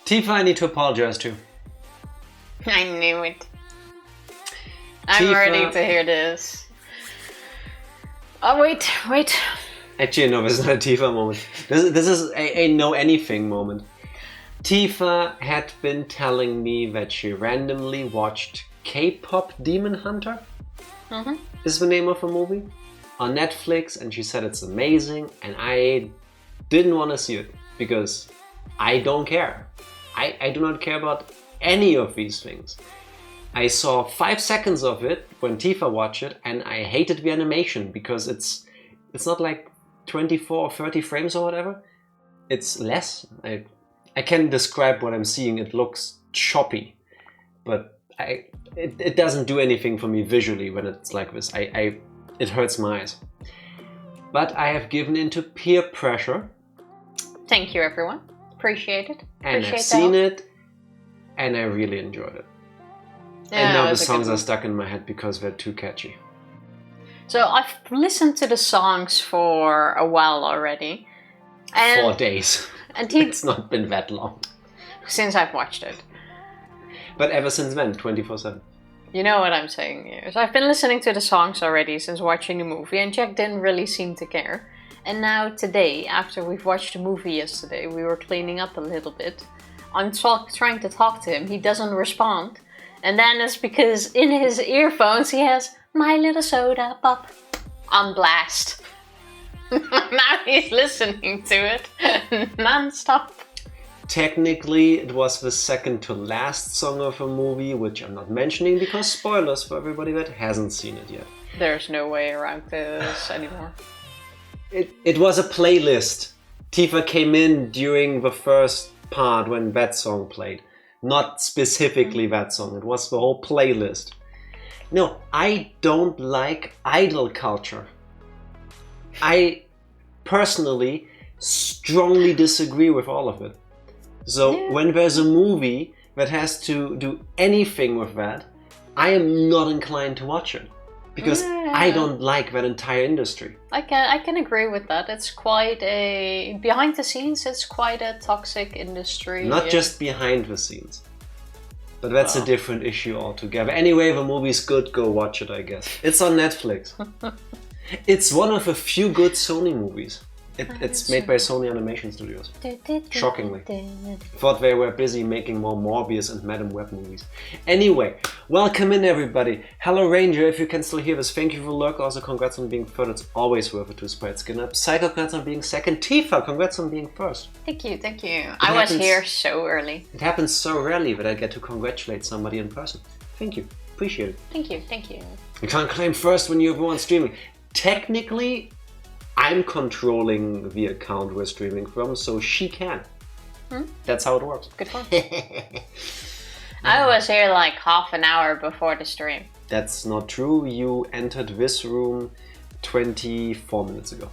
Tifa, I need to apologize to. I knew it. I'm ready to hear this. Oh, wait. Actually, no, this is not a Tifa moment. This is a know anything moment. Tifa had been telling me that she randomly watched K-pop Demon Hunter. Is the name of a movie on Netflix, and she said it's amazing, and I didn't want to see it because I don't care. I do not care about any of these things. I saw 5 seconds of it when Tifa watched it, and I hated the animation because it's not like 24 or 30 frames or whatever. It's less. I can describe what I'm seeing. It looks choppy, but it doesn't do anything for me visually when it's like this. It hurts my eyes. But I have given into peer pressure. Thank you, everyone. Appreciate it. And I've seen it, and I really enjoyed it. Yeah, and now the songs are stuck in my head because they're too catchy. So I've listened to the songs for a while already. And 4 days. And it's not been that long. Since I've watched it. But ever since then, 24/7. You know what I'm saying here. So I've been listening to the songs already since watching the movie, and Jack didn't really seem to care. And now today, after we've watched the movie yesterday, we were cleaning up a little bit. I'm trying to talk to him, he doesn't respond. And then it's because in his earphones he has My Little Soda Pop on blast. Now he's listening to it non-stop. Technically, it was the second to last song of a movie, which I'm not mentioning because spoilers for everybody that hasn't seen it yet. There's no way around this anymore. It was a playlist. Tifa came in during the first part when that song played. Not specifically that song, it was the whole playlist. No, I don't like idol culture. I personally strongly disagree with all of it. So when there's a movie that has to do anything with that, I am not inclined to watch it. Because I don't like that entire industry. I can agree with that. It's quite a... Behind the scenes, it's quite a toxic industry. Not just behind the scenes. But that's a different issue altogether. Anyway, the movie's good, go watch it, I guess. It's on Netflix. It's one of a few good Sony movies. It's made by Sony Animation Studios. Shockingly. Thought they were busy making more Morbius and Madam Web movies. Anyway, welcome in everybody. Hello Ranger, if you can still hear this, thank you for the lurk. Also congrats on being third, it's always worth it to spread skin up. Psycho, congrats on being second. Tifa, congrats on being first. Thank you. I was here so early. It happens so rarely that I get to congratulate somebody in person. Thank you, appreciate it. Thank you. You can't claim first when you're the one streaming. Technically, I'm controlling the account we're streaming from, so she can. That's how it works. Good one. I was here like half an hour before the stream. That's not true. You entered this room 24 minutes ago.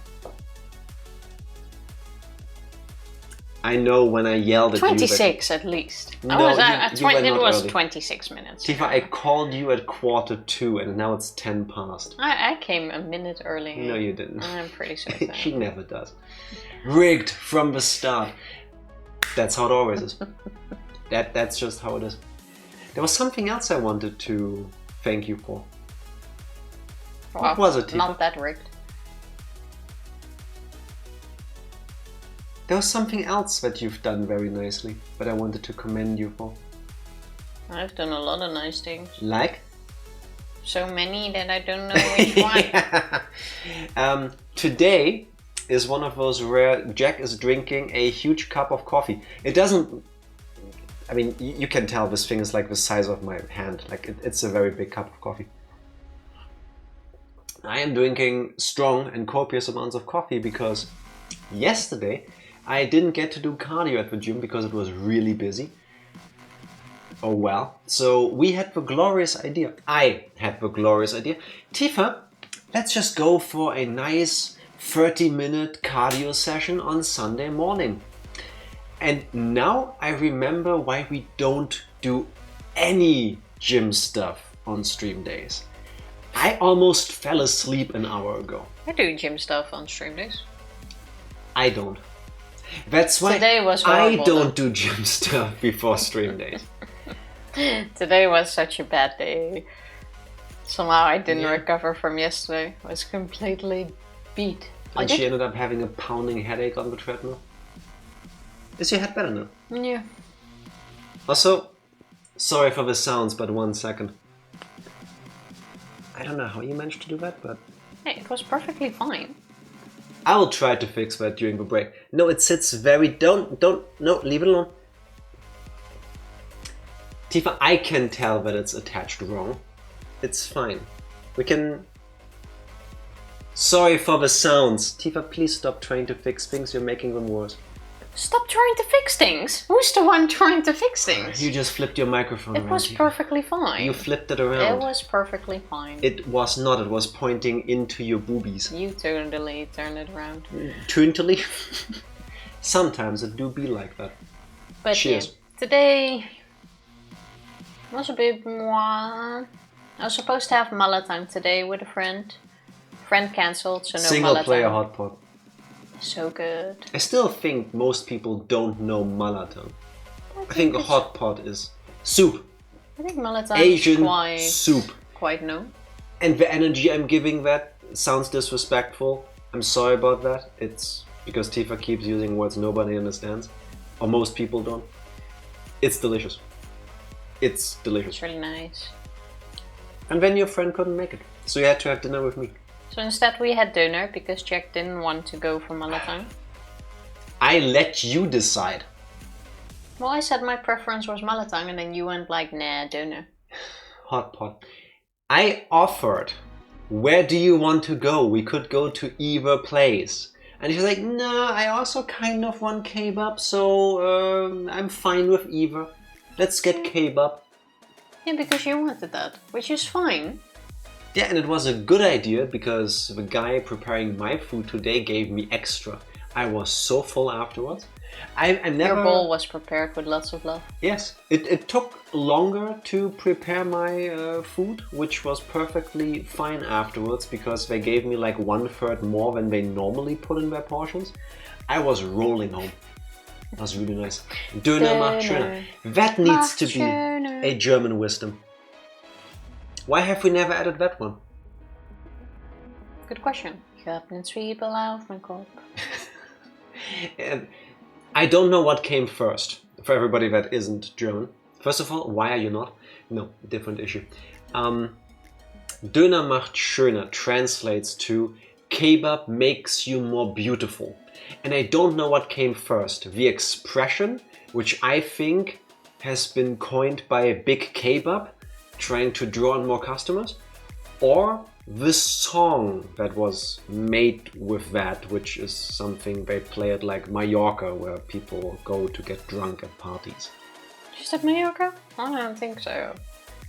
I know when I yelled at 26 at least. No, it was early. 26 minutes. Tifa, I called you at 1:45 and now it's 10 past. I came a minute early. No, you didn't. I'm pretty certain. She never does. Rigged from the start. That's how it always is. That's just how it is. There was something else I wanted to thank you for. What was it, Tifa? Not that rigged. There was something else that you've done very nicely that I wanted to commend you for. I've done a lot of nice things. Like? So many that I don't know which one. Today is one of those rare... Jack is drinking a huge cup of coffee. It doesn't... I mean, you can tell this thing is like the size of my hand. Like, it's a very big cup of coffee. I am drinking strong and copious amounts of coffee because yesterday I didn't get to do cardio at the gym because it was really busy. Oh well. So we had the glorious idea. I had the glorious idea. Tifa, let's just go for a nice 30-minute cardio session on Sunday morning. And now I remember why we don't do any gym stuff on stream days. I almost fell asleep an hour ago. I do gym stuff on stream days. I don't. That's why Today was I horrible, don't do gym stuff before stream days. Today was such a bad day. Somehow I didn't recover from yesterday. I was completely beat. And she ended up having a pounding headache on the treadmill. Is your head better now? Yeah. Also, sorry for the sounds, but 1 second. I don't know how you managed to do that, but... Hey, it was perfectly fine. I will try to fix that during the break. No, it sits very... No, leave it alone. Tifa, I can tell that it's attached wrong. It's fine. We can... Sorry for the sounds. Tifa, please stop trying to fix things. You're making them worse. Stop trying to fix things! Who's the one trying to fix things? You just flipped your microphone around. It was perfectly fine. You flipped it around. It was perfectly fine. It was not. It was pointing into your boobies. You totally turned it around. Totally? Sometimes it do be like that. But cheers. Yeah, today was a bit more... I was supposed to have mala time today with a friend. Friend cancelled, so no Single mala player time. hot pot. So good. I still think most people don't know Malaton. I think a hot pot is soup. I think Malaton Asian is soup. Quite known. And the energy I'm giving that sounds disrespectful. I'm sorry about that. It's because Tifa keeps using words nobody understands. Or most people don't. It's delicious. It's delicious. It's really nice. And then your friend couldn't make it. So you had to have dinner with me. So instead we had dinner because Jack didn't want to go for mala time. I let you decide. Well, I said my preference was mala time and then you went like, nah, dinner. Hot pot. I offered, where do you want to go? We could go to either place. And she's like, nah, I also kind of want kebab, so I'm fine with either. Let's get kebab. Yeah, because you wanted that, which is fine. Yeah, and it was a good idea because the guy preparing my food today gave me extra. I was so full afterwards. I never... Your bowl was prepared with lots of love. Yes, it took longer to prepare my food, which was perfectly fine afterwards because they gave me like 1/3 more than they normally put in their portions. I was rolling home. That was really nice. Döner macht schöner. That needs to be a German wisdom. Why have we never added that one? Good question. Ich hab nen Zwiebel auf mein Kopf. I don't know what came first, for everybody that isn't German. First of all, why are you not? No, different issue. Döner macht schöner translates to kebab makes you more beautiful. And I don't know what came first. The expression, which I think has been coined by Big Kebab, trying to draw in more customers, or the song that was made with that, which is something they play at like Mallorca, where people go to get drunk at parties. Is that Mallorca? I don't think so.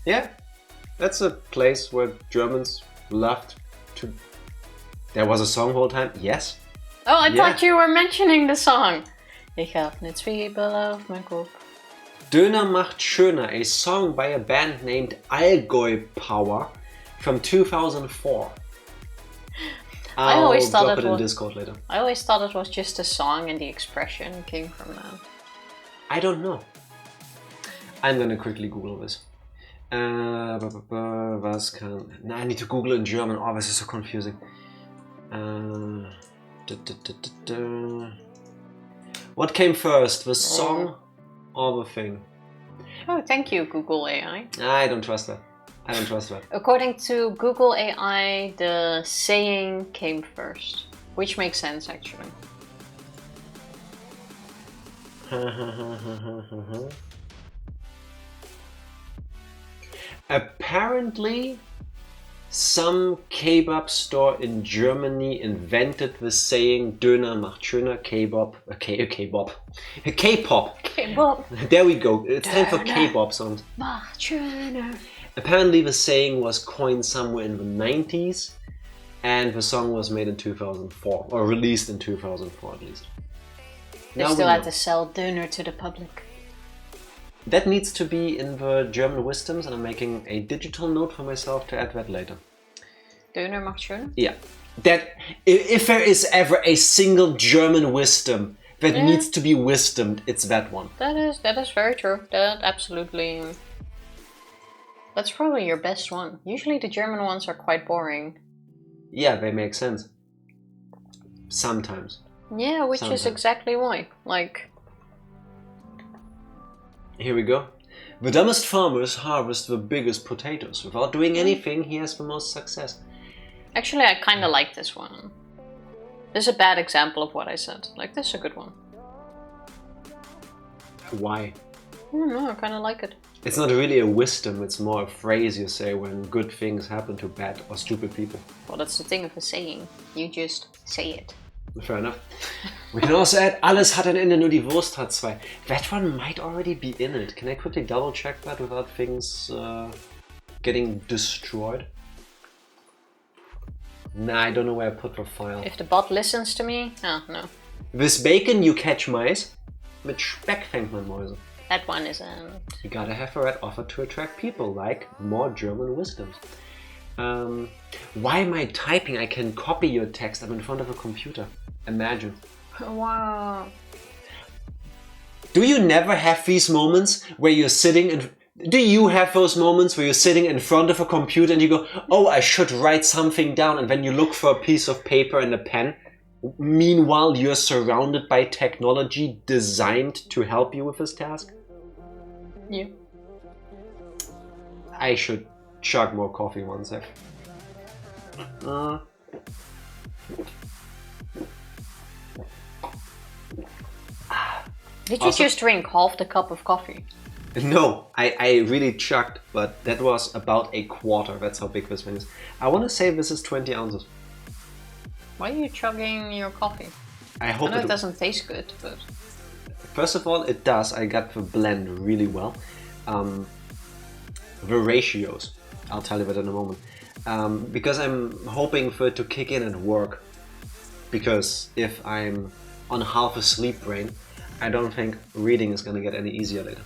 Yeah, that's a place where Germans loved to... There was a song the whole time? Yes. Oh, I thought you were mentioning the song. Ich hab ne Zwiebel auf mein Kopf. Döner macht schöner, a song by a band named Allgäu Power from 2004. I'll drop it in Discord later. I always thought it was just a song and the expression came from that. I don't know. I'm gonna quickly Google this. Was kann... No, I need to Google it in German. Oh, this is so confusing. What came first, the song or the thing? Oh, thank you, Google AI. I don't trust that. I don't trust that. According to Google AI, the saying came first, which makes sense actually. Apparently, some kebab store in Germany invented the saying Döner macht schöner, K-pop. K-pop. There we go. It's time for K-pop songs. Macht schöner. Apparently the saying was coined somewhere in the 90s and the song was made in 2004, or released in 2004 at least. They still had to sell Döner to the public. That needs to be in the German wisdoms, and I'm making a digital note for myself to add that later. Döner macht schöner? Yeah. That if there is ever a single German wisdom that needs to be wisdomed, it's that one. That is very true. That absolutely. That's probably your best one. Usually the German ones are quite boring. Yeah, they make sense. Sometimes. Yeah, which is exactly why. Like. Here we go. The dumbest farmers harvest the biggest potatoes. Without doing anything, he has the most success. Actually, I kind of like this one. This is a bad example of what I said. Like, this is a good one. Why? I don't know, I kind of like it. It's not really a wisdom, it's more a phrase you say when good things happen to bad or stupid people. Well, that's the thing of a saying. You just say it. Fair enough. We can also add, alles hat ein Ende, nur die Wurst hat zwei. That one might already be in it. Can I quickly double check that without things getting destroyed? Nah, I don't know where I put the file. If the bot listens to me, oh, no. With bacon you catch mice. Mit Speck fängt man Mäuse. That one isn't. You gotta have a red offer to attract people, like more German wisdoms. Why am I typing? I can copy your text. I'm in front of a computer. Imagine. Wow. Do you never have these moments where you're sitting in... Do you have those moments where you're sitting in front of a computer and you go, oh, I should write something down, and then you look for a piece of paper and a pen? Meanwhile, you're surrounded by technology designed to help you with this task? Yeah. I should chug more coffee one sec. Did you just drink half the cup of coffee? No, I really chugged, but that was about a quarter. That's how big this thing is. I want to say this is 20 ounces. Why are you chugging your coffee? I hope I know it doesn't taste good, but... First of all, it does. I got the blend really well. The ratios, I'll tell you that in a moment. Because I'm hoping for it to kick in and work. Because if I'm on half a sleep brain, I don't think reading is going to get any easier later.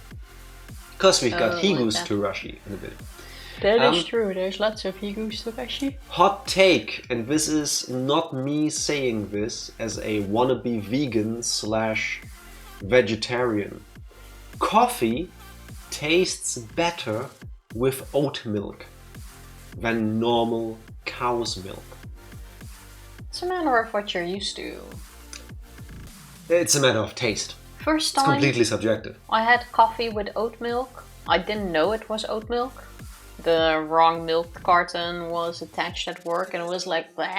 Because we've got Higurashi in a bit. That is true, there's lots of Higurashi. Hot take, and this is not me saying this as a wannabe vegan / vegetarian. Coffee tastes better with oat milk than normal cow's milk. It's a matter of what you're used to. It's a matter of taste. First time it's completely subjective. I had coffee with oat milk. I didn't know it was oat milk. The wrong milk carton was attached at work and it was like, bleh.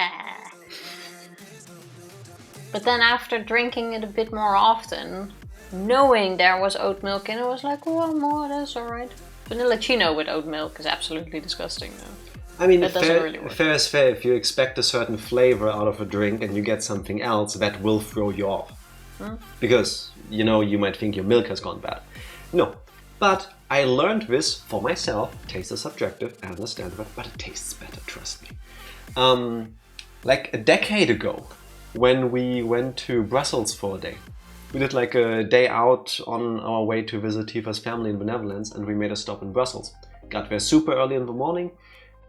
But then after drinking it a bit more often, knowing there was oat milk in it, was like, well, more, that's alright. Vanillachino with oat milk is absolutely disgusting though. I mean, that doesn't really work. Fair is fair. If you expect a certain flavor out of a drink and you get something else, that will throw you off. Because, you know, you might think your milk has gone bad. No. But I learned this for myself. Taste is subjective, I understand that, but it tastes better, trust me. Like a decade ago, when we went to Brussels for a day. We did like a day out on our way to visit Tifa's family in the Netherlands, and we made a stop in Brussels. Got there super early in the morning,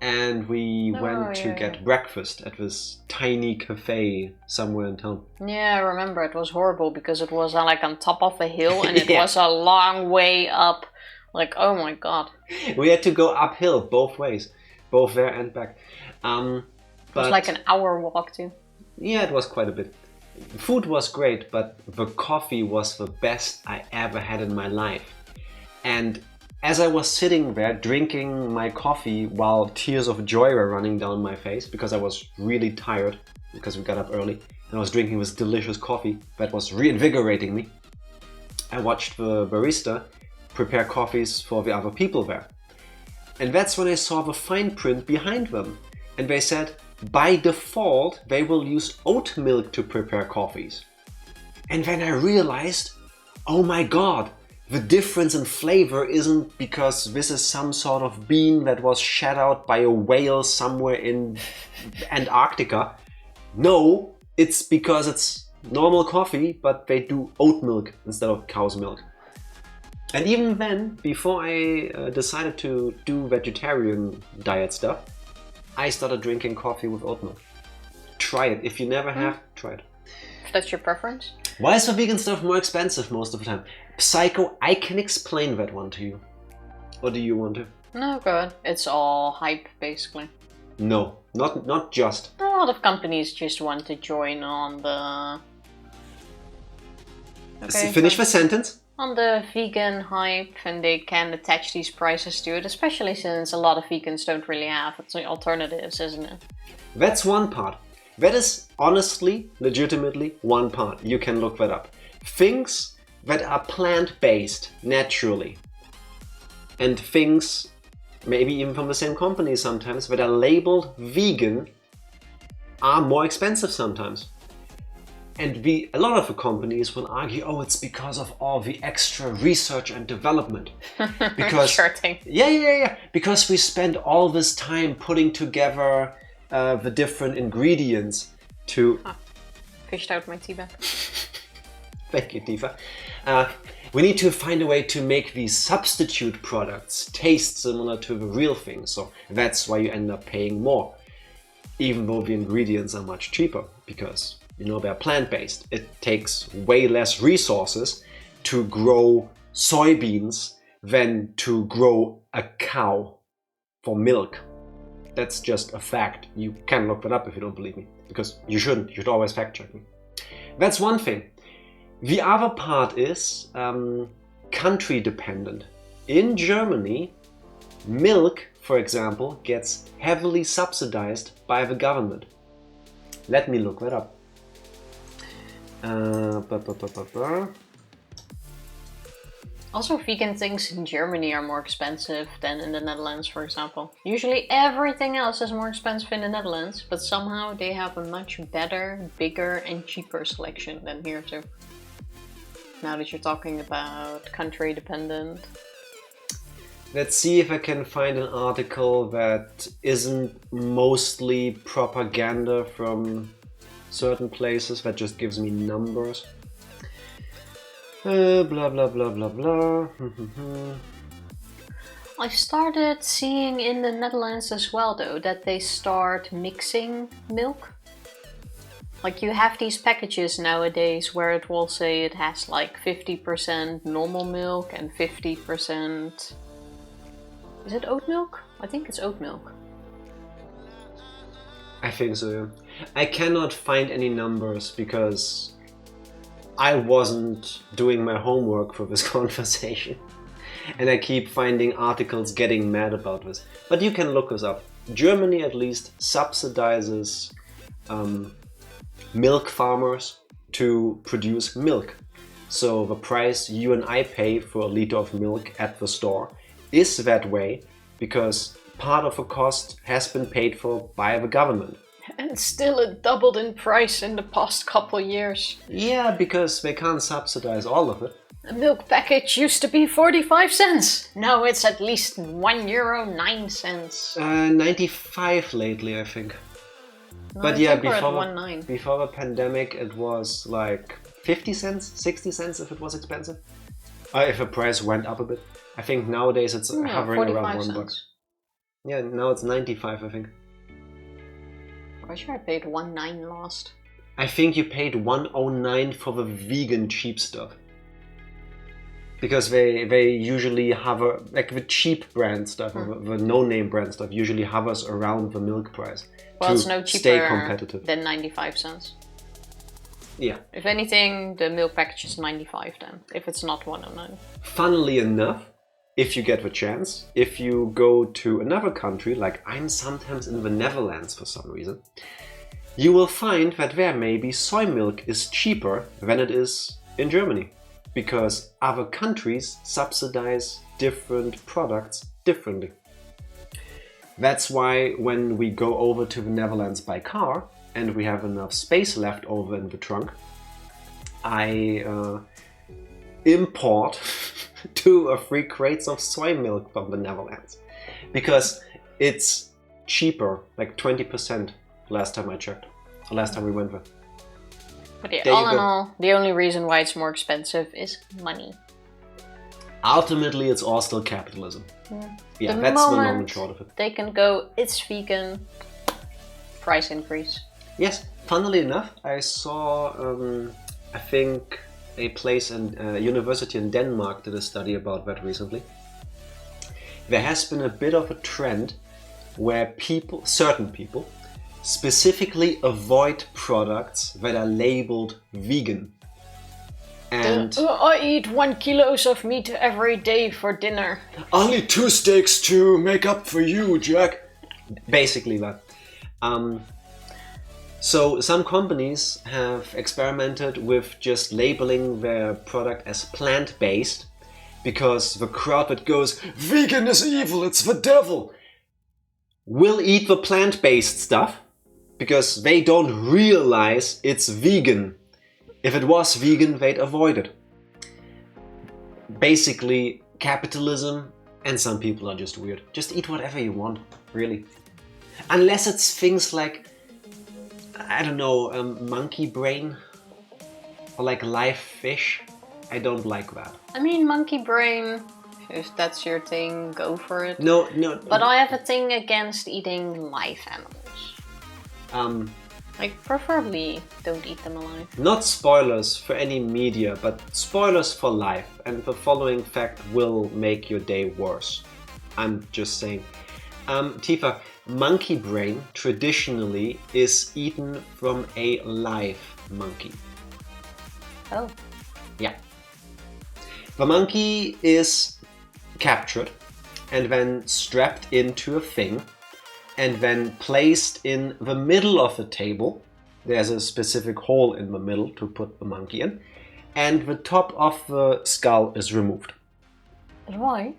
and we went to get breakfast at this tiny cafe somewhere in town. Yeah, I remember. It was horrible because it was like on top of a hill and it was a long way up. Like, oh my god. We had to go uphill both ways, both there and back. It was like an hour walk too. Yeah, it was quite a bit. Food was great, but the coffee was the best I ever had in my life. And as I was sitting there drinking my coffee while tears of joy were running down my face because I was really tired because we got up early and I was drinking this delicious coffee that was reinvigorating me, I watched the barista prepare coffees for the other people there. And that's when I saw the fine print behind them. And they said, by default, they will use oat milk to prepare coffees. And then I realized, oh my god, the difference in flavor isn't because this is some sort of bean that was shat out by a whale somewhere in Antarctica. No, it's because it's normal coffee, but they do oat milk instead of cow's milk. And even then, before I decided to do vegetarian diet stuff, I started drinking coffee with oat milk. Try it. If you never have, try it. If that's your preference? Why is the vegan stuff more expensive most of the time? Psycho, I can explain that one to you. Or do you want to? No, good. It's all hype, basically. No, not just. A lot of companies just want to join on the... Finish the sentence. On the vegan hype, and they can attach these prices to it, especially since a lot of vegans don't really have alternatives, isn't it? That's one part. That is honestly, legitimately one part. You can look that up. Things that are plant-based naturally, and things, maybe even from the same company sometimes, that are labeled vegan are more expensive sometimes. And a lot of the companies will argue, oh, it's because of all the extra research and development. Because, sure thing. Yeah. Because we spend all this time putting together the different ingredients to... Fished out my tea bag. Thank you, Tifa. We need to find a way to make these substitute products taste similar to the real thing. So that's why you end up paying more, even though the ingredients are much cheaper, because they're plant-based. It takes way less resources to grow soybeans than to grow a cow for milk. That's just a fact. You can look that up if you don't believe me, because you shouldn't. You should always fact check me. That's one thing. The other part is country dependent. In Germany, milk, for example, gets heavily subsidized by the government. Let me look that up. Also, vegan things in Germany are more expensive than in the Netherlands, for example. Usually everything else is more expensive in the Netherlands, but somehow they have a much better, bigger and cheaper selection than here too. Now that you're talking about country dependent. Let's see if I can find an article that isn't mostly propaganda from certain places, that just gives me numbers. Blah blah blah blah blah. I started seeing in the Netherlands as well though that they start mixing milk. Like you have these packages nowadays where it will say it has like 50% normal milk and 50%... Is it oat milk? I think it's oat milk. I think so, yeah. I cannot find any numbers because I wasn't doing my homework for this conversation. And I keep finding articles getting mad about this. But you can look this up. Germany at least subsidizes milk farmers to produce milk. So the price you and I pay for a liter of milk at the store is that way because part of the cost has been paid for by the government. And still it doubled in price in the past couple years. Yeah, because they can't subsidize all of it. A milk package used to be 45 cents. Now it's at least €1.09. 95 lately, I think. No, But I yeah, think we're at 1.9. before the pandemic it was like 50 cents, 60 cents if it was expensive. If the price went up a bit. I think nowadays it's hovering around $1. Yeah, now it's 95, I think. I'm sure I paid 1.9 last. I think you paid 109 for the vegan cheap stuff. Because they usually hover, like the cheap brand stuff, the no-name brand stuff usually hovers around the milk price. Well, to it's no stay cheaper competitive. than 95 cents. Yeah. If anything, the milk package is 95 then, if it's not 109. Funnily enough, if you get the chance, if you go to another country, like I'm sometimes in the Netherlands for some reason, you will find that there maybe soy milk is cheaper than it is in Germany. Because other countries subsidize different products differently. That's why when we go over to the Netherlands by car and we have enough space left over in the trunk, I import 2 or 3 crates of soy milk from the Netherlands. Because it's cheaper, like 20% last time I checked, last time we went there. But yeah, all in all, the only reason why it's more expensive is money. Ultimately, it's all still capitalism. Yeah, that's the long and short of it. They can go, it's vegan, price increase. Yes, funnily enough, I saw I think a place in university in Denmark did a study about that recently. There has been a bit of a trend where certain people, specifically avoid products that are labeled vegan. And I eat 1 kilo of meat every day for dinner. Only 2 steaks to make up for you, Jack. Basically that. So some companies have experimented with just labeling their product as plant-based, because the crowd that goes, vegan is evil, it's the devil, will eat the plant-based stuff because they don't realize it's vegan. If it was vegan, they'd avoid it. Basically, capitalism, and some people are just weird. Just eat whatever you want, really. Unless it's things like, I don't know, monkey brain or like live fish. I don't like that. I mean, monkey brain, if that's your thing, go for it. No. But I have a thing against eating live animals. Like, preferably don't eat them alive. Not spoilers for any media, but spoilers for life. And the following fact will make your day worse. I'm just saying. Tifa, monkey brain traditionally is eaten from a live monkey. Oh. Yeah. The monkey is captured and then strapped into a thing and then placed in the middle of the table. There's a specific hole in the middle to put the monkey in, and the top of the skull is removed. Why?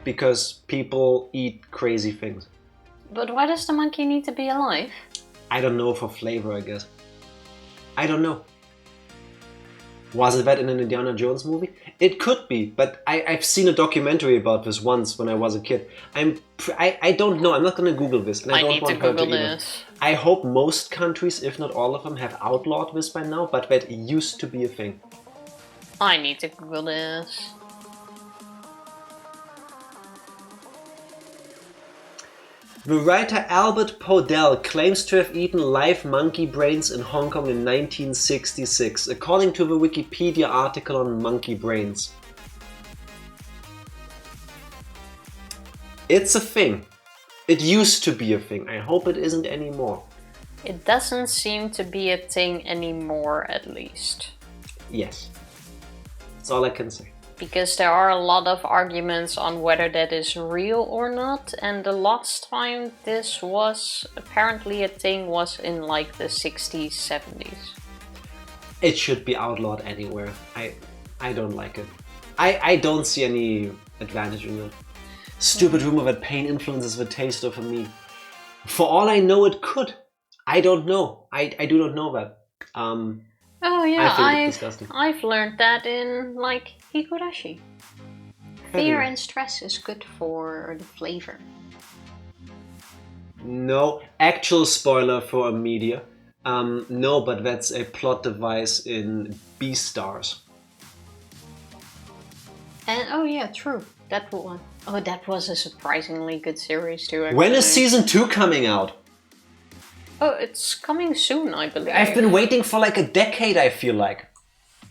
Because people eat crazy things. But why does the monkey need to be alive? I don't know, for flavor, I guess. I don't know. Was it that in an Indiana Jones movie? It could be, but I've seen a documentary about this once when I was a kid. I don't know. I'm not going to Google this, and I don't want her to either. I hope most countries, if not all of them, have outlawed this by now, but that used to be a thing. I need to Google this. The writer Albert Podell claims to have eaten live monkey brains in Hong Kong in 1966, according to the Wikipedia article on monkey brains. It's a thing. It used to be a thing. I hope it isn't anymore. It doesn't seem to be a thing anymore, at least. Yes. That's all I can say. Because there are a lot of arguments on whether that is real or not, and the last time this was apparently a thing was in like the 60s, 70s. It should be outlawed anywhere. I don't like it. I don't see any advantage in it. Stupid rumor that pain influences the taste of a meat. For all I know, it could. I don't know. I do not know that. Oh yeah, I think it's disgusting. I've learned that in like Higurashi. Fear and stress is good for the flavor. No, actual spoiler for a media. No, but that's a plot device in Beastars. And oh yeah, true. That one. Oh, that was a surprisingly good series too. Actually. When is season 2 coming out? Oh, it's coming soon, I believe. I've been waiting for like a decade, I feel like.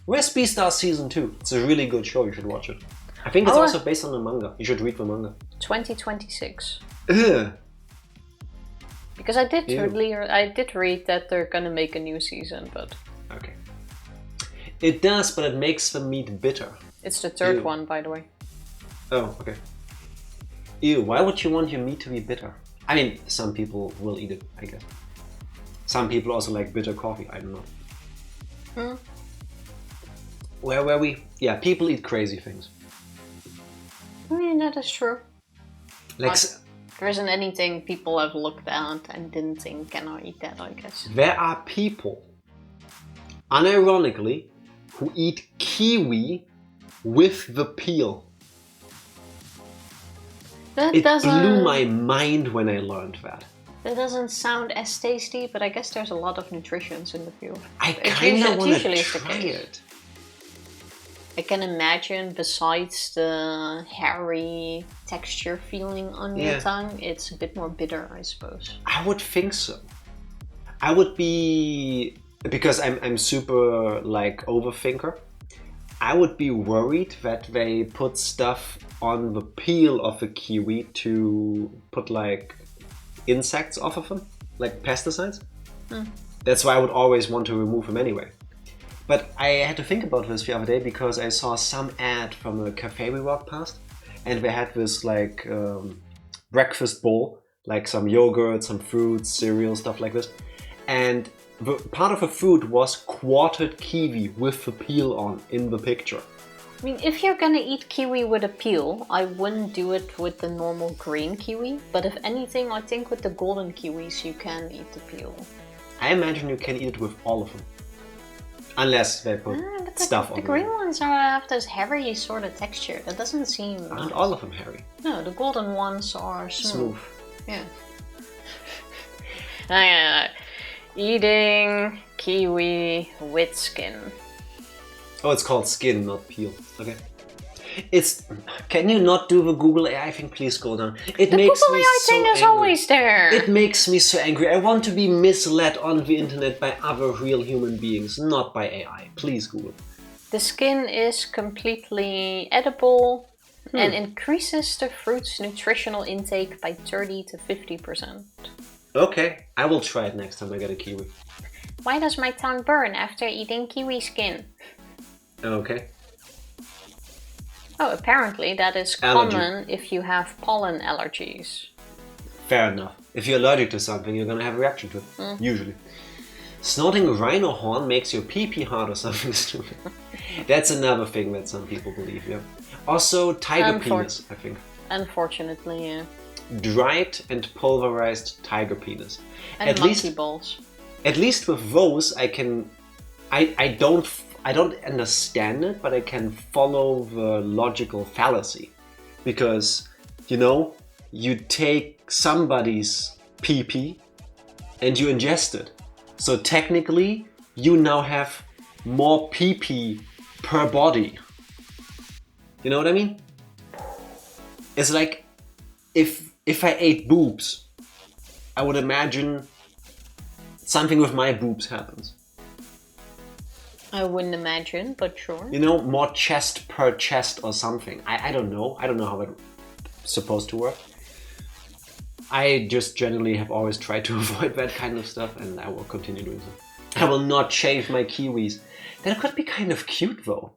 Where's Beastars season 2? It's a really good show, you should watch it. I think it's also based on the manga. You should read the manga. 2026. Ugh. Because I did read that they're gonna make a new season, but... Okay. It does, but it makes the meat bitter. It's the third one, by the way. Oh, okay. Ew, why would you want your meat to be bitter? I mean, some people will eat it, I guess. Some people also like bitter coffee, I don't know. Where were we? Yeah, people eat crazy things. I mean, that is true. Like, there isn't anything people have looked at and didn't think, can I eat that, I guess. There are people, unironically, who eat kiwi with the peel. It blew my mind when I learned that. That doesn't sound as tasty, but I guess there's a lot of nutrients in the peel. I kind of want to try it. I can imagine, besides the hairy texture feeling on your tongue, it's a bit more bitter, I suppose. I would think so. I would be because I'm super like overthinker. I would be worried that they put stuff on the peel of a kiwi to put like insects off of them, like pesticides. That's why I would always want to remove them anyway. But I had to think about this the other day because I saw some ad from a cafe we walked past, and they had this like breakfast bowl, like some yogurt, some fruits, cereal, stuff like this. And the part of the food was quartered kiwi with the peel on in the picture. I mean, if you're gonna eat kiwi with a peel, I wouldn't do it with the normal green kiwi. But if anything, I think with the golden kiwis you can eat the peel. I imagine you can eat it with all of them. Unless they put stuff on them. The green ones have this hairy sort of texture. That doesn't seem... Aren't all of them hairy? No, the golden ones are smooth. Yeah. Eating kiwi with skin. Oh, it's called skin, not peel. Okay. Can you not do the Google AI thing? Please go down. The Google AI thing is always there. It makes me so angry. I want to be misled on the internet by other real human beings, not by AI. Please Google. The skin is completely edible and increases the fruit's nutritional intake by 30 to 50%. Okay, I will try it next time I get a kiwi. Why does my tongue burn after eating kiwi skin? Okay. Oh, apparently that is common if you have pollen allergies. Fair enough. If you're allergic to something, you're gonna have a reaction to it, usually. Snorting a rhino horn makes your pee-pee hard or something stupid. That's another thing that some people believe, yeah. Also, tiger penis, I think. Unfortunately, yeah. Dried and pulverized tiger penis. And monkey balls. At least with those, I don't understand it, but I can follow the logical fallacy. Because, you take somebody's pee-pee and you ingest it. So technically, you now have more pee-pee per body. You know what I mean? It's like, if I ate boobs, I would imagine something with my boobs happens. I wouldn't imagine, but sure. More chest per chest or something. I don't know. I don't know how it's supposed to work. I just generally have always tried to avoid that kind of stuff, and I will continue doing so. I will not shave my kiwis. That could be kind of cute, though.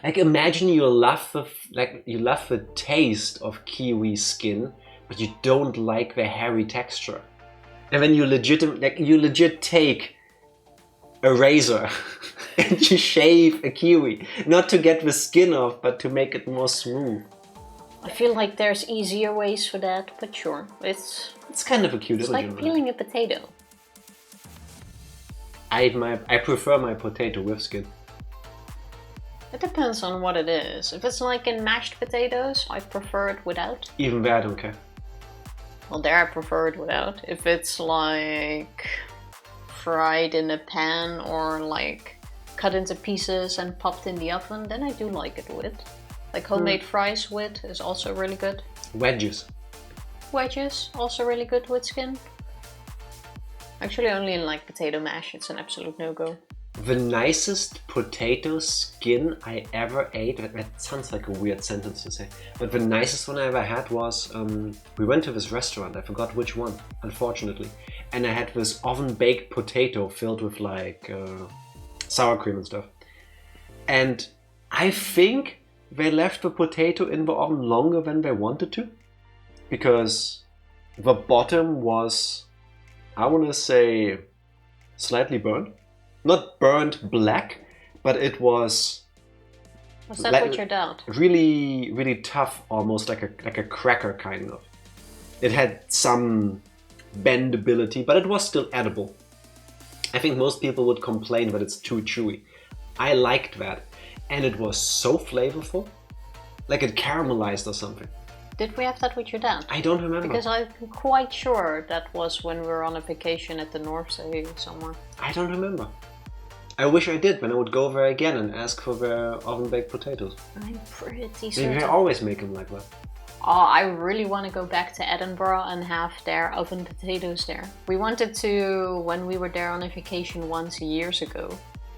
Like, imagine you love the taste of kiwi skin, but you don't like the hairy texture. And then you legit take a razor and you shave a kiwi, not to get the skin off, but to make it more smooth. I feel like there's easier ways for that, but sure, it's kind of a cute. It's like peeling a potato. I prefer my potato with skin. It depends on what it is. If it's like in mashed potatoes, I prefer it without. Even there, I don't care. Well, there I prefer it without. If it's like fried in a pan or like cut into pieces and popped in the oven, then I do like it with. Like homemade fries with is also really good. Wedges, also really good with skin. Actually, only in like potato mash, it's an absolute no-go. The nicest potato skin I ever ate, that sounds like a weird sentence to say, but the nicest one I ever had was, we went to this restaurant, I forgot which one, unfortunately, and I had this oven-baked potato filled with like sour cream and stuff. And I think they left the potato in the oven longer than they wanted to, because the bottom was, I want to say, slightly burned. Not burnt black, but it was... Was that what you doubt? Really, really tough, almost like a cracker kind of. It had some bendability, but it was still edible. I think most people would complain that it's too chewy. I liked that, and it was so flavorful, like it caramelized or something. Did we have that with your dad? I don't remember. Because I'm quite sure that was when we were on a vacation at the North Sea somewhere. I don't remember. I wish I did, when I would go there again and ask for their oven-baked potatoes. I'm pretty certain. They always make them like that. Oh, I really want to go back to Edinburgh and have their oven potatoes there. We wanted to when we were there on a vacation once years ago.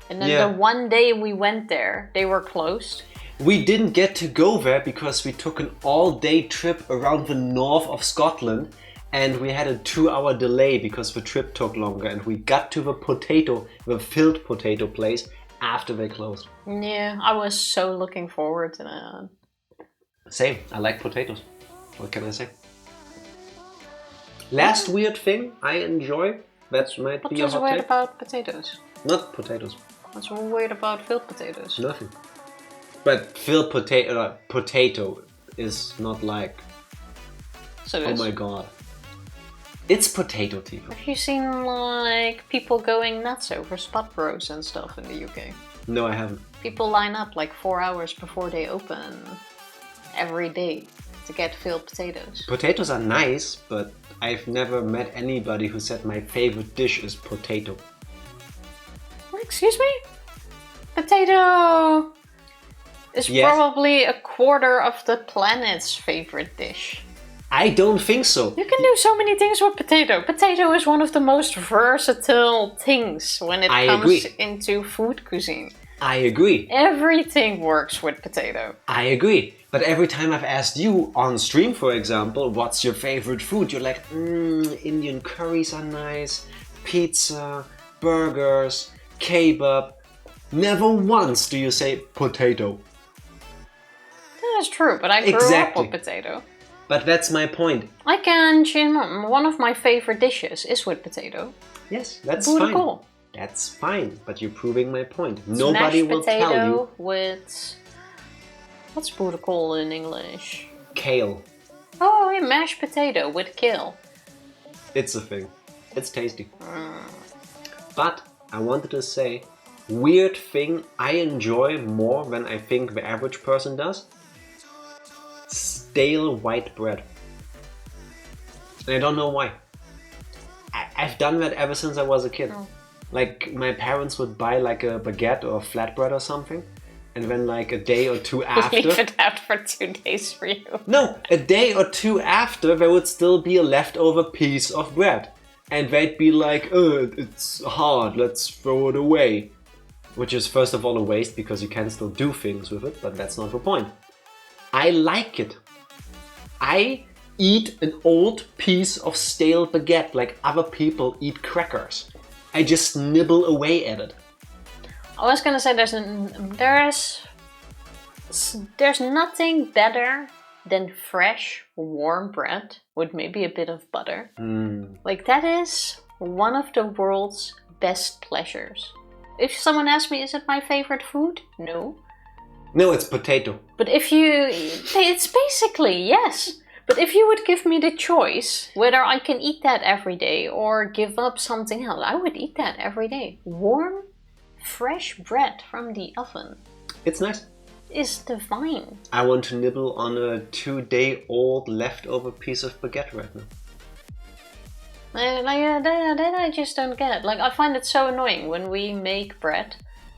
And then the one day we went there, they were closed. We didn't get to go there because we took an all-day trip around the north of Scotland and we had a 2-hour delay because the trip took longer and we got to the filled potato place after they closed. Yeah, I was so looking forward to that. Same, I like potatoes. What can I say? Last weird thing I enjoy, that might be a hot take. What's weird about potatoes? Not potatoes. What's weird about filled potatoes? Nothing. But filled potato is not like, oh my god. It's potato, Tifa. Have you seen like people going nuts over spud rows and stuff in the UK? No, I haven't. People line up like 4 hours before they open every day to get filled potatoes. Potatoes are nice, but I've never met anybody who said my favorite dish is potato. Excuse me? Potato is probably a quarter of the planet's favorite dish. I don't think so. You can do so many things with potato. Potato is one of the most versatile things when it comes into food cuisine. I agree. Everything works with potato. I agree. But every time I've asked you on stream, for example, what's your favorite food? You're like, Indian curries are nice, pizza, burgers, kebab. Never once do you say potato. That's true, but I grew up with potato. But that's my point. I can, one of my favorite dishes is with potato. Yes, that's fine. That's fine, but you're proving my point. Nobody will tell you. Mashed potato with... What's boerenkool in English? Kale. Oh, yeah, mashed potato with kale. It's a thing. It's tasty. But I wanted to say, weird thing I enjoy more than I think the average person does. Stale white bread. And I don't know why. I've done that ever since I was a kid. Oh. Like my parents would buy like a baguette or a flatbread or something, and then like a day or two after... Leave it out for 2 days for you. No, a day or two after there would still be a leftover piece of bread. And they'd be like, it's hard, let's throw it away. Which is first of all a waste because you can still do things with it, but that's not the point. I like it. I eat an old piece of stale baguette like other people eat crackers. I just nibble away at it. I was gonna say there's nothing better than fresh, warm bread with maybe a bit of butter. Like that is one of the world's best pleasures. If someone asks me, is it my favorite food? No. No, it's potato. But it's basically, yes. But if you would give me the choice whether I can eat that every day or give up something else, I would eat that every day. Warm, fresh bread from the oven. It's nice. It's divine. I want to nibble on a 2-day-old leftover piece of baguette right now. That I just don't get. Like, I find it so annoying when we make bread.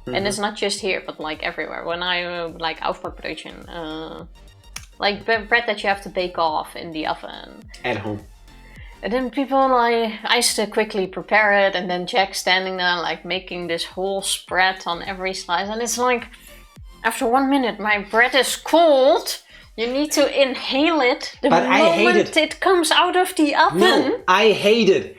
And it's not just here, but like everywhere. When I like aufbackbroodje, like bread that you have to bake off in the oven. At home. And then people like, I used to quickly prepare it and then Jack standing there like making this whole spread on every slice. And it's like, after 1 minute, my bread is cold. You need to inhale it the moment it comes out of the oven. No, I hate it.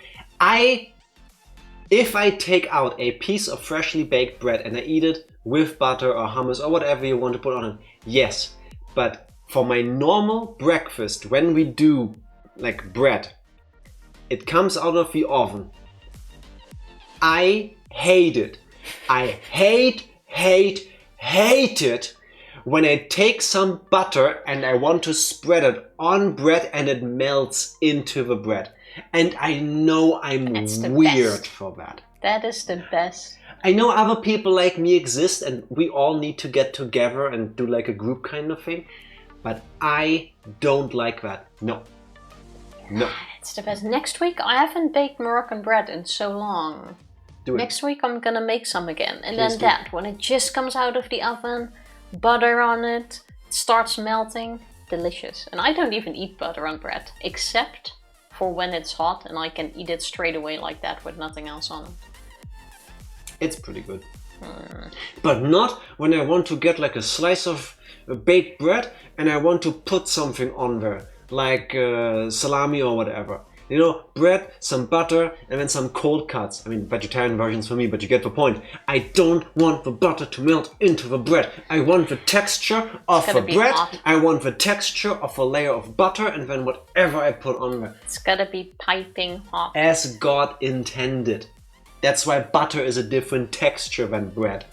If I take out a piece of freshly baked bread and I eat it with butter or hummus or whatever you want to put on it, yes. But for my normal breakfast, when we do like bread, it comes out of the oven. I hate it. I hate it when I take some butter and I want to spread it on bread and it melts into the bread. And I know I'm weird for that. That is the best. I know other people like me exist and we all need to get together and do like a group kind of thing. But I don't like that. No. It's the best. Next week, I haven't baked Moroccan bread in so long. Next week, I'm gonna make some again. And Please then when it just comes out of the oven, butter on it, starts melting. delicious. And I don't even eat butter on bread, except for when it's hot and I can eat it straight away like that with nothing else on it. It's pretty good. But not when I want to get like a slice of baked bread and I want to put something on there, like salami or whatever. You know, bread, some butter, and then some cold cuts. I mean, vegetarian versions for me, but you get the point. I don't want the butter to melt into the bread. I want the texture of the bread. Hot. I want the texture of a layer of butter, and then whatever I put on there. It's gotta be piping hot. As God intended. That's why butter is a different texture than bread.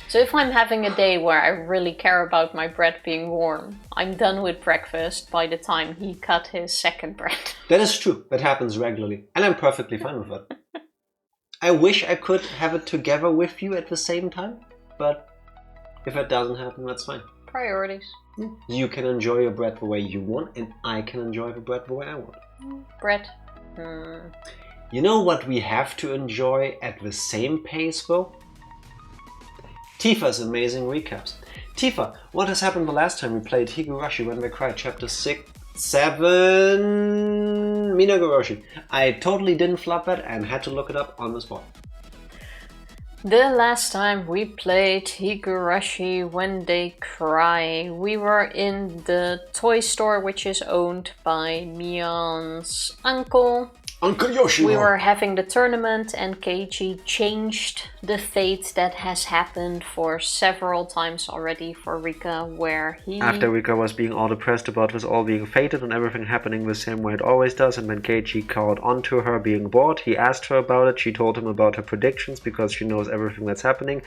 So if I'm having a day where I really care about my bread being warm, I'm done with breakfast by the time he cut his second bread. That is true. That happens regularly. And I'm perfectly fine with that. I wish I could have it together with you at the same time. But if that doesn't happen, that's fine. Priorities. You can enjoy your bread the way you want, and I can enjoy the bread the way I want. Bread. You know what we have to enjoy at the same pace, though? Tifa's amazing recaps. Tifa, what has happened the last time we played Higurashi When They Cry, Chapter 7, Minagoroshi? I totally didn't flub that and had to look it up on the spot. The last time we played Higurashi When They Cry, we were in the toy store which is owned by Mion's uncle. Uncle Yoshiro. We were having the tournament and Keiichi changed the fate that has happened for several times already for Rika, where he... After Rika was being all depressed about this all being fated and everything happening the same way it always does, and when Keiichi called onto her being bored, he asked her about it, she told him about her predictions because she knows everything that's happening.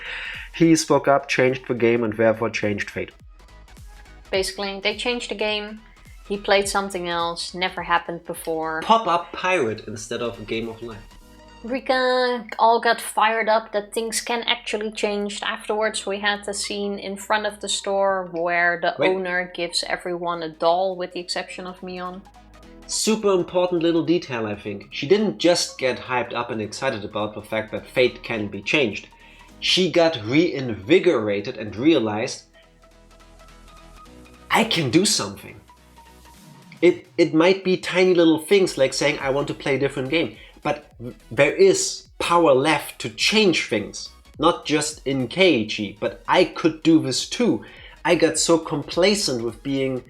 He spoke up, changed the game, and therefore changed fate. Basically, they changed the game. He played something else, never happened before. Pop-up pirate instead of a game of life. Rika all got fired up that things can actually change. Afterwards we had the scene in front of the store where the owner gives everyone a doll with the exception of Mion. Super important little detail, I think. She didn't just get hyped up and excited about the fact that fate can be changed. She got reinvigorated and realized, I can do something. It might be tiny little things like saying I want to play a different game, but there is power left to change things. Not just in Keiichi, but I could do this too. I got so complacent with being,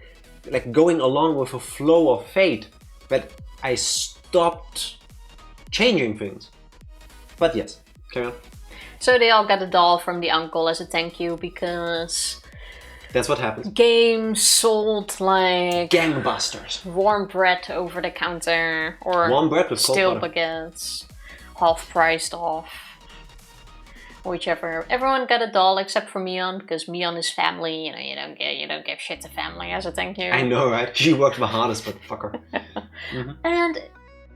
like, going along with a flow of fate that I stopped changing things. But yes, carry on. So they all got a doll from the uncle as a thank you because... That's what happens. Games sold like gangbusters. Warm bread over the counter, or warm bread with stale baguettes, half priced off. Whichever. Everyone got a doll except for Mion, because Mion is family. You know, you don't give shit to family as a thank you. I know, right? She worked the hardest, but fuck her. And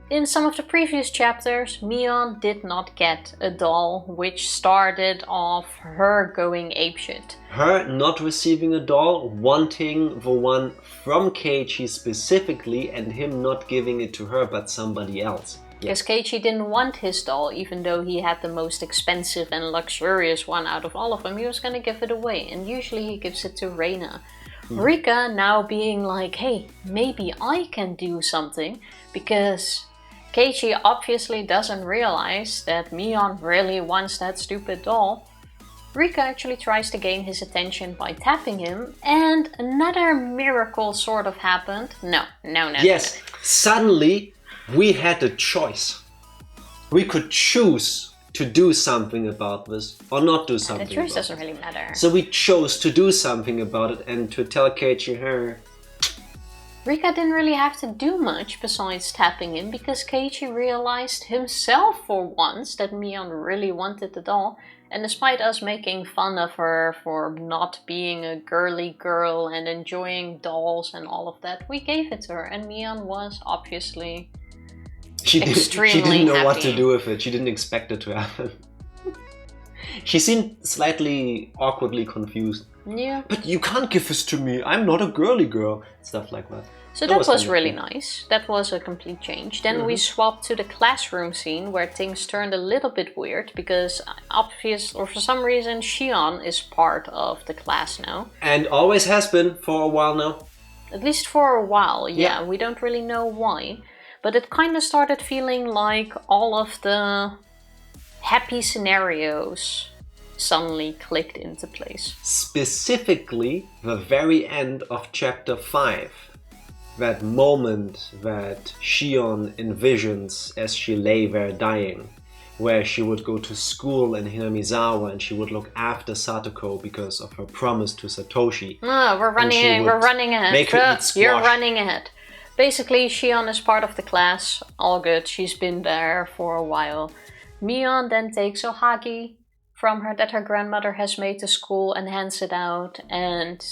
in some of the previous chapters, Mion did not get a doll, which started off her going apeshit. Her not receiving a doll, wanting the one from Keiichi specifically, and him not giving it to her but somebody else. Because Keiichi didn't want his doll, even though he had the most expensive and luxurious one out of all of them, he was gonna give it away, and usually he gives it to Reina. Rika now being like, hey, maybe I can do something, because Keiichi obviously doesn't realize that Mion really wants that stupid doll. Rika actually tries to gain his attention by tapping him, and another miracle sort of happened. No. Yes, suddenly we had a choice. We could choose to do something about this or not do something about it. The choice doesn't really matter. So we chose to do something about it and to tell Keiichi her. Rika didn't really have to do much besides tapping him because Keiichi realized himself for once that Mion really wanted the doll, and despite us making fun of her for not being a girly girl and enjoying dolls and all of that, we gave it to her, and Mion was obviously extremely She didn't know happy. what to do with it. She didn't expect it to happen. She seemed slightly awkwardly confused. Yeah. But you can't give this to me. I'm not a girly girl. Stuff like that. So that was really nice. That was a complete change. Then we swapped to the classroom scene where things turned a little bit weird because for some reason Shion is part of the class now. And always has been for a while now. At least for a while, yeah. We don't really know why. But it kind of started feeling like all of the happy scenarios suddenly clicked into place. Specifically, the very end of chapter 5. That moment that Shion envisions as she lay there dying, where she would go to school in Hinamizawa and she would look after Satoko because of her promise to Satoshi. Oh, we're running ahead. Make her eat squash. You're running ahead. Basically, Shion is part of the class. All good. She's been there for a while. Mion then takes ohagi from her that her grandmother has made to school and hands it out. And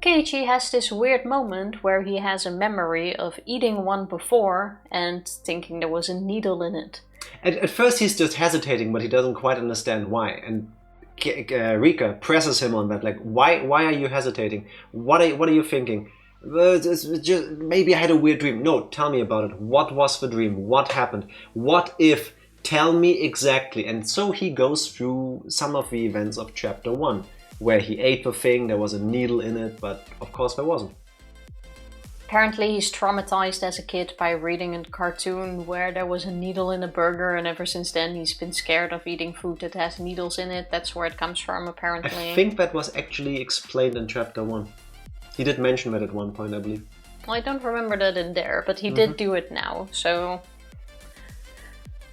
Keiichi has this weird moment where he has a memory of eating one before and thinking there was a needle in it. At first he's just hesitating, but he doesn't quite understand why. And Rika presses him on that, like, why are you hesitating? What are you thinking? Just, maybe I had a weird dream. No, tell me about it. What was the dream? What happened? What if? Tell me exactly. And so he goes through some of the events of chapter 1, where he ate the thing, there was a needle in it, but of course there wasn't. Apparently he's traumatized as a kid by reading a cartoon where there was a needle in a burger, and ever since then he's been scared of eating food that has needles in it. That's where it comes from, apparently. I think that was actually explained in chapter 1. He did mention that at one point, I believe. Well, I don't remember that in there, but he did do it now, so...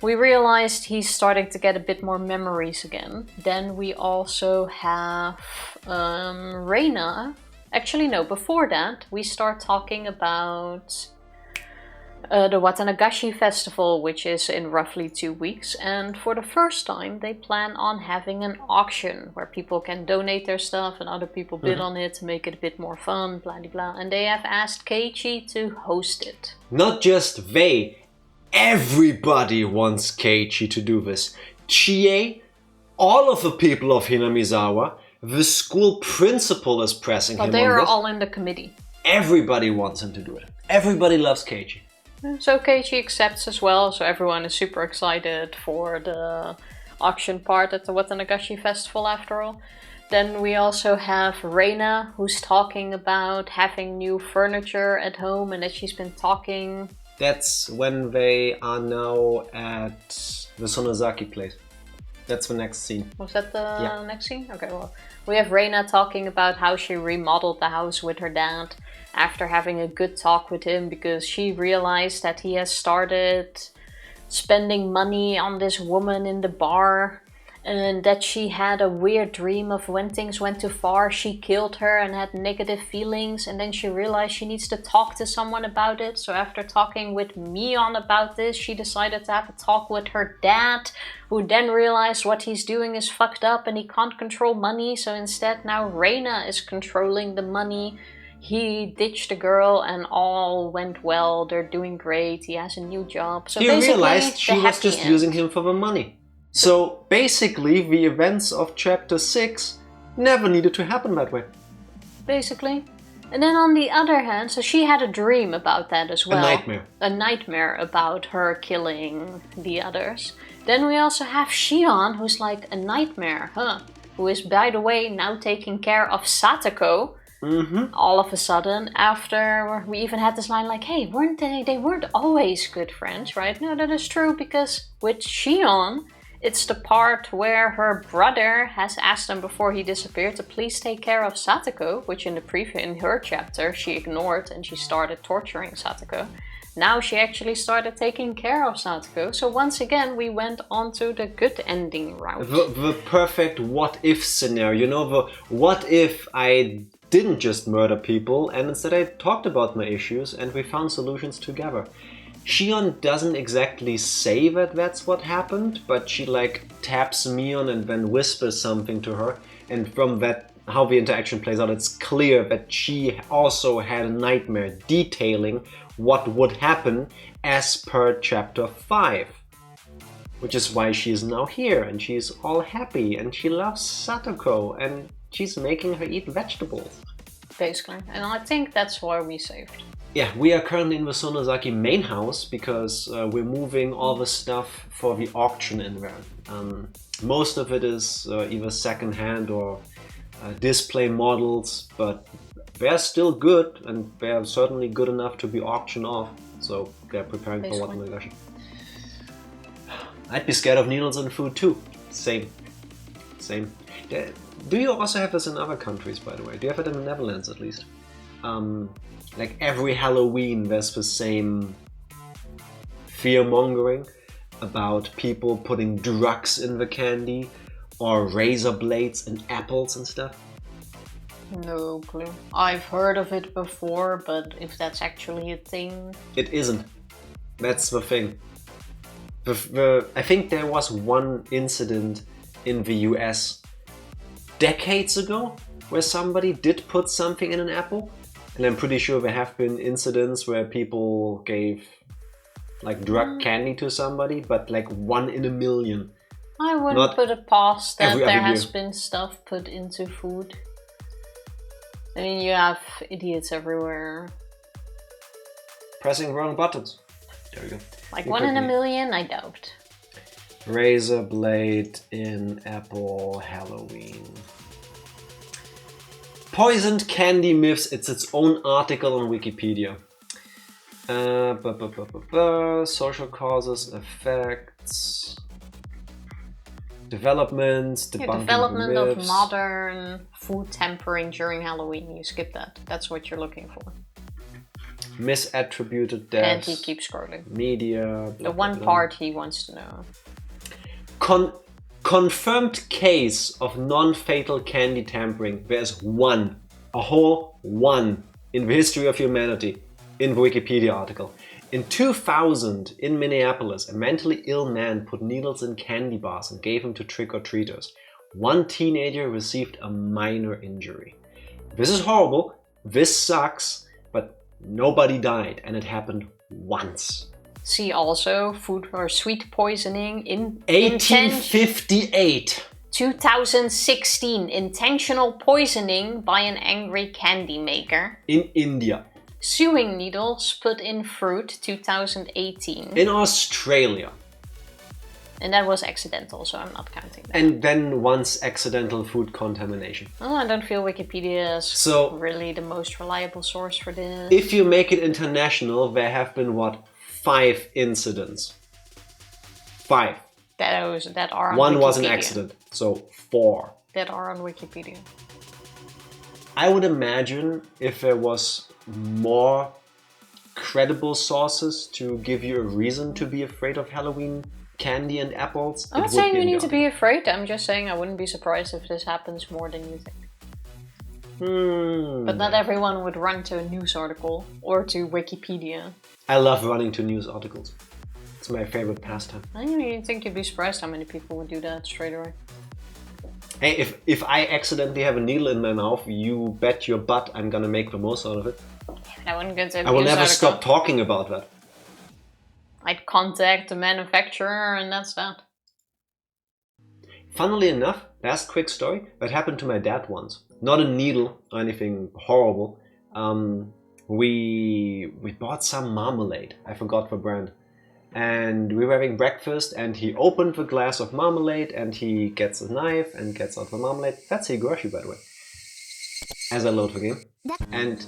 We realized he's starting to get a bit more memories again. Then we also have Reina. Actually, no, before that, we start talking about the Watanagashi festival, which is in roughly 2 weeks. And for the first time, they plan on having an auction where people can donate their stuff and other people bid on it to make it a bit more fun, blah, blah, blah. And they have asked Keiichi to host it. Not just they, everybody wants Keiichi to do this. Chie, all of the people of Hinamizawa, the school principal is pressing him on this. But they are all in the committee. Everybody wants him to do it. Everybody loves Keiichi. So Keiichi accepts as well, so everyone is super excited for the auction part at the Watanagashi festival after all. Then we also have Reina, who's talking about having new furniture at home and that she's been talking... That's when they are now at the Sonozaki place. That's the next scene. Was that the next scene? Okay, well, we have Reina talking about how she remodeled the house with her dad after having a good talk with him because she realized that he has started spending money on this woman in the bar and that she had a weird dream of when things went too far, she killed her and had negative feelings, and then she realized she needs to talk to someone about it. So after talking with Mion about this, she decided to have a talk with her dad, who then realized what he's doing is fucked up and he can't control money, so instead now Reina is controlling the money. He ditched the girl and all went well, they're doing great, he has a new job. So he realized she was just using him for the money. So basically the events of chapter 6 never needed to happen that way. Basically. And then on the other hand, so she had a dream about that as well. A nightmare. A nightmare about her killing the others. Then we also have Shion, who's like a nightmare, who is, by the way, now taking care of Satoko. All of a sudden, after we even had this line like, hey, they weren't always good friends, right? No, that is true, because with Shion, it's the part where her brother has asked him before he disappeared to please take care of Satoko, which in her chapter she ignored and she started torturing Satoko. Now she actually started taking care of Satoko, so once again we went on to the good ending route. The perfect what if scenario, you know, the what if I didn't just murder people and instead I talked about my issues and we found solutions together. Shion doesn't exactly say that that's what happened, but she like taps Mion and then whispers something to her, and from that, how the interaction plays out, it's clear that she also had a nightmare detailing what would happen as per chapter 5. Which is why she's now here and she's all happy and she loves Satoko and she's making her eat vegetables. Basically, and I think that's why we saved. Yeah, we are currently in the Sonozaki main house because we're moving all the stuff for the auction in there. Most of it is either second-hand or display models, but they're still good, and they're certainly good enough to be auctioned off. So they're preparing for what Minagoroshi. I'd be scared of needles in food too. Same. Do you also have this in other countries, by the way? Do you have it in the Netherlands at least? Like every Halloween, there's the same fear-mongering about people putting drugs in the candy or razor blades in apples and stuff. No clue. I've heard of it before, but if that's actually a thing... It isn't. That's the thing. I think there was one incident in the US decades ago where somebody did put something in an apple. And I'm pretty sure there have been incidents where people gave like drug candy to somebody, but like 1 in a million. I wouldn't put it past that there has been stuff put into food. I mean, you have idiots everywhere. Pressing wrong buttons. There we go. Like 1 in a million, I doubt. Razor blade in apple Halloween. Poisoned candy myths. It's its own article on Wikipedia. Social causes, effects, developments, development of modern food tempering during Halloween. You skip that. That's what you're looking for. Misattributed deaths. And he keeps scrolling. Media. The one part he wants to know. Confirmed case of non-fatal candy tampering. There's one, a whole one, in the history of humanity, in the Wikipedia article. In 2000, in Minneapolis, a mentally ill man put needles in candy bars and gave them to trick-or-treaters. One teenager received a minor injury. This is horrible, this sucks, but nobody died, and it happened once. See also food or sweet poisoning in 1858. 2016, intentional poisoning by an angry candy maker. In India. Sewing needles put in fruit, 2018. In Australia. And that was accidental, so I'm not counting that. And then once accidental food contamination. Oh, I don't feel Wikipedia is really the most reliable source for this. If you make it international, there have been, 5 incidents. 5. That are on Wikipedia. One was an accident, so 4. That are on Wikipedia. I would imagine if there was more credible sources to give you a reason to be afraid of Halloween candy and apples. I'm not saying you need to be afraid. I'm just saying I wouldn't be surprised if this happens more than you think. But not everyone would run to a news article or to Wikipedia. I love running to news articles. It's my favorite pastime. I don't think you'd be surprised how many people would do that straight away. Hey, if I accidentally have a needle in my mouth, you bet your butt I'm gonna make the most out of it. I wouldn't go to a I will news never article. stop talking about that. I'd contact the manufacturer and that's that. Funnily enough, last quick story, that happened to my dad once. Not a needle or anything horrible. We bought some marmalade. I forgot the brand. And we were having breakfast and he opened the glass of marmalade and he gets a knife and gets out the marmalade. That's Higurashi, by the way. As I load the game. And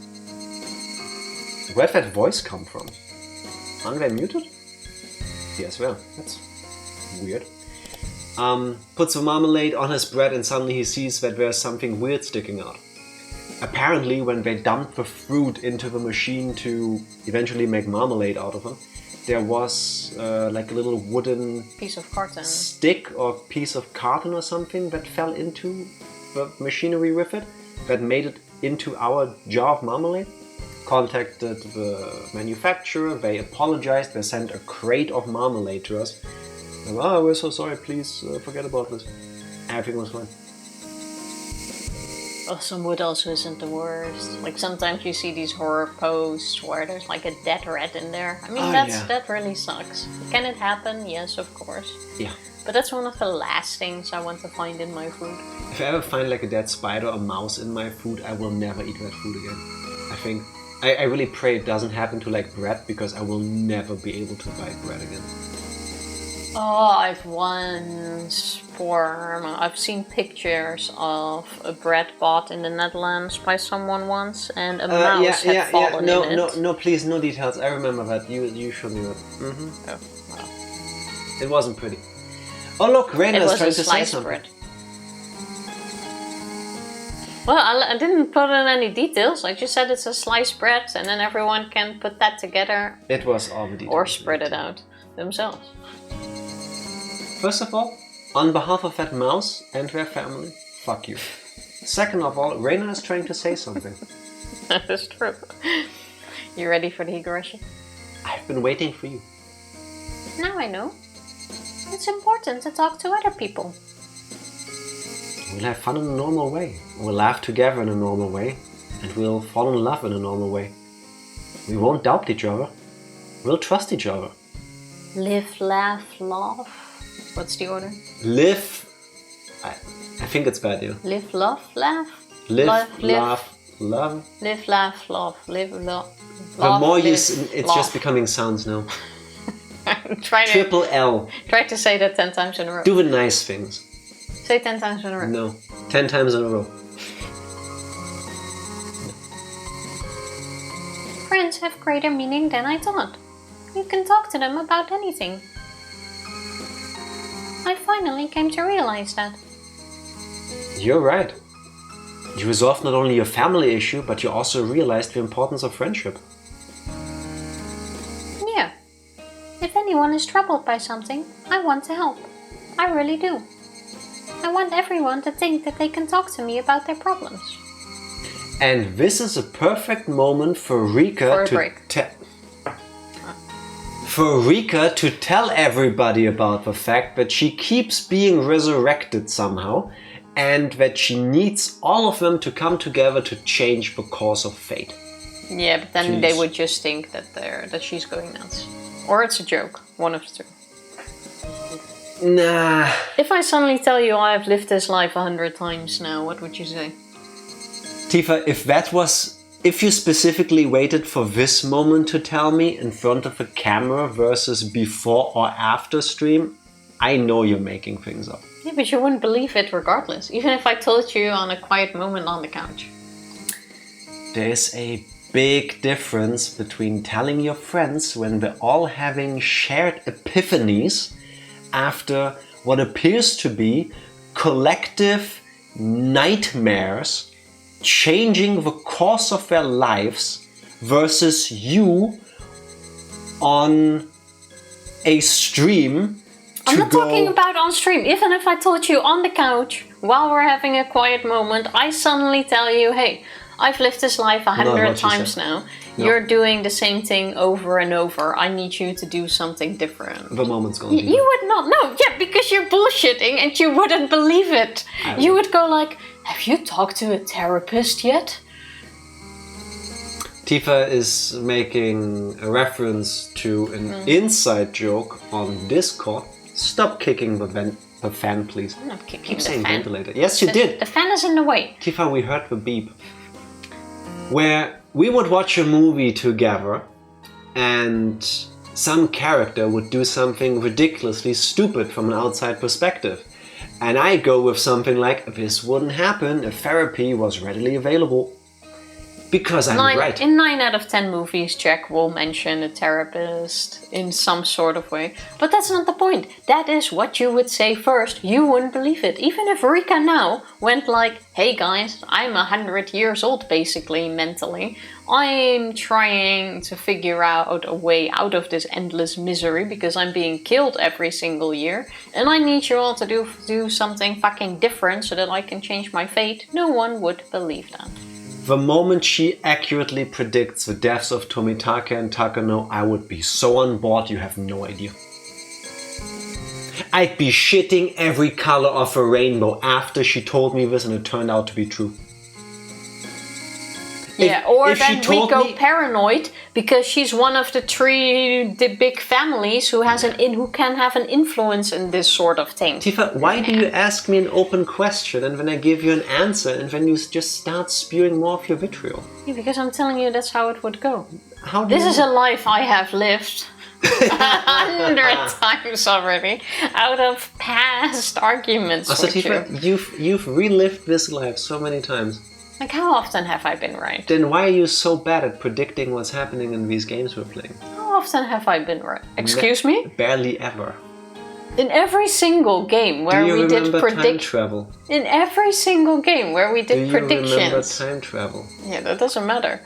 where'd that voice come from? Aren't they muted? Yes, well, that's weird. Puts the marmalade on his bread and suddenly he sees that there's something weird sticking out. Apparently, when they dumped the fruit into the machine to eventually make marmalade out of them, there was like a little wooden piece of carton, stick or piece of carton or something that fell into the machinery with it, that made it into our jar of marmalade. Contacted the manufacturer, they apologized, they sent a crate of marmalade to us. And, we're so sorry, please forget about this. Everything was fine. Oh, some wood also isn't the worst. Like sometimes you see these horror posts where there's like a dead rat in there. I mean, that really sucks. Can it happen? Yes, of course. Yeah. But that's one of the last things I want to find in my food. If I ever find like a dead spider or mouse in my food, I will never eat that food again. I think. I really pray it doesn't happen to like bread, because I will never be able to buy bread again. Oh, I've seen pictures of a bread bought in the Netherlands by someone once, and a mouse had fallen in it. No, please, no details. I remember that. You showed me that. Mm-hmm. Oh, well. It wasn't pretty. Oh look, Raina is trying to say something. Bread. Well, I didn't put in any details. I just said it's a sliced bread, and then everyone can put that together. It was all the details. Or spread it out themselves. First of all, on behalf of that mouse and their family, fuck you. Second of all, Raina is trying to say something. That is true. You ready for the Higurashi? I've been waiting for you. Now I know. It's important to talk to other people. We'll have fun in a normal way. We'll laugh together in a normal way. And we'll fall in love in a normal way. We won't doubt each other. We'll trust each other. Live, laugh, love. What's the order? Live. I think it's bad, yeah. Live, love, laugh. Live, laugh, love. Live, laugh, love. Live, love. The more you, it's just becoming sounds now. Triple L. Try to say that 10 times in a row. Do the nice things. Say 10 times in a row. No, 10 times in a row. Friends have greater meaning than I thought. You can talk to them about anything. I finally came to realize that. You're right. You resolved not only your family issue, but you also realized the importance of friendship. Yeah. If anyone is troubled by something, I want to help. I really do. I want everyone to think that they can talk to me about their problems. And this is a perfect moment for Rika to tell everybody about the fact that she keeps being resurrected somehow, and that she needs all of them to come together to change the course of fate. Yeah, but then they would just think that she's going nuts. Or it's a joke, one of the two. Nah. If I suddenly tell you I've lived this life 100 times now, what would you say? Tifa, if you specifically waited for this moment to tell me in front of a camera versus before or after stream, I know you're making things up. Yeah, but you wouldn't believe it regardless, even if I told you on a quiet moment on the couch. There's a big difference between telling your friends when they're all having shared epiphanies after what appears to be collective nightmares changing the course of their lives versus you on a stream. I'm not talking about on stream. Even if I told you on the couch while we're having a quiet moment, I suddenly tell you, hey, I've lived this life 100 times now. No. You're doing the same thing over and over. I need you to do something different. The moment's gonna be. You would not know. Yeah, because you're bullshitting and you wouldn't believe it. You would go like, have you talked to a therapist yet? Tifa is making a reference to an inside joke on Discord. Stop kicking the fan, please. I'm not kicking Keep the saying fan. ventilator. Yes, you did. The fan is in the way. Tifa, we heard the beep. Where we would watch a movie together and some character would do something ridiculously stupid from an outside perspective. And I go with something like, this wouldn't happen if therapy was readily available. Because I'm right. In 9 out of 10 movies, Jack will mention a therapist in some sort of way. But that's not the point. That is what you would say first. You wouldn't believe it. Even if Rika now went like, hey guys, I'm 100 years old basically, mentally. I'm trying to figure out a way out of this endless misery because I'm being killed every single year. And I need you all to do something fucking different so that I can change my fate. No one would believe that. The moment she accurately predicts the deaths of Tomitake and Takano, I would be so on board you have no idea. I'd be shitting every color of a rainbow after she told me this and it turned out to be true. Yeah, or then we go paranoid because she's one of the big families who can have an influence in this sort of thing. Tifa, why do you ask me an open question and then I give you an answer and then you just start spewing more of your vitriol? Yeah, because I'm telling you that's how it would go. How this is a life I have lived. 100 times already out of past arguments. Also, with Tifa, you. you've relived this life so many times. Like, how often have I been right? Then why are you so bad at predicting what's happening in these games we're playing? How often have I been right? Excuse me? Barely ever. In every single game where we did time travel? In every single game where we did predictions. Do you remember time travel? Yeah, that doesn't matter.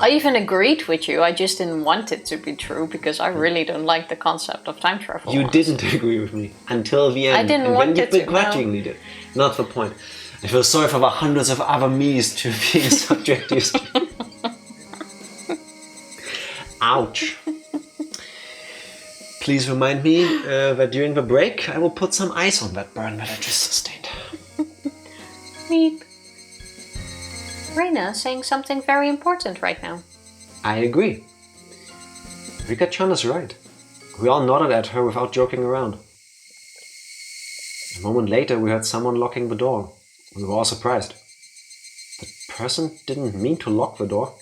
I even agreed with you. I just didn't want it to be true because I really don't like the concept of time travel. You didn't agree with me until the end. I didn't want it to. And then you begrudgingly did. Not the point. I feel sorry for the hundreds of other me's to being subject to this. Ouch. Please remind me that during the break I will put some ice on that burn that I just sustained. Meep. Reina saying something very important right now. I agree. Rika-chan is right. We all nodded at her without joking around. A moment later we heard someone locking the door. We were all surprised. The person didn't mean to lock the door.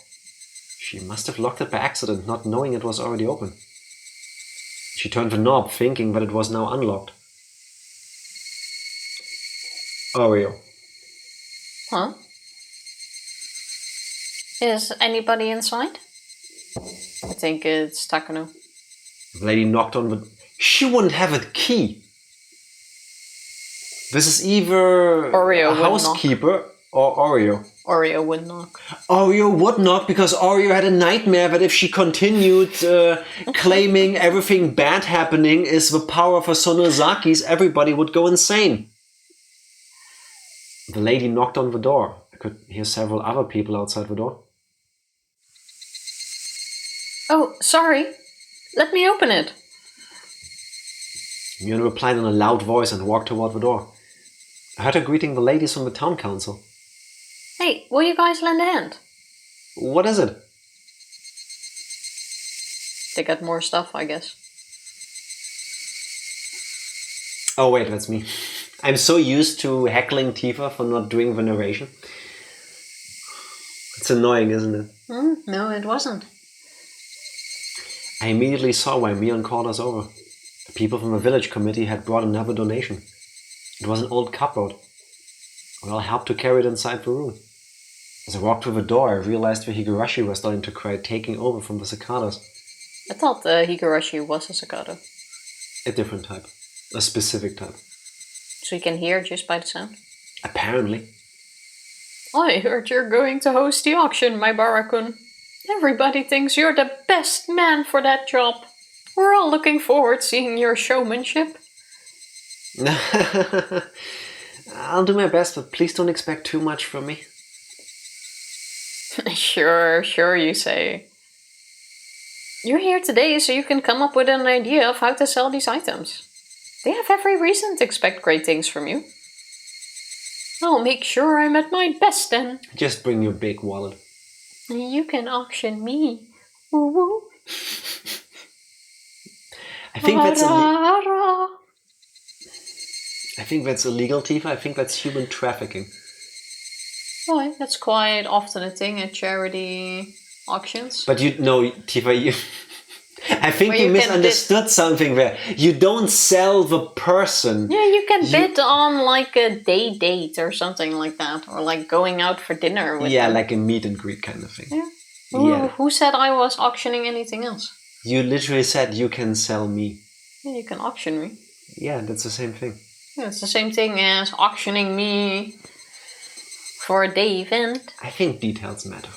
She must have locked it by accident, not knowing it was already open. She turned the knob, thinking that it was now unlocked. Oreo. Huh? Is anybody inside? I think it's Takano. The lady knocked on the... She wouldn't have a key. This is either Oreo a housekeeper or Oreo. Oreo would knock. Oreo would knock because Oreo had a nightmare that if she continued claiming everything bad happening is the power of her Sonozakis, everybody would go insane. The lady knocked on the door. I could hear several other people outside the door. Oh, sorry. Let me open it. Mion replied in a loud voice and walked toward the door. I heard her greeting the ladies from the town council. Hey, will you guys lend a hand? What is it? They got more stuff, I guess. Oh wait, that's me. I'm so used to heckling Tifa for not doing the narration. It's annoying, isn't it? No, it wasn't. I immediately saw why Mion called us over. The people from the village committee had brought another donation. It was an old cupboard. We all helped to carry it inside the room. As I walked through the door, I realized the Higurashi was starting to cry, taking over from the cicadas. I thought the Higurashi was a cicada. A different type. A specific type. So you can hear just by the sound? Apparently. I heard you're going to host the auction, Maebara-kun. Everybody thinks you're the best man for that job. We're all looking forward to seeing your showmanship. I'll do my best, but please don't expect too much from me. Sure, you say. You're here today so you can come up with an idea of how to sell these items. They have every reason to expect great things from you. I'll make sure I'm at my best then. Just bring your big wallet. You can auction me. Woo woo. I think that's illegal, Tifa. I think that's human trafficking. Why? That's quite often a thing at charity auctions. But Tifa, I think you misunderstood something there. You don't sell the person. Yeah, you can bid on like a day date or something like that. Or like going out for dinner with them. Like a meet and greet kind of thing. Yeah. Who said I was auctioning anything else? You literally said you can sell me. Yeah, you can auction me. Yeah, that's the same thing. Yeah, it's the same thing as auctioning me for a day event. I think details matter.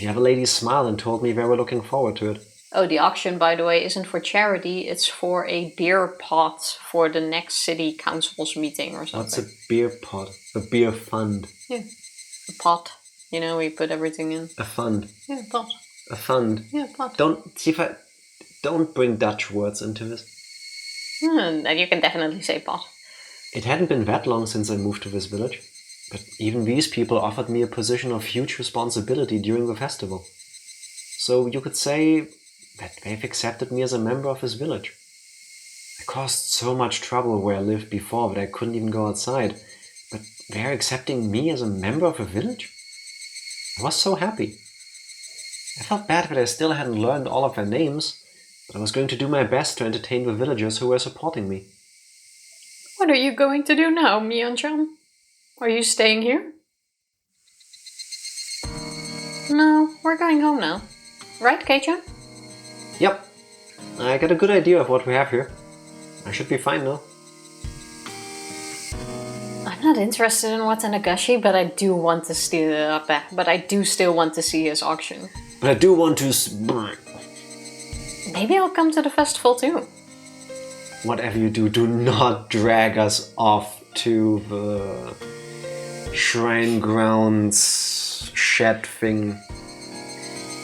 The other ladies smiled and told me they were looking forward to it. Oh, the auction, by the way, isn't for charity. It's for a beer pot for the next city council's meeting or something. What's a beer pot? A beer fund? Yeah, a pot. You know, we put everything in. A fund? Yeah, a pot. A fund? Yeah, a pot. Don't bring Dutch words into this. You can definitely say pot. It hadn't been that long since I moved to this village, but even these people offered me a position of huge responsibility during the festival. So you could say that they've accepted me as a member of this village. I caused so much trouble where I lived before that I couldn't even go outside, but they're accepting me as a member of a village? I was so happy. I felt bad that I still hadn't learned all of their names, But I was going to do my best to entertain the villagers who were supporting me. What are you going to do now, Mion-chan? Are you staying here? No, we're going home now. Right, Keiichi? Yep. I got a good idea of what we have here. I should be fine now. I'm not interested in Watanagashi, but I do want to steal but I do still want to see his auction. But I do want to... Maybe I'll come to the festival too. Whatever you do, do not drag us off to the shrine grounds shed thing.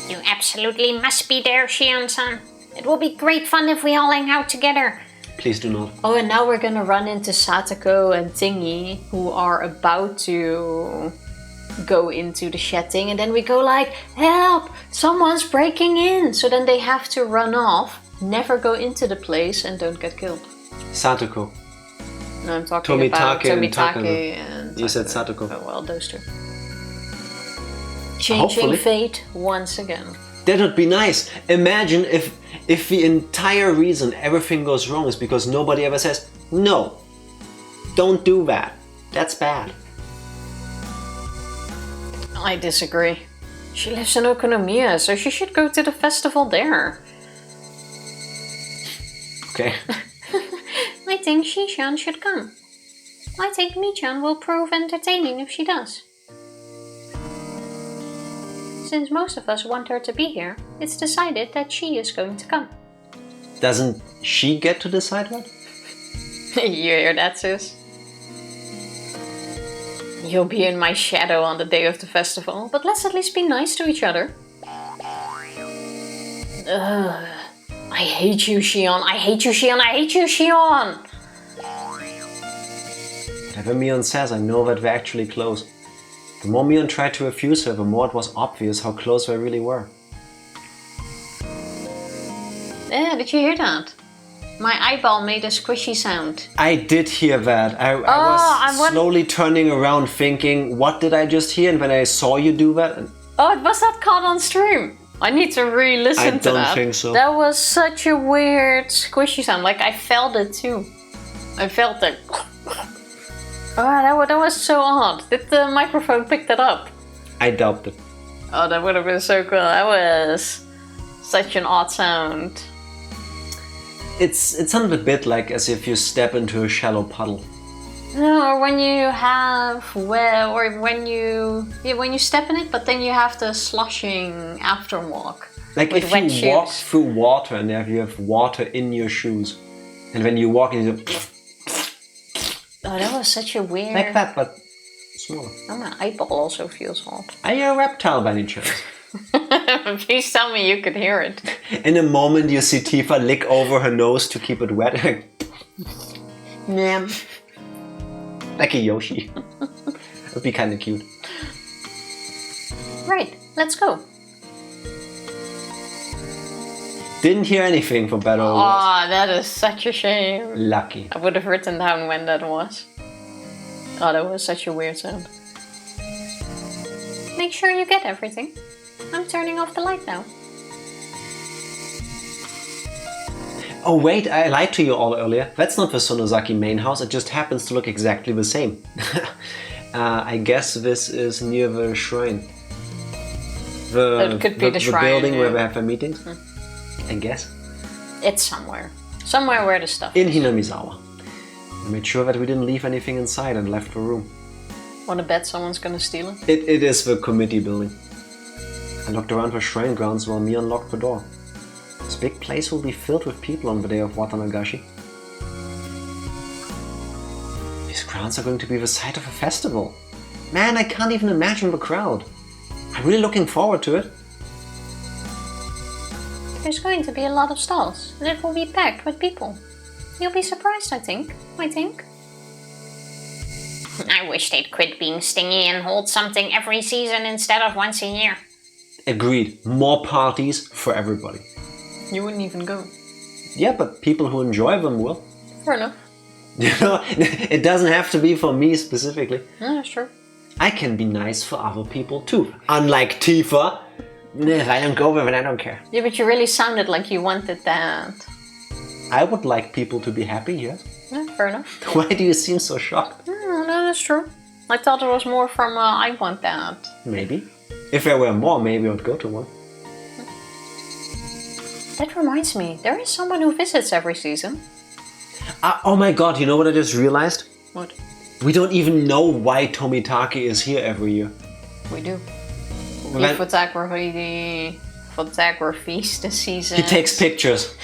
You absolutely must be there, Shion-san. It will be great fun if we all hang out together. Please do not. Oh, and now we're gonna run into Satoko and Tingy, who are about to go into the shed thing, and then we go like, help! Someone's breaking in! So then they have to run off, never go into the place, and don't get killed. Satoko. No, I'm talking about Tomitake and You said Satoko. Oh, well, those two. Changing fate once again. That would be nice. Imagine if the entire reason everything goes wrong is because nobody ever says, no, don't do that. That's bad. I disagree. She lives in Okonomiya, so she should go to the festival there. Okay. I think Shishan should come. I think Michan will prove entertaining if she does. Since most of us want her to be here, it's decided that she is going to come. Doesn't she get to decide what? You hear that, sis? You'll be in my shadow on the day of the festival, but let's at least be nice to each other. Ugh. I hate you, Shion. I hate you, Shion. I hate you, Shion. Whatever Mion says, I know that we're actually close. The more Mion tried to refuse her, the more it was obvious how close we really were. Yeah, did you hear that? My eyeball made a squishy sound. I did hear that. I was slowly turning around thinking, what did I just hear? And when I saw you do that... Oh, it was not caught on stream. I need to re-listen to that. I don't think so. That was such a weird squishy sound. Like, I felt it too. I felt it. Oh, that was so odd. Did the microphone pick that up? I doubt it. Oh, that would have been so cool. That was such an odd sound. It sounded a bit like as if you step into a shallow puddle. No, or when you have when you step in it, but then you have the sloshing afterwalk. Like if you walk through water and you have water in your shoes, and when you walk into oh, that was such a weird... Like that, but smaller. Oh, my eyeball also feels hot. Are you a reptile by any chance? Please tell me you could hear it. In a moment you see Tifa lick over her nose to keep it wet. Yeah. Like a Yoshi. That would be kind of cute. Right, let's go. Didn't hear anything for better or worse. Oh, that is such a shame. Lucky. I would have written down when that was. Oh, that was such a weird sound. Make sure you get everything. I'm turning off the light now. Oh wait, I lied to you all earlier. That's not the Sonozaki main house, it just happens to look exactly the same. I guess this is near the shrine. It could be the shrine, building yeah. where they have their meetings. I guess. It's somewhere. Somewhere where the stuff in is. Hinamizawa. I made sure that we didn't leave anything inside and left the room. Wanna bet someone's gonna steal it? It is the committee building. I looked around the shrine grounds while Mion locked the door. This big place will be filled with people on the day of Watanagashi. These grounds are going to be the site of a festival. Man, I can't even imagine the crowd. I'm really looking forward to it. There's going to be a lot of stalls, and it will be packed with people. You'll be surprised, I think. I wish they'd quit being stingy and hold something every season instead of once a year. Agreed. More parties for everybody. You wouldn't even go. Yeah, but people who enjoy them will. Fair enough. You know, it doesn't have to be for me specifically. Yeah, that's true. I can be nice for other people too. Unlike Tifa. If I don't go with it, I don't care. Yeah, but you really sounded like you wanted that. I would like people to be happy, yes. Yeah, fair enough. Why do you seem so shocked? No, that's true. I thought it was more from I want that. Maybe. If there were more, maybe I would go to one. That reminds me, there is someone who visits every season. Oh my god, you know what I just realized? What? We don't even know why Tomitake is here every year. We do. When- The photography's the season. He takes pictures.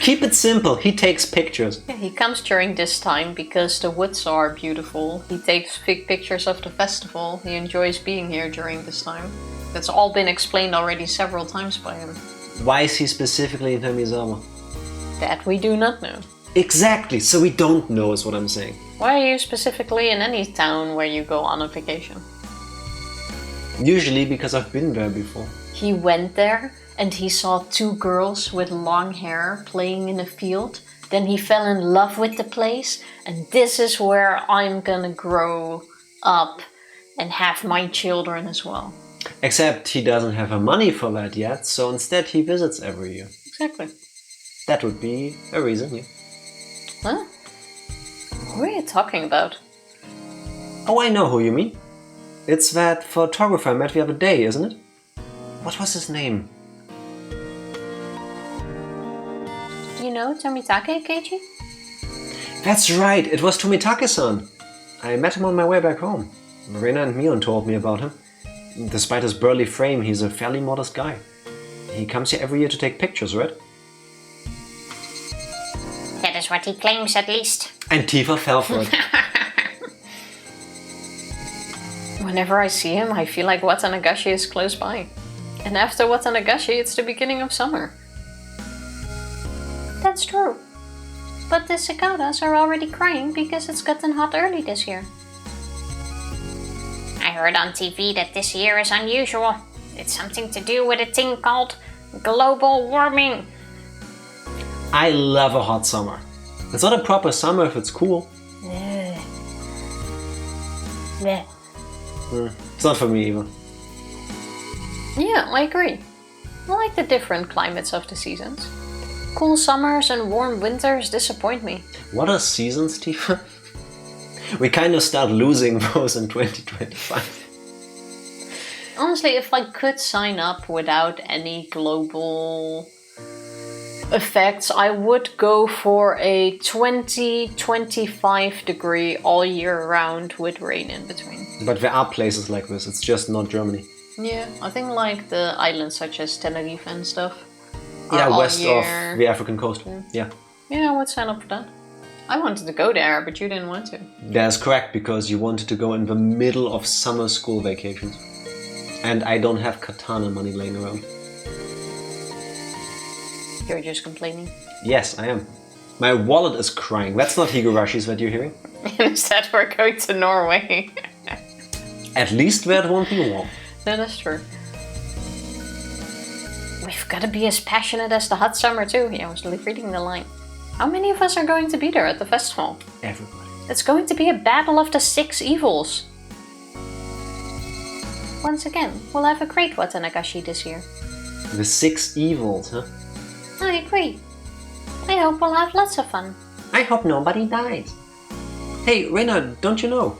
Keep it simple, he takes pictures. Yeah, he comes during this time because the woods are beautiful. He takes big pictures of the festival. He enjoys being here during this time. That's all been explained already several times by him. Why is he specifically in Hinamizawa? That we do not know. Exactly, so we don't know is what I'm saying. Why are you specifically in any town where you go on a vacation? Usually because I've been there before. He went there and he saw two girls with long hair playing in a field. Then he fell in love with the place, and this is where I'm gonna grow up and have my children as well. Except he doesn't have the money for that yet, so instead he visits every year. Exactly. That would be a reason, yeah. Huh? Who are you talking about? Oh, I know who you mean. It's that photographer I met the other day, isn't it? What was his name? Do you know Tomitake, Keiichi? That's right, it was Tomitake-san. I met him on my way back home. Marina and Mion told me about him. Despite his burly frame, he's a fairly modest guy. He comes here every year to take pictures, right? That is what he claims, at least. And Tifa fell for it. Whenever I see him, I feel like Watanagashi is close by. And after Watanagashi, it's the beginning of summer. That's true. But the cicadas are already crying because it's gotten hot early this year. I heard on TV that this year is unusual. It's something to do with a thing called global warming. I love a hot summer. It's not a proper summer if it's cool. It's not for me either. Yeah, I agree. I like the different climates of the seasons. Cool summers and warm winters disappoint me. What are seasons, Tifa? We kind of start losing those in 2025. Honestly, if I could sign up without any global effects, I would go for a 20-25 degree all year round with rain in between. But there are places like this, it's just not Germany. Yeah, I think like the islands such as Tenerife and stuff. Yeah, all west year. of the African coast. Yeah. Yeah, I would sign up for that. I wanted to go there, but you didn't want to. That's correct, because you wanted to go in the middle of summer school vacations. And I don't have katana money laying around. You're just complaining. Yes, I am. My wallet is crying. That's not Higurashi's that you're hearing. Instead, we're going to Norway. At least where it won't be warm. No, that's true. We've got to be as passionate as the hot summer too. Yeah, I was reading the line. How many of us are going to be there at the festival? Everybody. It's going to be a battle of the 6 evils. Once again, we'll have a great Watanagashi this year. The 6 evils, huh? I agree. I hope we'll have lots of fun. I hope nobody dies. Hey, Reina, don't you know?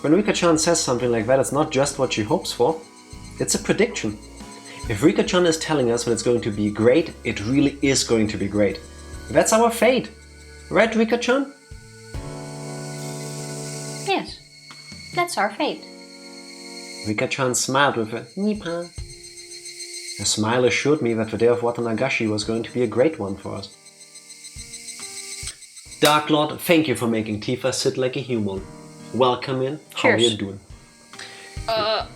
When Rika-chan says something like that, it's not just what she hopes for. It's a prediction. If Rika-chan is telling us that it's going to be great, it really is going to be great. That's our fate. Right, Rika-chan? Yes, that's our fate. Rika-chan smiled with a Nipa. Her smile assured me that the day of Watanagashi was going to be a great one for us. Dark Lord, thank you for making Tifa sit like a human. Welcome in. How are Cheers. you doing? I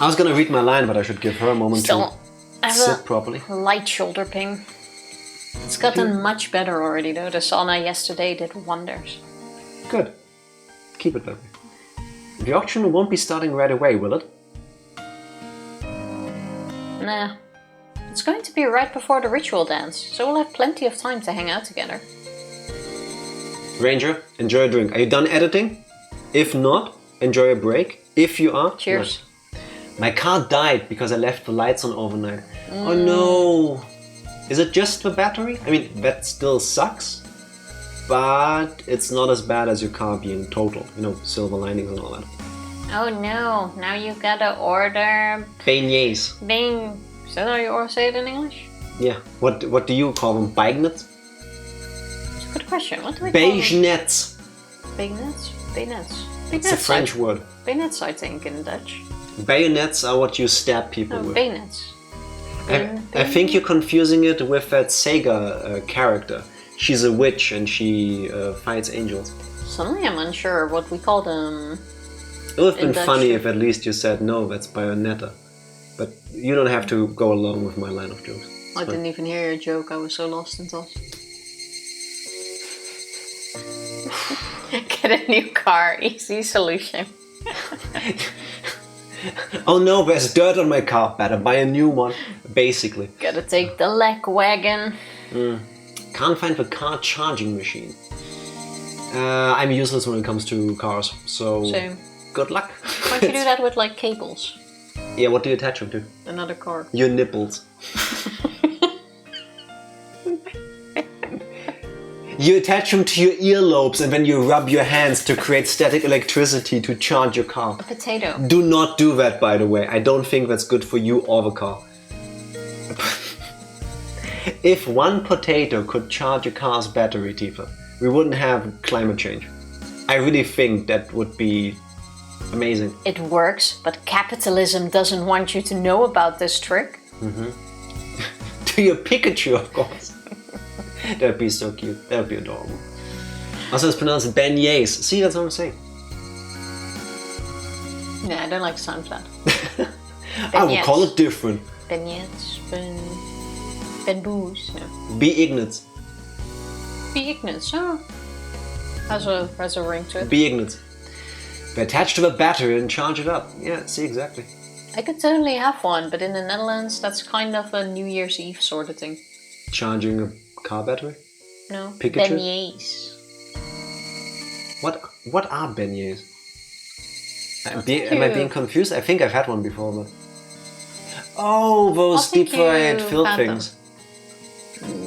was gonna read my line, but I should give her a moment Still, I to have sit a properly. light shoulder pain. It's gotten much better already though. The sauna yesterday did wonders. Good. Keep it that way. The auction won't be starting right away, will it? Nah. It's going to be right before the ritual dance, so we'll have plenty of time to hang out together. Ranger, enjoy a drink. Are you done editing? If not, enjoy a break. If you are. Cheers. No. My car died because I left the lights on overnight. Oh no. Is it just the battery? I mean, that still sucks. But it's not as bad as your car being total. You know, silver linings and all that. Oh no, now you gotta order... Beignets. Is that how you say it in English? Yeah. What do you call them? Beignets? It's a good question. What do we call them? Beignets. Bayonets? Bayonets. It's a French word. Bayonets, I think, in Dutch. Bayonets are what you stab people No, with. bayonets. I think you're confusing it with that Sega character. She's a witch and she fights angels. Suddenly I'm unsure what we call them. It would have been Dutch. funny if at least you said, no, that's Bayonetta. But you don't have to go along with my line of jokes. I didn't even hear your joke, I was so lost in thought. Get a new car, easy solution. Oh no, there's dirt on my car. Better buy a new one, basically. Gotta take the leg wagon. Can't find the car charging machine. I'm useless when it comes to cars, so Same. good luck. Why don't you do that with like cables? Yeah, what do you attach them to? Another car. Your nipples. You attach them to your earlobes and then you rub your hands to create static electricity to charge your car. A potato. Do not do that, by the way. I don't think that's good for you or the car. If one potato could charge a car's battery, Tifa, we wouldn't have climate change. I really think that would be amazing. It works, but capitalism doesn't want you to know about this trick. To your Pikachu, of course. That'd be so cute. That'd be adorable. Also, it's pronounced beignets. See, that's what I'm saying. Yeah, I don't like the sound of that. I would call it different. Beignets, benboos, no. Be ignorant. Be ignorant, oh. Has a ring to it. Be ignorant. They attach to the battery and charge it up. Yeah, see, exactly. I could totally have one, but in the Netherlands, that's kind of a New Year's Eve sort of thing. Charging a car battery? No, Pikachu? beignets. What are beignets? Am I being confused? I think I've had one before, but... Oh, those deep fried filled things.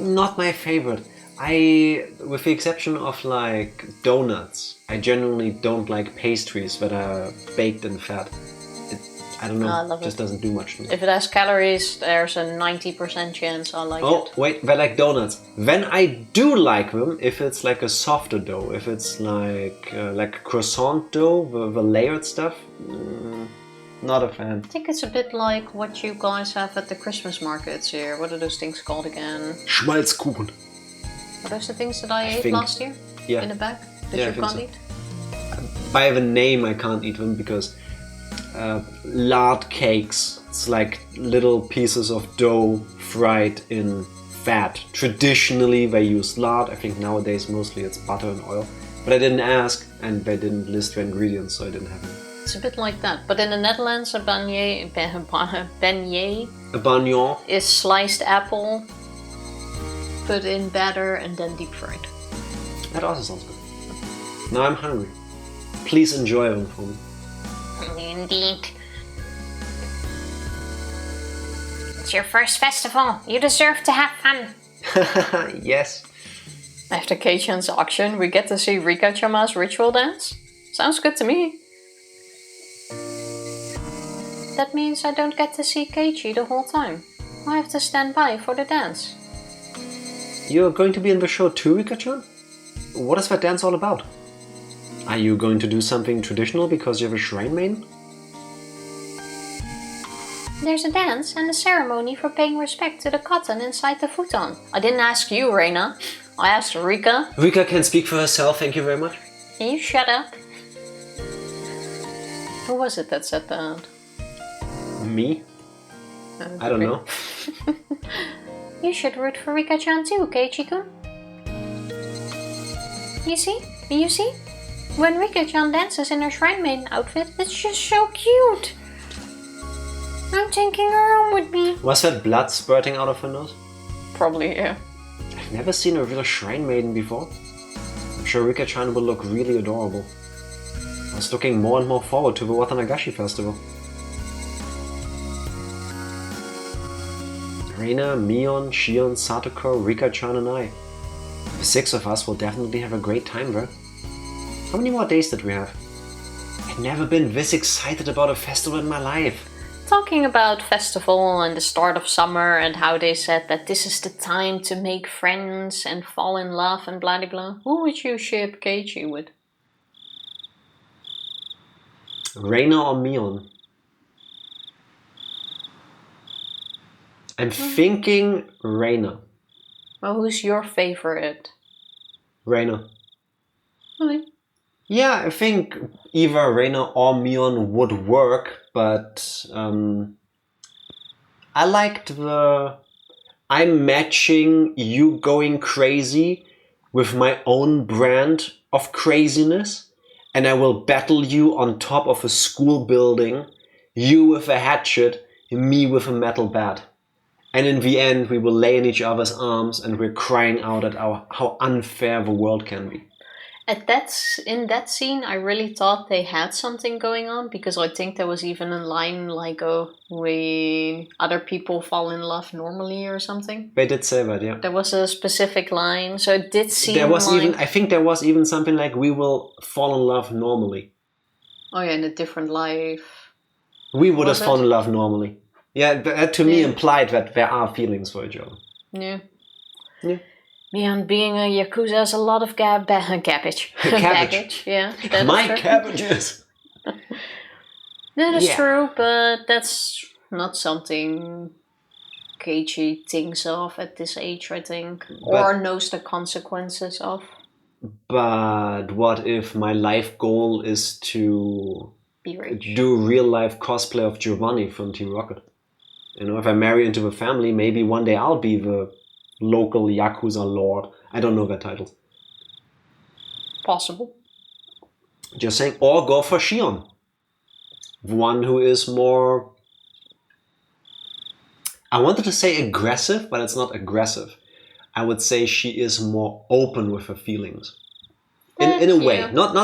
Not my favorite. With the exception of like donuts, I generally don't like pastries that are baked in fat. I don't know, I love just it. doesn't do much to me. If it has calories, there's a 90% chance I like Oh, it. wait, I like donuts. Then I do like them if it's like a softer dough. If it's like croissant dough, the layered stuff, not a fan. I think it's a bit like what you guys have at the Christmas markets here. What are those things called again? Schmalzkuchen. Are those the things that I ate think- last year? Yeah. In the bag? That Yeah, I you think can't so. eat? By the name, I can't eat them because lard cakes. It's like little pieces of dough fried in fat. Traditionally, they use lard. I think nowadays mostly it's butter and oil. But I didn't ask, and they didn't list the ingredients, so I didn't have any. It's a bit like that. But in the Netherlands, a beignet A bagnon. is sliced apple, put in batter, and then deep fried. That also sounds good. Now I'm hungry. Please enjoy them for me. Indeed. It's your first festival. You deserve to have fun. Yes. After Keiichi's auction, we get to see Rika-chama's ritual dance? Sounds good to me. That means I don't get to see Keiichi the whole time. I have to stand by for the dance. You're going to be in the show too, Rika-chan? What is that dance all about? Are you going to do something traditional because you're a shrine maiden? There's a dance and a ceremony for paying respect to the cotton inside the futon. I didn't ask you, Reina. I asked Rika. Rika can speak for herself, thank you very much. Can you shut up? Who was it that said that? Me? I don't know. You should root for Rika-chan too, Keiichi-kun. You see? When Rika-chan dances in her shrine maiden outfit, it's just so cute. I'm taking her home with me. Was that blood spurting out of her nose? Probably, yeah. I've never seen a real shrine maiden before. I'm sure Rika-chan will look really adorable. was looking more and more forward to the Watanagashi Festival. Reina, Mion, Shion, Satoko, Rika-chan and I. The 6 of us will definitely have a great time there. How many more days did we have? I've never been this excited about a festival in my life. Talking about festival and the start of summer and how they said that this is the time to make friends and fall in love and blah blah blah. Who would you ship Keiichi with? Reina or Mion? I'm thinking Reina. Well, who's your favorite? Reina. Okay. Yeah, I think either Reina or Mion would work, but I liked I'm matching you going crazy with my own brand of craziness, and I will battle you on top of a school building, you with a hatchet, me with a metal bat. And in the end, we will lay in each other's arms and we're crying out at how unfair the world can be. In that scene, I really thought they had something going on, because I think there was even a line like, "Oh, when other people fall in love normally" or something. They did say that, yeah. There was a specific line, so it did seem I think there was even something like, "We will fall in love normally." Oh yeah, in a different life. We would have fallen in love normally. Yeah, that to me implied that there are feelings for each other. Yeah. Yeah. Beyond being a Yakuza has a lot of cabbage. Baggage, yeah. My cabbages! That is true, but that's not something Keiichi thinks of at this age, I think. Or knows the consequences of. But what if my life goal is to be rich, do real life cosplay of Giovanni from Team Rocket? You know, if I marry into the family, maybe one day I'll be the local Yakuza lord. I don't know their titles. Possible. Just saying. Or go for Shion. One who is more... I wanted to say aggressive, but it's not aggressive. I would say she is more open with her feelings. In a way. Not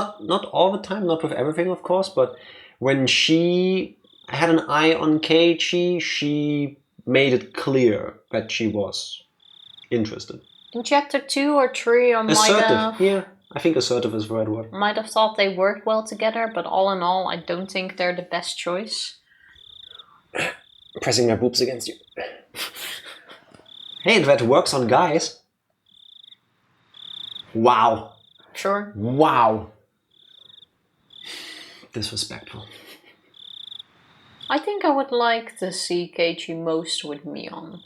all the time, not with everything, of course, but when she had an eye on Keiichi, she made it clear that she was interested. In chapter 2 or 3, or assertive, yeah. I think assertive is the right word. Might have thought they worked well together, but all in all, I don't think they're the best choice. Pressing my boobs against you. Hey, that works on guys. Wow. Sure. Wow. Disrespectful. I think I would like to see Keiichi most with Mion.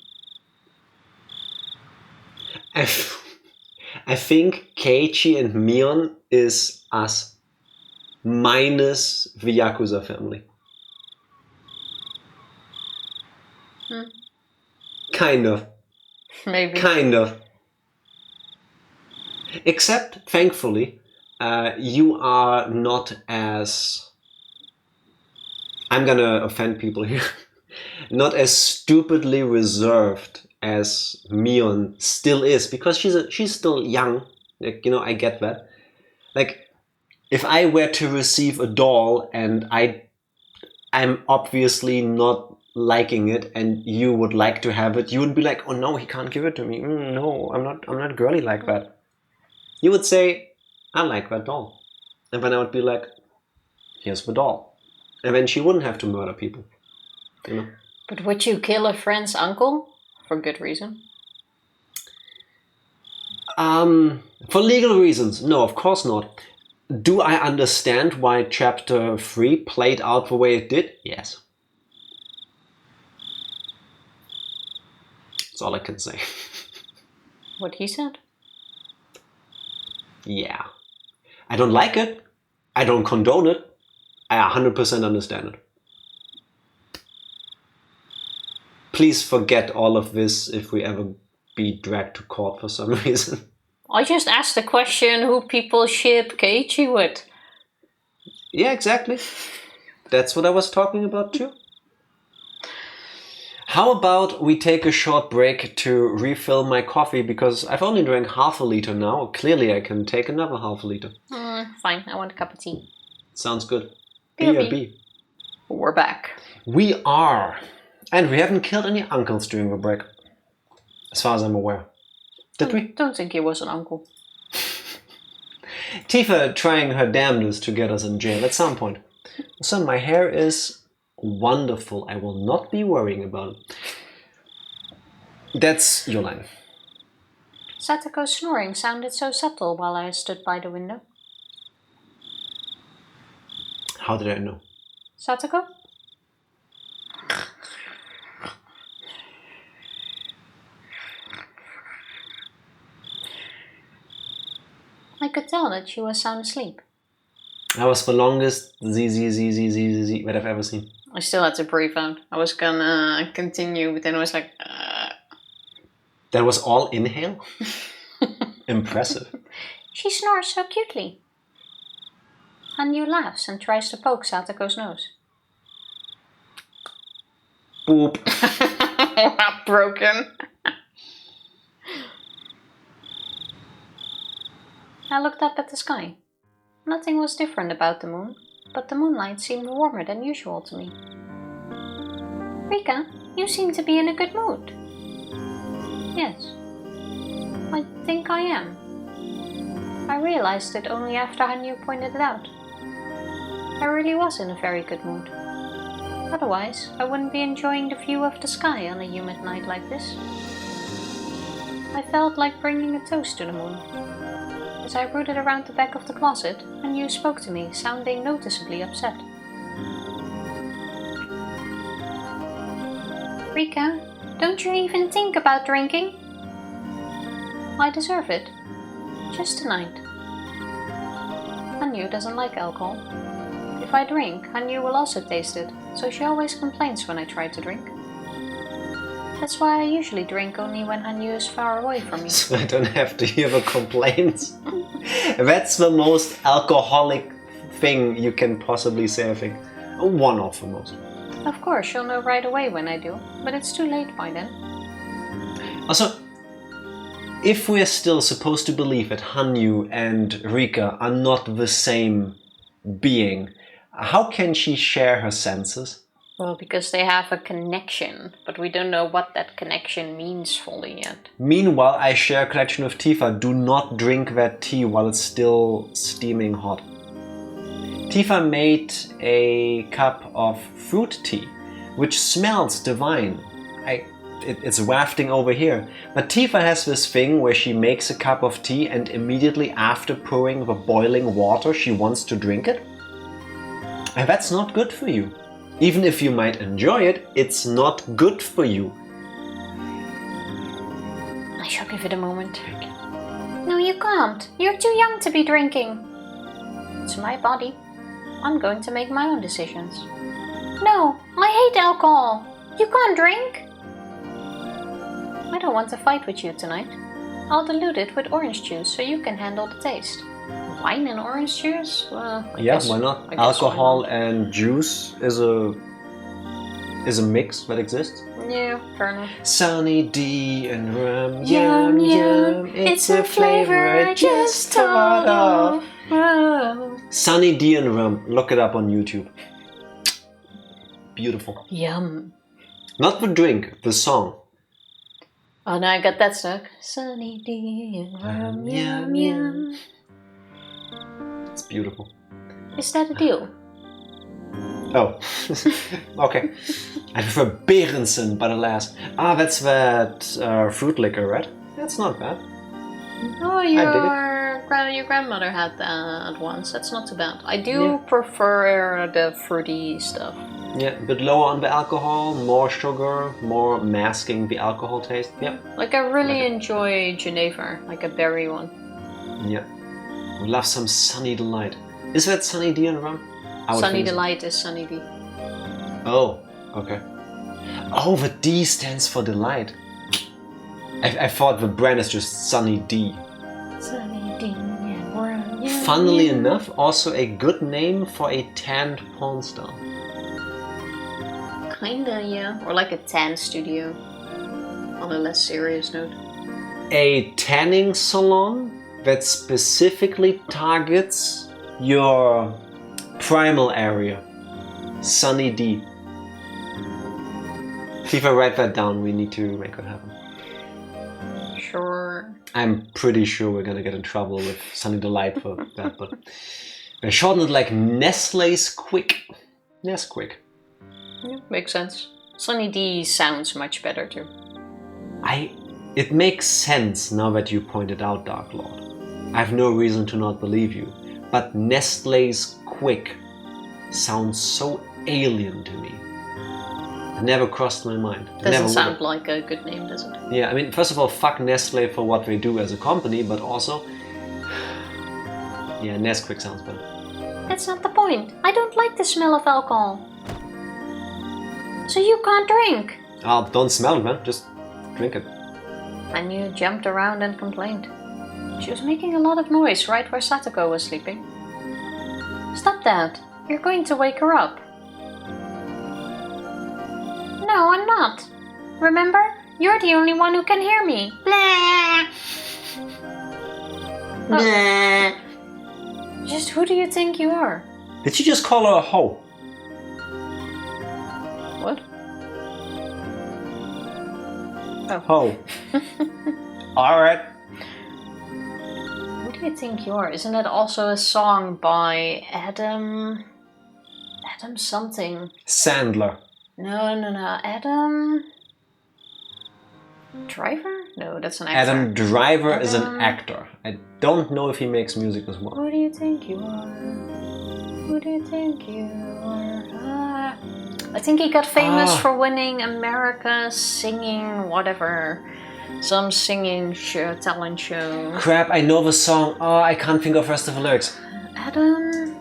I think Keiichi and Mion is us. Minus the Yakuza family. Kind of. Maybe. Kind of. Except, thankfully, you are not as... I'm gonna offend people here. Not as stupidly reserved as Mion still is, because she's still young. Like, you know, I get that. Like, if I were to receive a doll and I'm obviously not liking it, and you would like to have it, you would be like, "Oh no, he can't give it to me. No, I'm not girly like that." You would say, "I like that doll," and then I would be like, "Here's the doll." And then she wouldn't have to murder people, you know. But would you kill a friend's uncle? For good reason? For legal reasons, no, of course not. Do I understand why chapter 3 played out the way it did? Yes. That's all I can say. What he said? Yeah. I don't like it. I don't condone it. I 100% understand it. Please forget all of this if we ever be dragged to court for some reason. I just asked the question who people ship Keiichi with. Yeah, exactly. That's what I was talking about too. How about we take a short break to refill my coffee, because I've only drank half a liter now. Clearly I can take another half a liter. Fine, I want a cup of tea. Sounds good. B.R.B. We're back. We are. And we haven't killed any uncles during the break. As far as I'm aware. Did we? Don't think he was an uncle. Tifa trying her damnedest to get us in jail at some point. So my hair is wonderful. I will not be worrying about it. That's your line. Satoko's snoring sounded so subtle while I stood by the window. How did I know? Satoko? I could tell that she was sound asleep. That was the longest Z that I've ever seen. I still had to breathe out. I was gonna continue, but then I was like... That was all inhale? Impressive. She snores so cutely. Hanyu laughs and tries to poke Satoko's nose. Boop. Broken. I looked up at the sky. Nothing was different about the moon, but the moonlight seemed warmer than usual to me. Rika, you seem to be in a good mood. Yes, I think I am. I realized it only after Hanyu pointed it out. I really was in a very good mood. Otherwise, I wouldn't be enjoying the view of the sky on a humid night like this. I felt like bringing a toast to the moon. As I rooted around the back of the closet, Hanyu spoke to me, sounding noticeably upset. Rika, don't you even think about drinking? I deserve it. Just tonight. Hanyu doesn't like alcohol. If I drink, Hanyu will also taste it, so she always complains when I try to drink. That's why I usually drink only when Hanyu is far away from me. So I don't have to hear the complaints. That's the most alcoholic thing you can possibly say, I think. One of the most. Of course, she'll know right away when I do, but it's too late by then. Also, if we're still supposed to believe that Hanyu and Rika are not the same being, how can she share her senses? Well, because they have a connection, but we don't know what that connection means fully yet. Meanwhile, I share a connection with Tifa. Do not drink that tea while it's still steaming hot. Tifa made a cup of fruit tea, which smells divine. It's wafting over here. But Tifa has this thing where she makes a cup of tea and immediately after pouring the boiling water, she wants to drink it. And that's not good for you. Even if you might enjoy it, it's not good for you. I shall give it a moment. No, you can't. You're too young to be drinking. It's my body. I'm going to make my own decisions. No, I hate alcohol. You can't drink. I don't want to fight with you tonight. I'll dilute it with orange juice so you can handle the taste. Wine and orange juice? Well, I guess, why not? I guess Alcohol why not? and juice is a mix that exists. Yeah, fair enough. Sunny D and rum, Yum, yum, yum, yum. it's a flavor I just thought of. Whoa. Sunny D and rum. Look it up on YouTube. Beautiful. Yum. Not the drink, the song. Oh, now I got that stuck. Sunny D and rum, yum, yum. It's beautiful. Is that a deal? Oh, okay. I prefer Berensen, but alas. Ah, that's that fruit liquor, right? That's not bad. Oh, your grandmother had that once. That's not too bad. I do prefer the fruity stuff. Yeah, a bit lower on the alcohol, more sugar, more masking the alcohol taste. Yeah. Like I really enjoy Geneva, like a berry one. Yeah. We love some Sunny Delight. Is that Sunny D and rum? Sunny Delight is Sunny D. Oh, okay. Oh, the D stands for delight. I thought the brand is just Sunny D. Sunny D and rum, yum, Funnily yum. enough, also a good name for a tanned porn star. Kinda, yeah. Or like a tan studio. On a less serious note. A tanning salon that specifically targets your Primal area. Sunny D. Tifa, write that down. We need to make that happen. Sure. I'm pretty sure we're gonna get in trouble with Sunny Delight for that, but they shortened it like Nestle's Quick. Nesquik. Yeah, makes sense. Sunny D sounds much better too. It makes sense now that you pointed out, Dark Lord. I have no reason to not believe you, but Nestle's Quick sounds so alien to me. It never crossed my mind. Doesn't sound like a good name, does it? Yeah, I mean, first of all, fuck Nestle for what they do as a company, but also... Yeah, Nesquik sounds better. That's not the point. I don't like the smell of alcohol. So you can't drink. Oh, don't smell it, man. Just drink it. And you jumped around and complained. She was making a lot of noise right where Satoko was sleeping. Stop that. You're going to wake her up. No, I'm not. Remember? You're the only one who can hear me. Blah. Bleh. Just who do you think you are? Did you just call her a hoe? What? Oh. Hoe. Alright. Who do you think you are? Isn't it also a song by Adam something? Sandler. No. Adam Driver? No, that's an actor. Adam Driver is an actor. I don't know if he makes music as well. Who do you think you are? Who do you think you are? I think he got famous for winning America's singing whatever. Some singing show, talent show. Crap, I know the song. Oh, I can't think of the rest of the lyrics. Adam?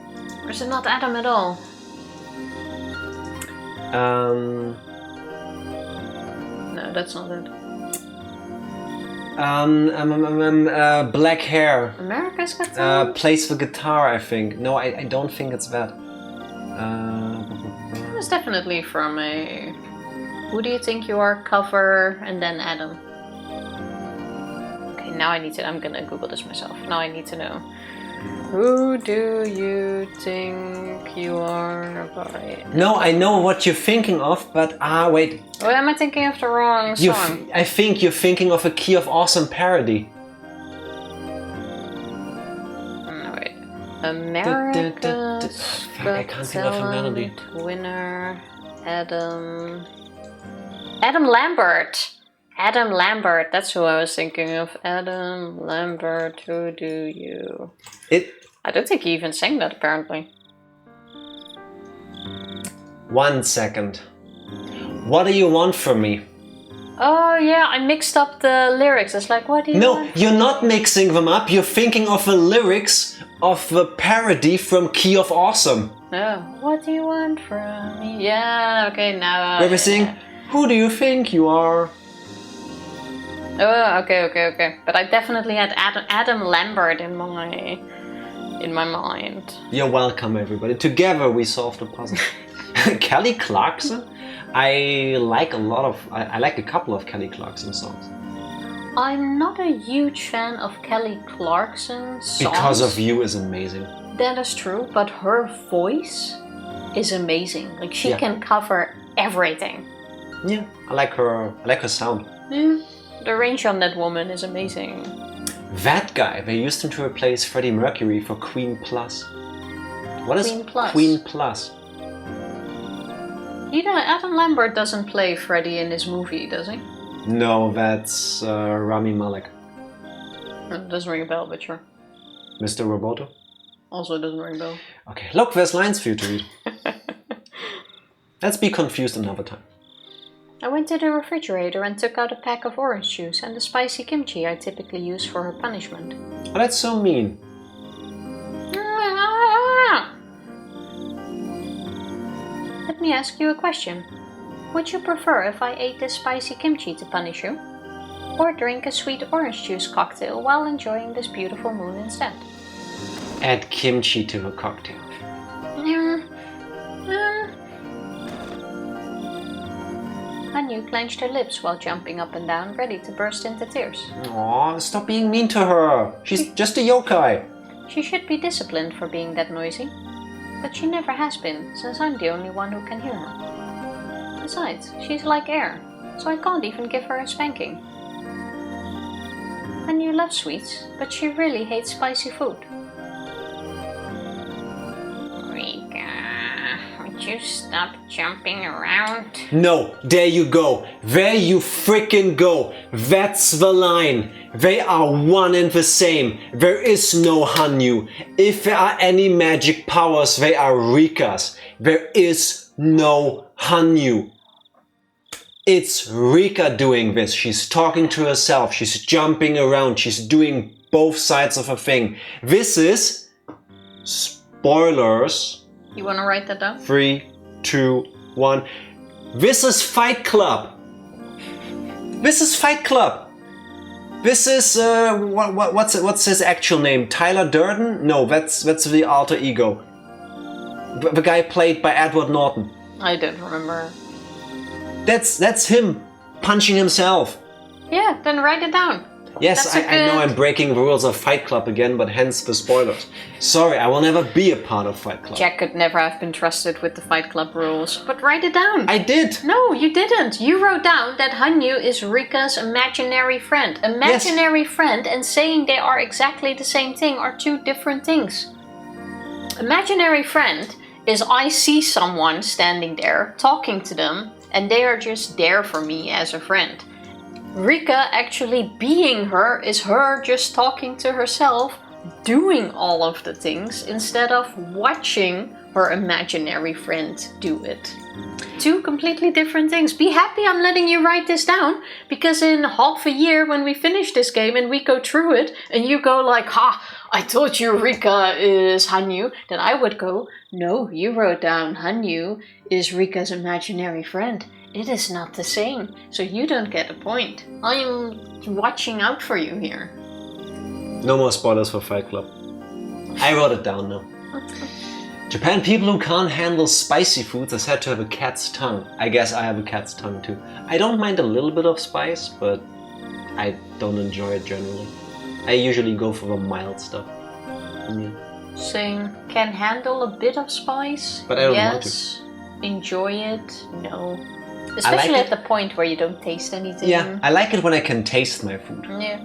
Or is it not Adam at all? No, that's not it. Black hair. America's Got Talent? Plays the guitar, I think. No, I don't think it's that. It was definitely from a Who Do You Think You Are cover and then Adam. Okay, now I'm gonna Google this myself. Now I need to know. Who do you think you are by... No, I know what you're thinking of, but wait. Oh, am I thinking of the wrong song? I think you're thinking of a Key of Awesome parody. No, wait. America's I can't think of a melody. Winner Adam Lambert. Adam Lambert, that's who I was thinking of. Adam Lambert, who do you... I don't think he even sang that, apparently. 1 second. What do you want from me? Oh yeah, I mixed up the lyrics. It's like, what do you want? No, you're not mixing them up. You're thinking of the lyrics of the parody from Key of Awesome. Oh, what do you want from me? Yeah, okay, now... Where we sing, who do you think you are? Oh, okay. But I definitely had Adam Lambert in my mind. You're welcome, everybody. Together we solved the puzzle. Kelly Clarkson? I like a couple of Kelly Clarkson songs. I'm not a huge fan of Kelly Clarkson songs. Because of You is amazing. That is true, but her voice is amazing. Like she can cover everything. Yeah, I like her sound. Yeah, the range on that woman is amazing. That guy, they used him to replace Freddie Mercury for Queen Plus. What is Queen Plus? You know, Adam Lambert doesn't play Freddie in this movie, does he? No, that's Rami Malek. It doesn't ring a bell, but sure. Mr. Roboto? Also doesn't ring a bell. Okay, look, there's lines for you to read. Let's be confused another time. I went to the refrigerator and took out a pack of orange juice and the spicy kimchi I typically use for her punishment. Oh, that's so mean. Let me ask you a question. Would you prefer if I ate this spicy kimchi to punish you? Or drink a sweet orange juice cocktail while enjoying this beautiful moon instead? Add kimchi to the cocktail. Hanyu clenched her lips while jumping up and down, ready to burst into tears. Aw, stop being mean to her. She's just a yokai. She should be disciplined for being that noisy. But she never has been, since I'm the only one who can hear her. Besides, she's like air, so I can't even give her a spanking. Hanyu loves sweets, but she really hates spicy food. Rika, would you stop jumping around? No, there you go. There you frickin' go. That's the line. They are one and the same. There is no Hanyu. If there are any magic powers, they are Rika's. There is no Hanyu. It's Rika doing this. She's talking to herself. She's jumping around. She's doing both sides of a thing. This is... Spoilers. You wanna write that down? 3, 2, 1. This is Fight Club. This is Fight Club. This is what's his actual name? Tyler Durden? No, that's the alter ego. The guy played by Edward Norton. I don't remember. That's him punching himself. Yeah, then write it down. Yes, I know I'm breaking the rules of Fight Club again, but hence the spoilers. Sorry, I will never be a part of Fight Club. Jack could never have been trusted with the Fight Club rules, but write it down. I did. No, you didn't. You wrote down that Hanyu is Rika's imaginary friend. Imaginary friend and saying they are exactly the same thing are two different things. Imaginary friend is I see someone standing there talking to them and they are just there for me as a friend. Rika actually being her is her just talking to herself, doing all of the things instead of watching her imaginary friend do it. Two completely different things. Be happy I'm letting you write this down, because in half a year when we finish this game and we go through it and you go like, ha, I told you Rika is Hanyu, then I would go, no, you wrote down Hanyu is Rika's imaginary friend. It is not the same, so you don't get a point. I'm watching out for you here. No more spoilers for Fight Club. I wrote it down now. Japan people who can't handle spicy foods are said to have a cat's tongue. I guess I have a cat's tongue too. I don't mind a little bit of spice, but I don't enjoy it generally. I usually go for the mild stuff. Yeah. Saying can handle a bit of spice, but I don't yes. Want to. Enjoy it, no. Especially at the point where you don't taste anything. Yeah, I like it when I can taste my food. Yeah.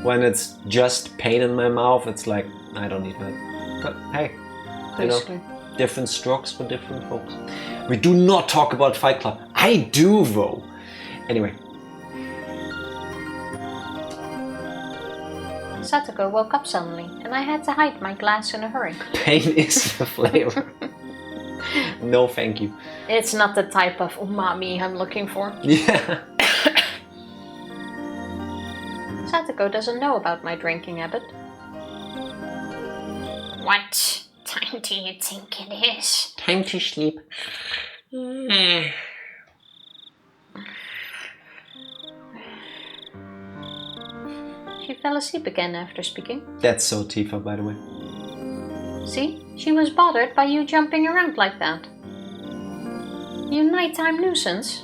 When it's just pain in my mouth, it's like, I don't need that. But hey, basically. You know, different strokes for different folks. We do not talk about Fight Club. I do though. Anyway. Satoko woke up suddenly, and I had to hide my glass in a hurry. Pain is the flavor. No, thank you. It's not the type of umami I'm looking for. Yeah. Satoko doesn't know about my drinking habit. What time do you think it is? Time to sleep. She fell asleep again after speaking. That's so Tifa, by the way. See? She was bothered by you jumping around like that. You nighttime nuisance.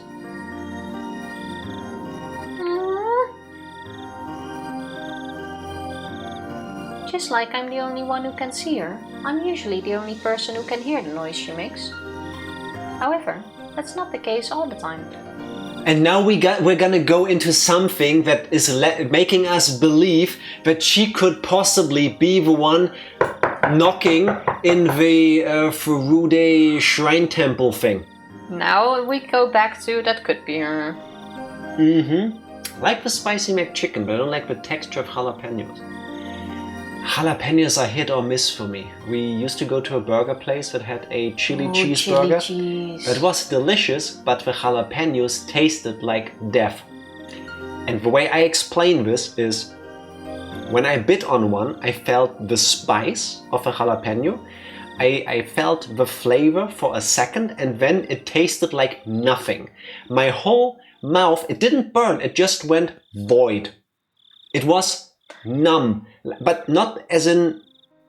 Just like I'm the only one who can see her, I'm usually the only person who can hear the noise she makes. However, that's not the case all the time. And now we're gonna go into something that is making us believe that she could possibly be the one knocking in the Furude Shrine Temple thing. Now we go back to that could be her. Mm-hmm. Like the spicy McChicken, but I don't like the texture of jalapenos. Jalapenos are hit or miss for me. We used to go to a burger place that had a chili cheeseburger. It was delicious, but the jalapenos tasted like death. And the way I explain this is, when I bit on one, I felt the spice of a jalapeno. I felt the flavor for a second, and then it tasted like nothing. My whole mouth, it didn't burn, it just went void. It was numb, but not as in,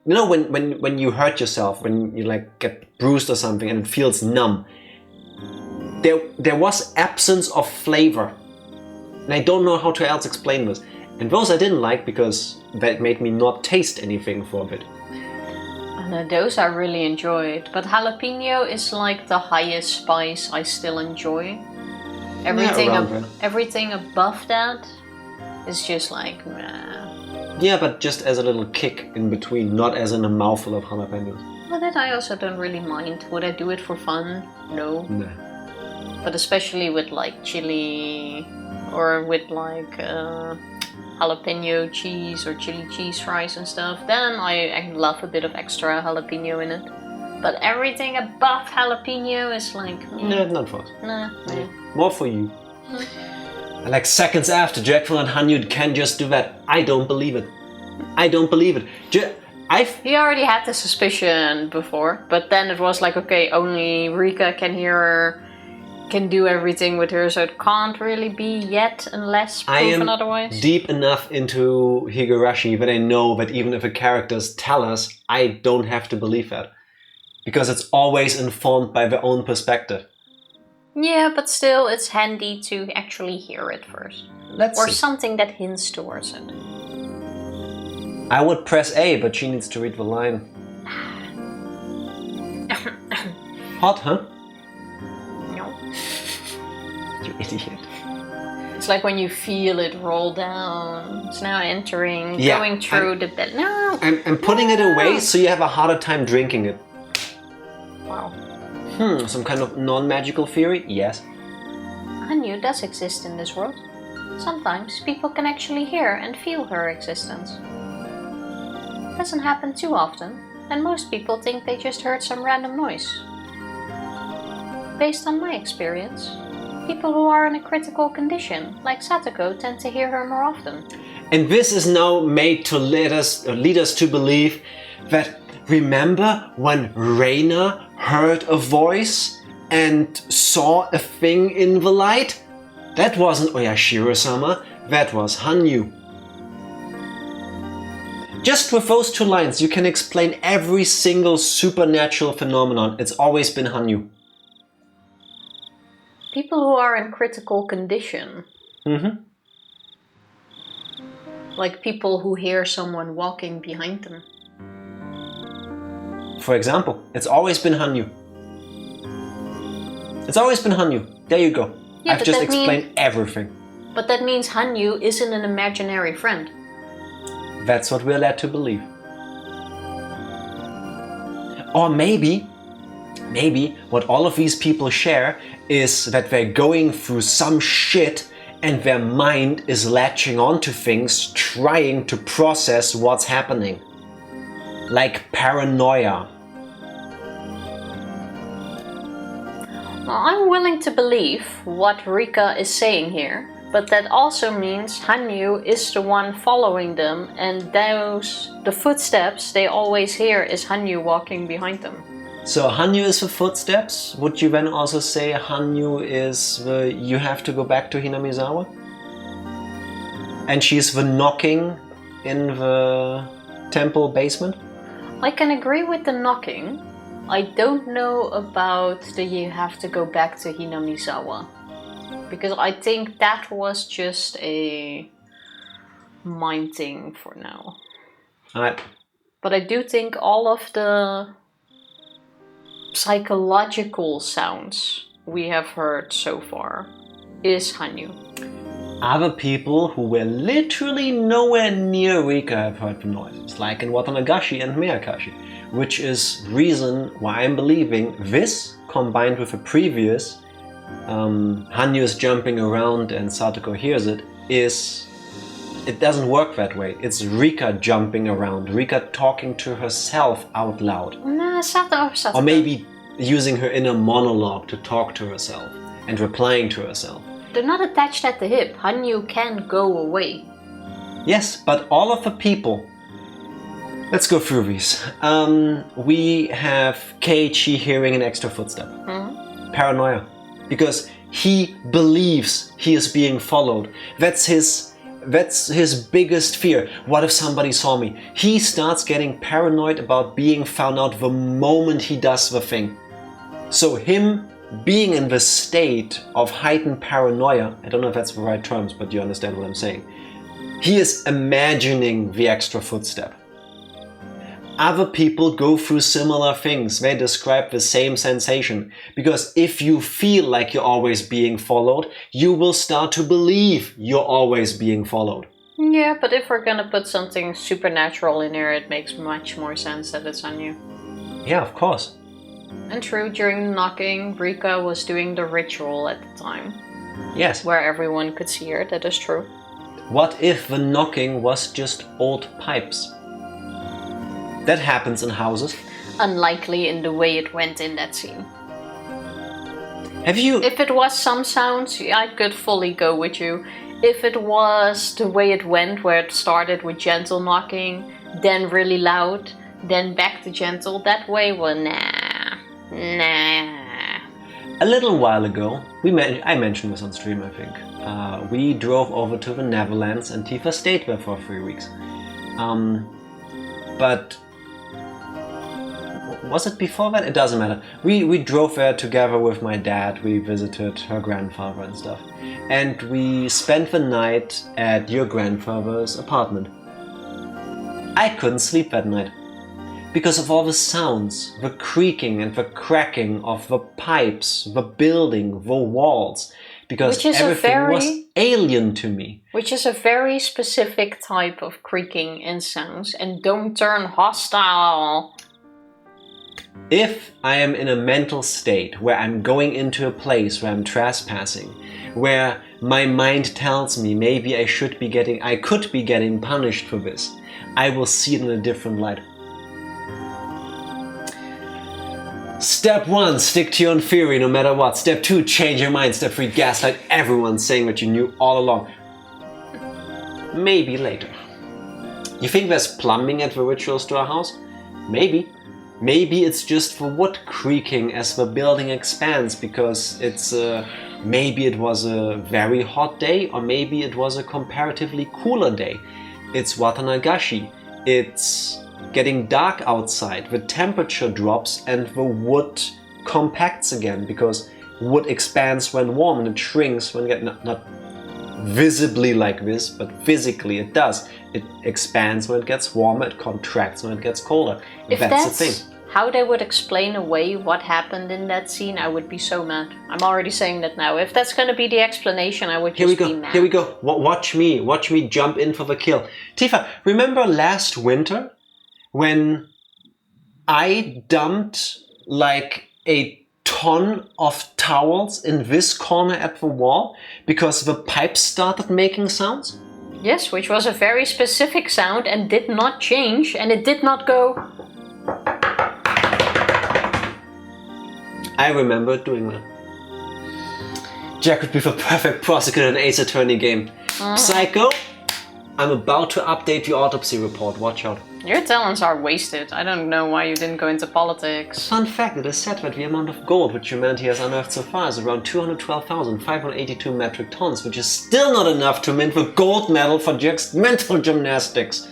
you know, when you hurt yourself, when you like get bruised or something and it feels numb. There was absence of flavor. And I don't know how to else explain this. And those I didn't like because that made me not taste anything for a bit. No, those I really enjoyed, but jalapeno is like the highest spice I still enjoy. Everything above that is just like meh. Yeah, but just as a little kick in between, not as in a mouthful of jalapenos. Well, that I also don't really mind. Would I do it for fun? No. No. But especially with like chili or with like jalapeno cheese or chili cheese fries and stuff, then I love a bit of extra jalapeno in it. But everything above jalapeno is like... No, not for us. Nah. More for you. Like seconds after, Jackfruit and Hanyu can just do that. I don't believe it. I don't believe it. He already had the suspicion before, but then it was like, okay, only Rika can hear her, can do everything with her, so it can't really be yet unless proven otherwise. I am deep enough into Higurashi that I know that even if the characters tell us, I don't have to believe that. Because it's always informed by their own perspective. Yeah, but still, it's handy to actually hear it first. Let's see. Something that hints towards it. I would press A, but she needs to read the line. Hot, huh? No. You idiot. It's like when you feel it roll down. It's now entering, going through the bed. No! I'm putting it away so you have a harder time drinking it. Wow. Some kind of non-magical theory? Yes. Hanyu does exist in this world. Sometimes people can actually hear and feel her existence. It doesn't happen too often, and most people think they just heard some random noise. Based on my experience, people who are in a critical condition, like Satoko, tend to hear her more often. And this is now made to lead us to believe that, remember when Reina heard a voice and saw a thing in the light? That wasn't Oyashiro-sama, that was Hanyu. Just with those two lines, you can explain every single supernatural phenomenon. It's always been Hanyu. People who are in critical condition. Mm-hmm. Like people who hear someone walking behind them. For example, it's always been Hanyu. It's always been Hanyu. There you go. Yeah, I've just explained everything. But that means Hanyu isn't an imaginary friend. That's what we're led to believe. Or maybe what all of these people share is that they're going through some shit and their mind is latching onto things, trying to process what's happening. Like paranoia. I'm willing to believe what Rika is saying here, but that also means Hanyu is the one following them, and the footsteps they always hear is Hanyu walking behind them. So Hanyu is the footsteps. Would you then also say Hanyu is the you have to go back to Hinamizawa? And she's the knocking in the temple basement? I can agree with the knocking. I don't know about the you have to go back to Hinamizawa. Because I think that was just a mind thing for now. Alright. But I do think all of the psychological sounds we have heard so far is Hanyu. Other people who were literally nowhere near Rika have heard the noises, like in Watanagashi and Miyakashi, which is reason why I'm believing this, combined with the previous Hanyu is jumping around and Satoko hears it, it doesn't work that way. It's Rika jumping around, Rika talking to herself out loud. No, Satoko. Or maybe using her inner monologue to talk to herself and replying to herself. They're not attached at the hip. Hanyu can go away. Yes, but all of the people... Let's go through these. We have Keiichi hearing an extra footstep. Mm-hmm. Paranoia. Because he believes he is being followed. That's his biggest fear. What if somebody saw me? He starts getting paranoid about being found out the moment he does the thing. So him being in the state of heightened paranoia, I don't know if that's the right terms, but you understand what I'm saying. He is imagining the extra footstep. Other people go through similar things. They describe the same sensation. Because if you feel like you're always being followed, you will start to believe you're always being followed. Yeah, but if we're gonna put something supernatural in here, it makes much more sense that it's on you. Yeah, of course. And true, during the knocking, Rika was doing the ritual at the time. Yes. Where everyone could see her, that is true. What if the knocking was just old pipes? That happens in houses. Unlikely in the way it went in that scene. Have you... If it was some sounds, I could fully go with you. If it was the way it went, where it started with gentle knocking, then really loud, then back to gentle, that way, well, nah. A little while ago, I mentioned this on stream, I think. We drove over to the Netherlands and Tifa stayed there for 3 weeks. But was it before that? It doesn't matter. We drove there together with my dad. We visited her grandfather and stuff. And we spent the night at your grandfather's apartment. I couldn't sleep that night. Because of all the sounds, the creaking and the cracking of the pipes, the building, the walls. Because everything was alien to me. Which is a very specific type of creaking and sounds. And don't turn hostile. If I am in a mental state where I'm going into a place where I'm trespassing, where my mind tells me maybe I could be getting punished for this, I will see it in a different light. Step 1, stick to your own theory no matter what. Step 2, change your mind. Step 3, gaslight everyone saying what you knew all along. Maybe later. You think there's plumbing at the ritual storehouse? Maybe. Maybe it's just the wood creaking as the building expands because maybe it was a very hot day or maybe it was a comparatively cooler day. It's Watanagashi. It's getting dark outside. The temperature drops and the wood compacts again because wood expands when warm and it shrinks when not visibly like this, but physically it does. It expands when it gets warmer, it contracts when it gets colder. If that's the thing. How they would explain away what happened in that scene, I would be so mad. I'm already saying that now. If that's gonna be the explanation, I would just be mad. Here we go. Watch me jump in for the kill. Tifa, remember last winter when I dumped like a ton of towels in this corner at the wall because the pipes started making sounds? Yes, which was a very specific sound and did not change, and it did not go... I remember doing that. Jack would be the perfect prosecutor in an Ace Attorney game. Psycho, I'm about to update the autopsy report. Watch out. Your talents are wasted. I don't know why you didn't go into politics. Fun fact, it is said that the amount of gold which humanity has unearthed so far is around 212,582 metric tons, which is still not enough to mint the gold medal for Jack's mental gymnastics.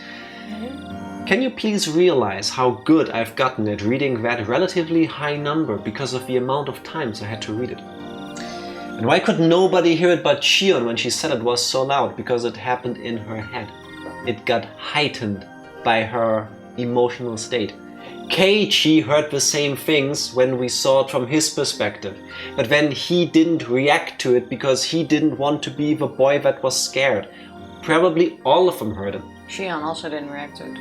Can you please realize how good I've gotten at reading that relatively high number because of the amount of times I had to read it? And why could nobody hear it but Shion when she said it was so loud? Because it happened in her head. It got heightened by her emotional state. Keiichi heard the same things when we saw it from his perspective. But then he didn't react to it because he didn't want to be the boy that was scared. Probably all of them heard it. Shion also didn't react to it.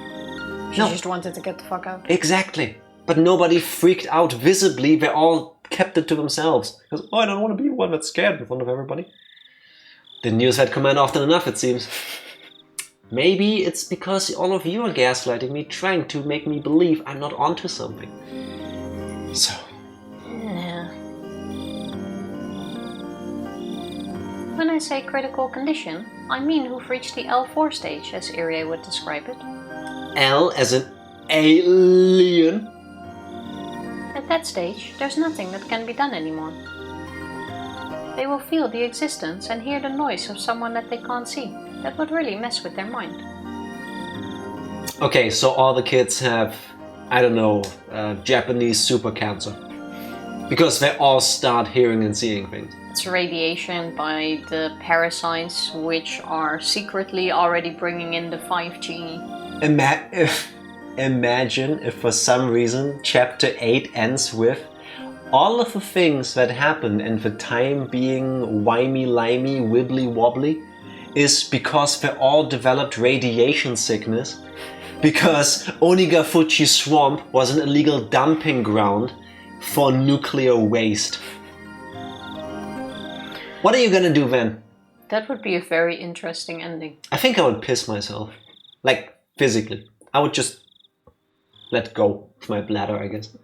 She just wanted to get the fuck out. Exactly. But nobody freaked out visibly. They all kept it to themselves. Because, I don't want to be one that's scared in front of everybody. Didn't use that command often enough, it seems. Maybe it's because all of you are gaslighting me, trying to make me believe I'm not onto something. So. Yeah. When I say critical condition, I mean who've reached the L4 stage, as Irie would describe it. L as an alien? At that stage, there's nothing that can be done anymore. They will feel the existence and hear the noise of someone that they can't see. That would really mess with their mind. Okay, so all the kids have, I don't know, Japanese super cancer. Because they all start hearing and seeing things. It's radiation by the parasites, which are secretly already bringing in the 5G. imagine if for some reason chapter 8 ends with all of the things that happen and the time being wimey-limey, wibbly-wobbly is because they all developed radiation sickness, because Onigafuchi Swamp was an illegal dumping ground for nuclear waste. What are you gonna do then? That would be a very interesting ending. I think I would piss myself. Like, physically. I would just let go of my bladder, I guess.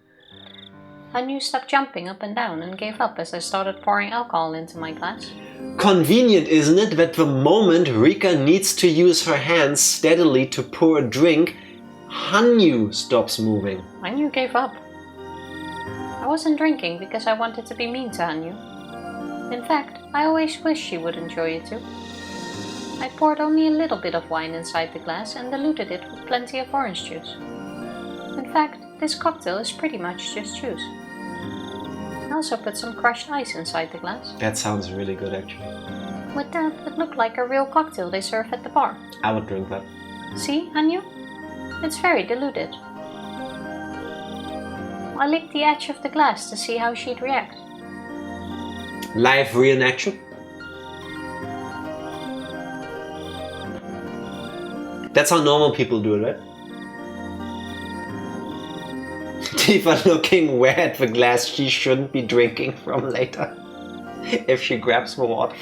Hanyu stopped jumping up and down and gave up as I started pouring alcohol into my glass. Convenient, isn't it, that the moment Rika needs to use her hands steadily to pour a drink, Hanyu stops moving. Hanyu gave up. I wasn't drinking because I wanted to be mean to Hanyu. In fact, I always wished she would enjoy it too. I poured only a little bit of wine inside the glass and diluted it with plenty of orange juice. In fact, this cocktail is pretty much just juice. I also put some crushed ice inside the glass. That sounds really good, actually. With that, it looked like a real cocktail they serve at the bar. I would drink that. See, Hanyu? It's very diluted. I licked the edge of the glass to see how she'd react. Live reenaction? That's how normal people do it, right? Tifa looking where at the glass she shouldn't be drinking from later. If she grabs the water.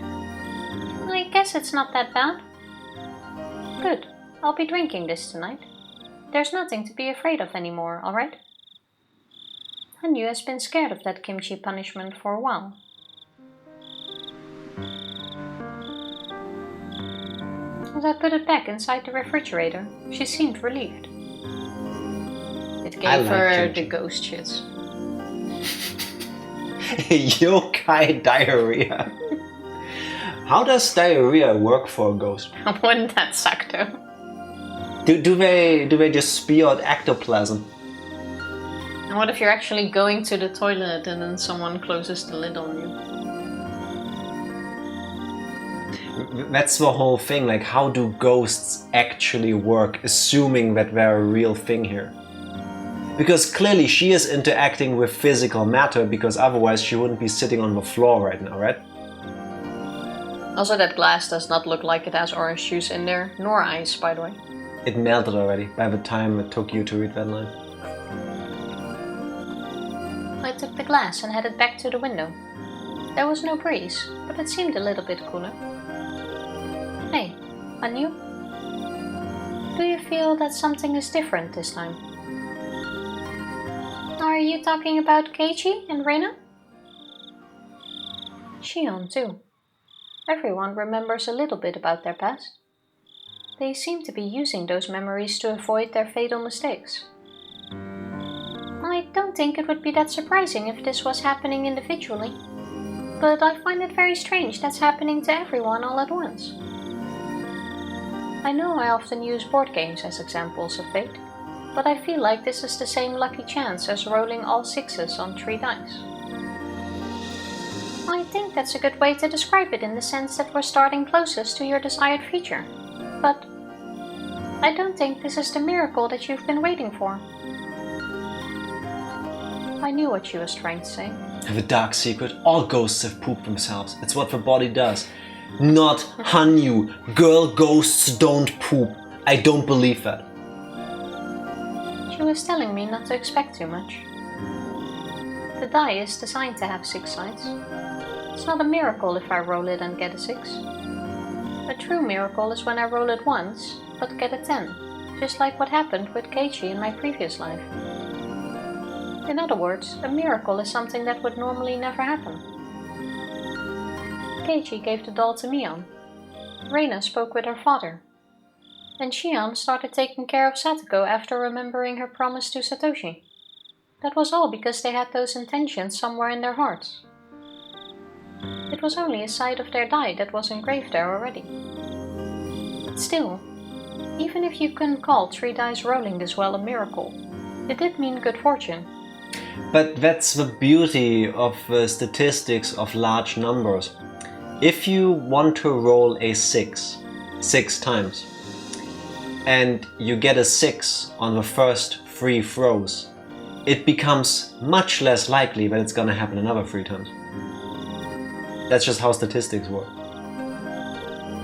I guess it's not that bad. Good. I'll be drinking this tonight. There's nothing to be afraid of anymore, alright? Hanyu has been scared of that kimchi punishment for a while. As I put it back inside the refrigerator, she seemed relieved. It gave her kimchi. the ghost shits. Yokai diarrhea. How does diarrhea work for a ghost? Wouldn't that suck though? Do they just spew out ectoplasm? And what if you're actually going to the toilet and then someone closes the lid on you? That's the whole thing, like how do ghosts actually work, assuming that they're a real thing here? Because clearly she is interacting with physical matter, because otherwise she wouldn't be sitting on the floor right now, right? Also, that glass does not look like it has orange juice in there, nor ice, by the way. It melted already by the time it took you to read that line. I took the glass and headed back to the window. There was no breeze, but it seemed a little bit cooler. Hey, Hanyu? Do you feel that something is different this time? Are you talking about Keiichi and Reina? Shion too. Everyone remembers a little bit about their past. They seem to be using those memories to avoid their fatal mistakes. I don't think it would be that surprising if this was happening individually, but I find it very strange that's happening to everyone all at once. I know I often use board games as examples of fate, but I feel like this is the same lucky chance as rolling all sixes on 3 dice. I think that's a good way to describe it in the sense that we're starting closest to your desired future, but I don't think this is the miracle that you've been waiting for. I knew what she was trying to say. I have a dark secret. All ghosts have pooped themselves. It's what the body does. Not Hanyu. Girl ghosts don't poop. I don't believe that. She was telling me not to expect too much. The die is designed to have 6 sides. It's not a miracle if I roll it and get a 6. A true miracle is when I roll it once, but get a 10, just like what happened with Keiichi in my previous life. In other words, a miracle is something that would normally never happen. Keiichi gave the doll to Mion. Reina spoke with her father. And Shion started taking care of Satoko after remembering her promise to Satoshi. That was all because they had those intentions somewhere in their hearts. It was only a side of their die that was engraved there already. But still, even if you couldn't call 3 dice rolling this well a miracle, it did mean good fortune. But that's the beauty of the statistics of large numbers. If you want to roll a 6 times, and you get a 6 on the first 3 throws, it becomes much less likely that it's gonna happen another 3 times. That's just how statistics work.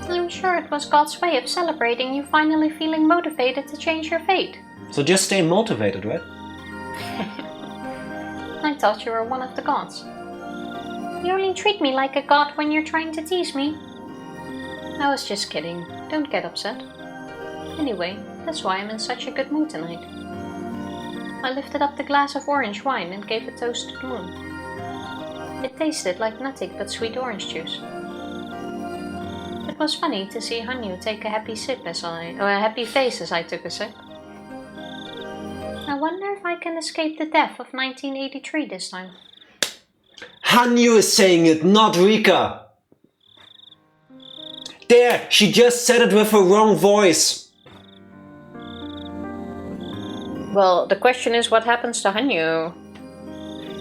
I'm sure it was God's way of celebrating you finally feeling motivated to change your fate. So just stay motivated, right? I thought you were one of the gods. You only treat me like a god when you're trying to tease me. I was just kidding. Don't get upset. Anyway, that's why I'm in such a good mood tonight. I lifted up the glass of orange wine and gave a toast to the moon. It tasted like nothing but sweet orange juice. It was funny to see Hanyu take a happy face as I took a sip. I wonder if I can escape the death of 1983 this time. Hanyu is saying it, not Rika! There, she just said it with her wrong voice. Well, the question is, what happens to Hanyu?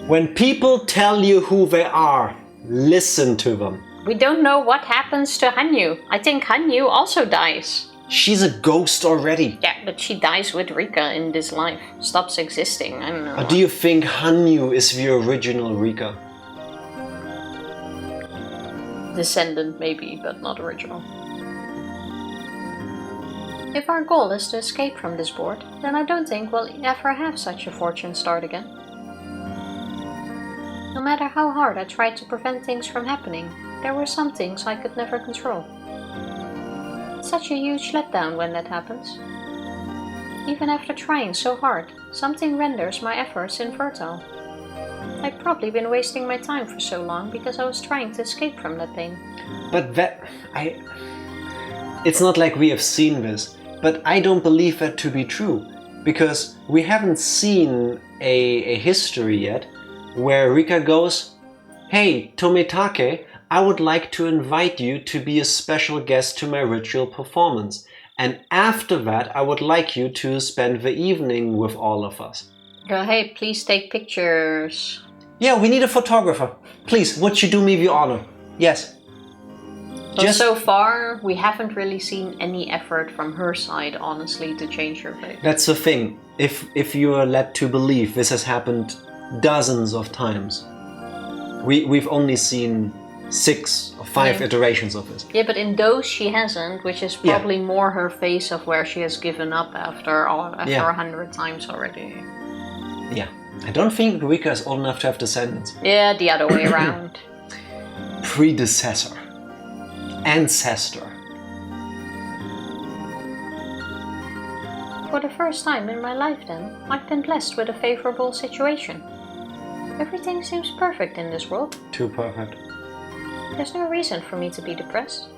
When people tell you who they are, listen to them. We don't know what happens to Hanyu. I think Hanyu also dies. She's a ghost already. Yeah, but she dies with Rika in this life. Stops existing, I don't know. Or do you think Hanyu is the original Rika? Descendant maybe, but not original. If our goal is to escape from this board, then I don't think we'll ever have such a fortune start again. No matter how hard I tried to prevent things from happening, there were some things I could never control. It's such a huge letdown when that happens. Even after trying so hard, something renders my efforts infertile. I've probably been wasting my time for so long because I was trying to escape from that pain. But it's not like we have seen this, but I don't believe that to be true, because we haven't seen a history yet where Rika goes, "Hey, Tomitake, I would like to invite you to be a special guest to my ritual performance. And after that, I would like you to spend the evening with all of us." Go, hey, please take pictures. Yeah, we need a photographer. Please, would you do me the honor? Yes. But so far, we haven't really seen any effort from her side, honestly, to change her fate. That's the thing. If you are led to believe, this has happened dozens of times. We've only seen 6 or 5 iterations of this. Yeah, but in those she hasn't, which is probably more her face of where she has given up after 100 times already. Yeah. I don't think Rika is old enough to have descendants. Yeah, the other way around. Predecessor. Ancestor. For the first time in my life then, I've been blessed with a favorable situation. Everything seems perfect in this world. Too perfect. There's no reason for me to be depressed.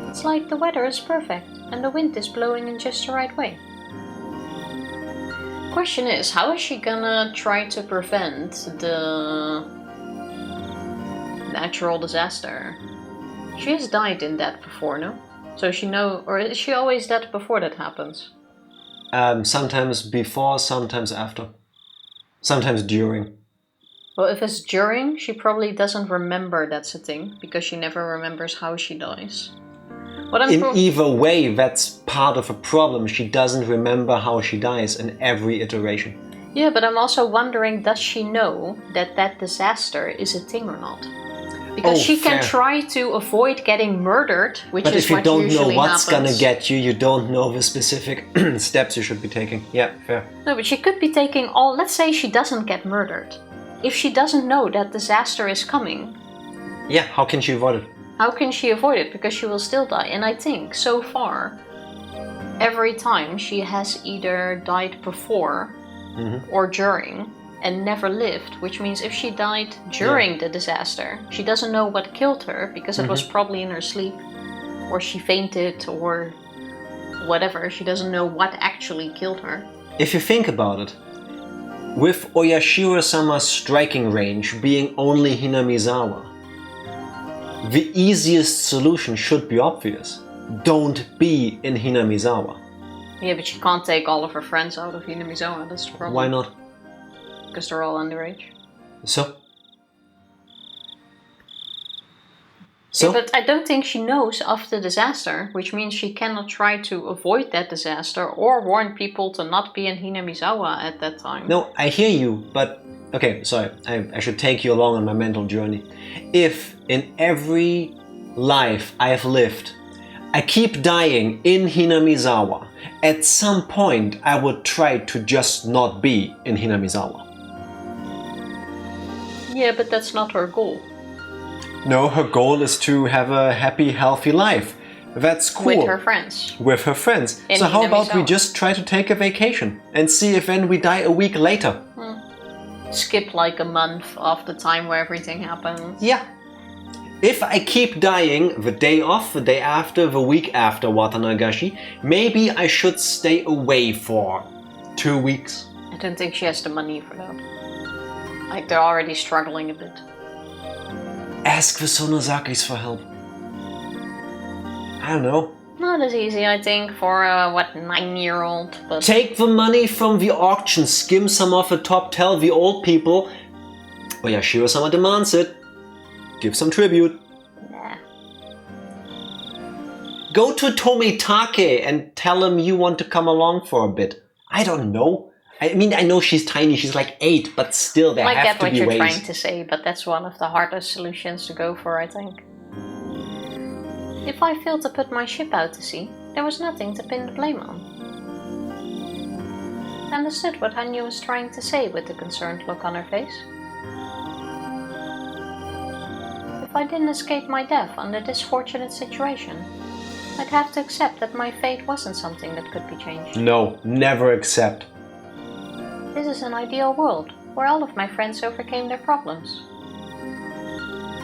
It's like the weather is perfect and the wind is blowing in just the right way. Question is, how is she gonna try to prevent the natural disaster? She has died in that before, no? So she or is she always dead before that happens? Sometimes before, sometimes after. Sometimes during. Well, if it's during, she probably doesn't remember that's a thing, because she never remembers how she dies. In either way, that's part of a problem. She doesn't remember how she dies in every iteration. Yeah, but I'm also wondering, does she know that that disaster is a thing or not? Because she can try to avoid getting murdered, which is what usually happens. But if you don't know what's gonna get you, you don't know the specific steps you should be taking. Yeah, fair. No, but she could be taking let's say she doesn't get murdered. If she doesn't know that disaster is coming... Yeah, how can she avoid it? How can she avoid it? Because she will still die. And I think, so far, every time she has either died before or during and never lived, which means if she died during the disaster, she doesn't know what killed her because it was probably in her sleep, or she fainted, or whatever. She doesn't know what actually killed her. If you think about it, with Oyashiro-sama's striking range being only Hinamizawa, the easiest solution should be obvious. Don't be in Hinamizawa. Yeah, but she can't take all of her friends out of Hinamizawa, that's the problem. Why not? Because they're all underage. So So? But I don't think she knows of the disaster, which means she cannot try to avoid that disaster or warn people to not be in Hinamizawa at that time. No, I hear you, but... Okay, sorry, I should take you along on my mental journey. If in every life I've lived, I keep dying in Hinamizawa, at some point I would try to just not be in Hinamizawa. Yeah, but that's not her goal. No, her goal is to have a happy, healthy life. That's cool. With her friends. With her friends. In so how about we Hinamizawa. just try to take a vacation and see if when we die a week later? Skip like a month of the time where everything happened. Yeah. If I keep dying the day off, the day after, the week after Watanagashi, maybe I should stay away for 2 weeks. I don't think she has the money for that. Like, they're already struggling a bit. Ask the Sonozakis for help. I don't know. Not as easy, I think, for a, 9-year-old, but... Take the money from the auction, skim some off the top, tell the old people Oyashiro-sama demands it. Give some tribute. Nah. Go to Tomitake and tell him you want to come along for a bit. I don't know. I mean, I know she's tiny, she's like 8, but still there I have get to what be you're ways. trying to say, but that's one of the hardest solutions to go for, I think. If I failed to put my ship out to sea, there was nothing to pin the blame on. I understood what Hanyu was trying to say with the concerned look on her face. If I didn't escape my death under this fortunate situation, I'd have to accept that my fate wasn't something that could be changed. No, never accept. This is an ideal world, where all of my friends overcame their problems.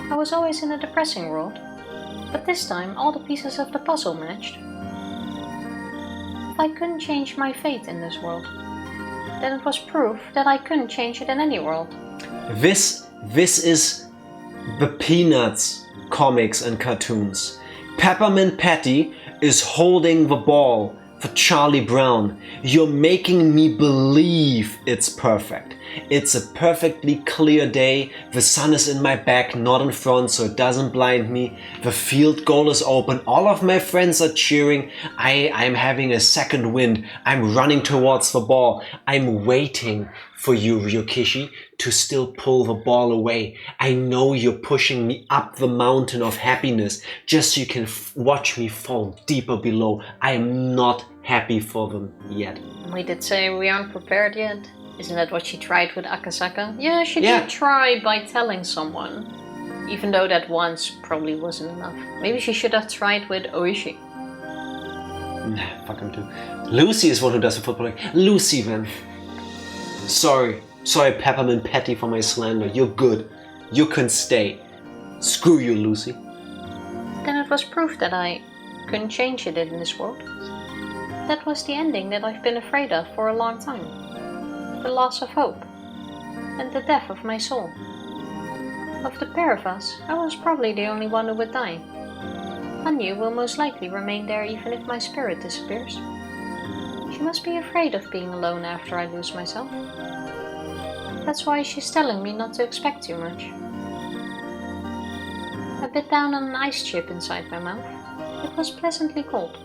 I was always in a depressing world, but this time all the pieces of the puzzle matched. If I couldn't change my fate in this world, then it was proof that I couldn't change it in any world. This is the Peanuts comics and cartoons. Peppermint Patty is holding the ball for Charlie Brown. You're making me believe it's perfect. It's a perfectly clear day. The sun is in my back, not in front, so it doesn't blind me. The field goal is open. All of my friends are cheering. I'm having a second wind. I'm running towards the ball. I'm waiting for you, Ryokishi, to still pull the ball away. I know you're pushing me up the mountain of happiness just so you can watch me fall deeper below. I am not happy for them yet. We did say we aren't prepared yet. Isn't that what she tried with Akasaka? Yeah, she did try by telling someone. Even though that once probably wasn't enough. Maybe she should have tried with Oishi. Nah, fuck him too. Lucy is one who does the footballing. Lucy then. Sorry, Peppermint Patty, for my slander. You're good. You can stay. Screw you, Lucy. Then it was proof that I couldn't change it in this world. That was the ending that I've been afraid of for a long time. The loss of hope. And the death of my soul. Of the pair of us, I was probably the only one who would die. Hanyu will most likely remain there even if my spirit disappears. She must be afraid of being alone after I lose myself. That's why she's telling me not to expect too much. I bit down on an ice chip inside my mouth. It was pleasantly cold.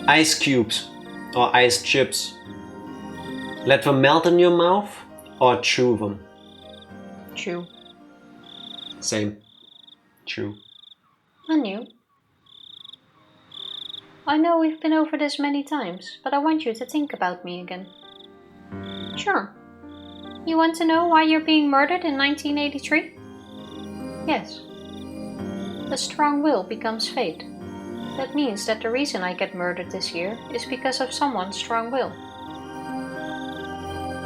Ice cubes or ice chips. Let them melt in your mouth or chew them. Chew. Same. Chew. Hanyu, I know we've been over this many times, but I want you to think about me again. Sure. You want to know why you're being murdered in 1983? Yes. A strong will becomes fate. That means that the reason I get murdered this year is because of someone's strong will.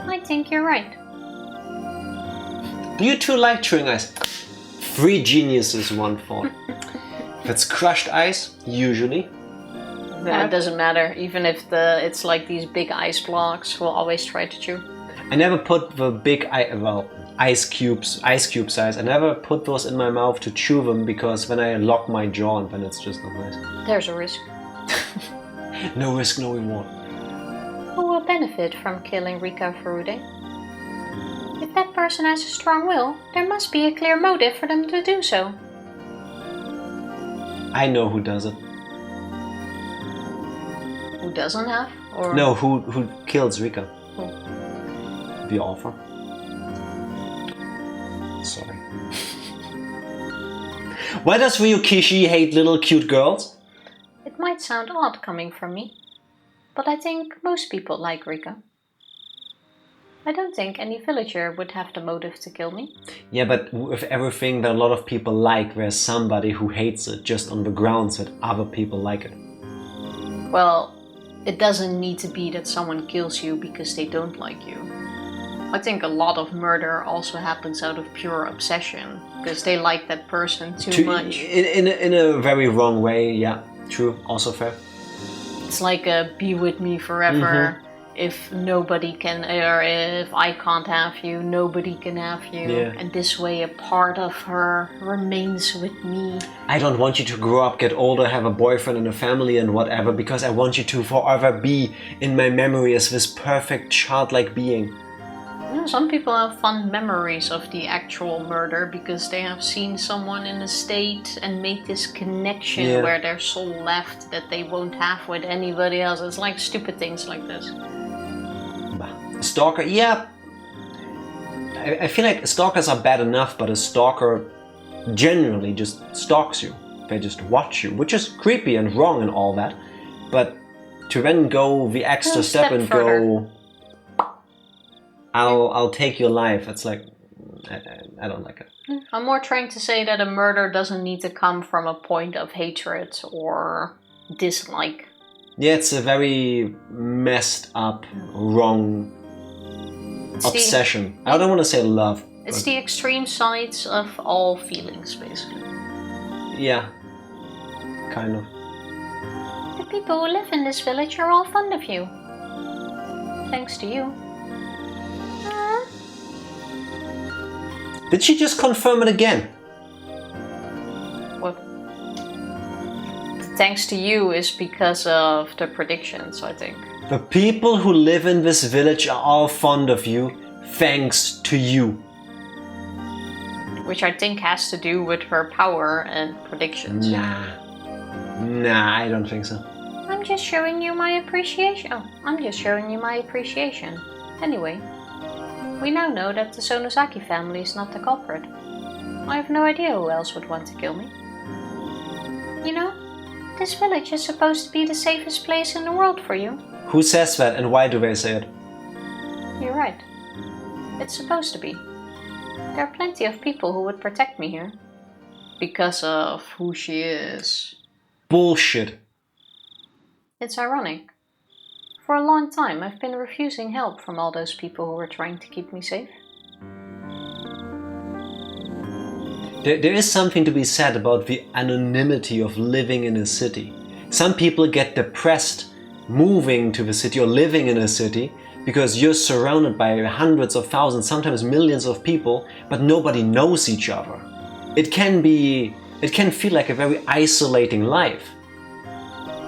I think you're right. Do you two like chewing ice? 3 geniuses, 1 thought. If it's crushed ice, usually. Yeah, it doesn't matter. Even if it's like these big ice blocks, we'll always try to chew. I never put the big ice cube size. I never put those in my mouth to chew them because when I lock my jaw, then it's just not nice. There's a risk. No risk, no reward. Who will benefit from killing Rika Furude? If that person has a strong will, there must be a clear motive for them to do so. I know who does it. Who doesn't have? Or No, who kills Rika? Who? The author. Sorry. Why does Ryukishi hate little cute girls? It might sound odd coming from me, but I think most people like Rika. I don't think any villager would have the motive to kill me. Yeah, but with everything that a lot of people like, there's somebody who hates it just on the grounds that other people like it. Well, it doesn't need to be that someone kills you because they don't like you. I think a lot of murder also happens out of pure obsession, because they like that person too much. In a very wrong way, yeah, true, also fair. It's like a be with me forever. If nobody can, or if I can't have you, nobody can have you. Yeah. And this way a part of her remains with me. I don't want you to grow up, get older, have a boyfriend and a family and whatever, because I want you to forever be in my memory as this perfect childlike being. You know, some people have fond memories of the actual murder because they have seen someone in a state and made this connection where their soul left that they won't have with anybody else. It's like stupid things like this. Stalker, yeah. I feel like stalkers are bad enough, but a stalker generally just stalks you. They just watch you, which is creepy and wrong and all that. But to then go the extra step and further. go, I'll take your life. It's like, I don't like it. I'm more trying to say that a murder doesn't need to come from a point of hatred or dislike. Yeah, it's a very messed up, wrong obsession. I don't want to say love. It's the extreme sides of all feelings, basically. Yeah, kind of. The people who live in this village are all fond of you. Thanks to you. Did she just confirm it again? What? Thanks to you is because of the predictions, I think. The people who live in this village are all fond of you, thanks to you. Which I think has to do with her power and predictions. Nah, I don't think so. I'm just showing you my appreciation. I'm just showing you my appreciation. Anyway, we now know that the Sonosaki family is not the culprit. I have no idea who else would want to kill me. You know, this village is supposed to be the safest place in the world for you. Who says that and why do they say it? You're right. It's supposed to be. There are plenty of people who would protect me here. Because of who she is. Bullshit. It's ironic. For a long time I've been refusing help from all those people who were trying to keep me safe. There is something to be said about the anonymity of living in a city. Some people get depressed moving to the city or living in a city because you're surrounded by hundreds of thousands, sometimes millions of people, but nobody knows each other. It can feel like a very isolating life.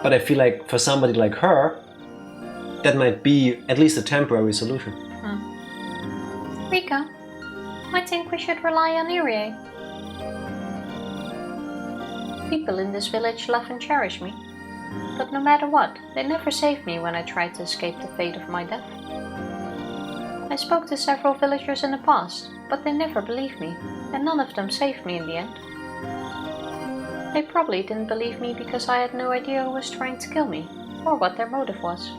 But I feel like for somebody like her, that might be at least a temporary solution. Rika, I think we should rely on Irie. People in this village love and cherish me. But no matter what, they never saved me when I tried to escape the fate of my death. I spoke to several villagers in the past, but they never believed me, and none of them saved me in the end. They probably didn't believe me because I had no idea who was trying to kill me, or what their motive was.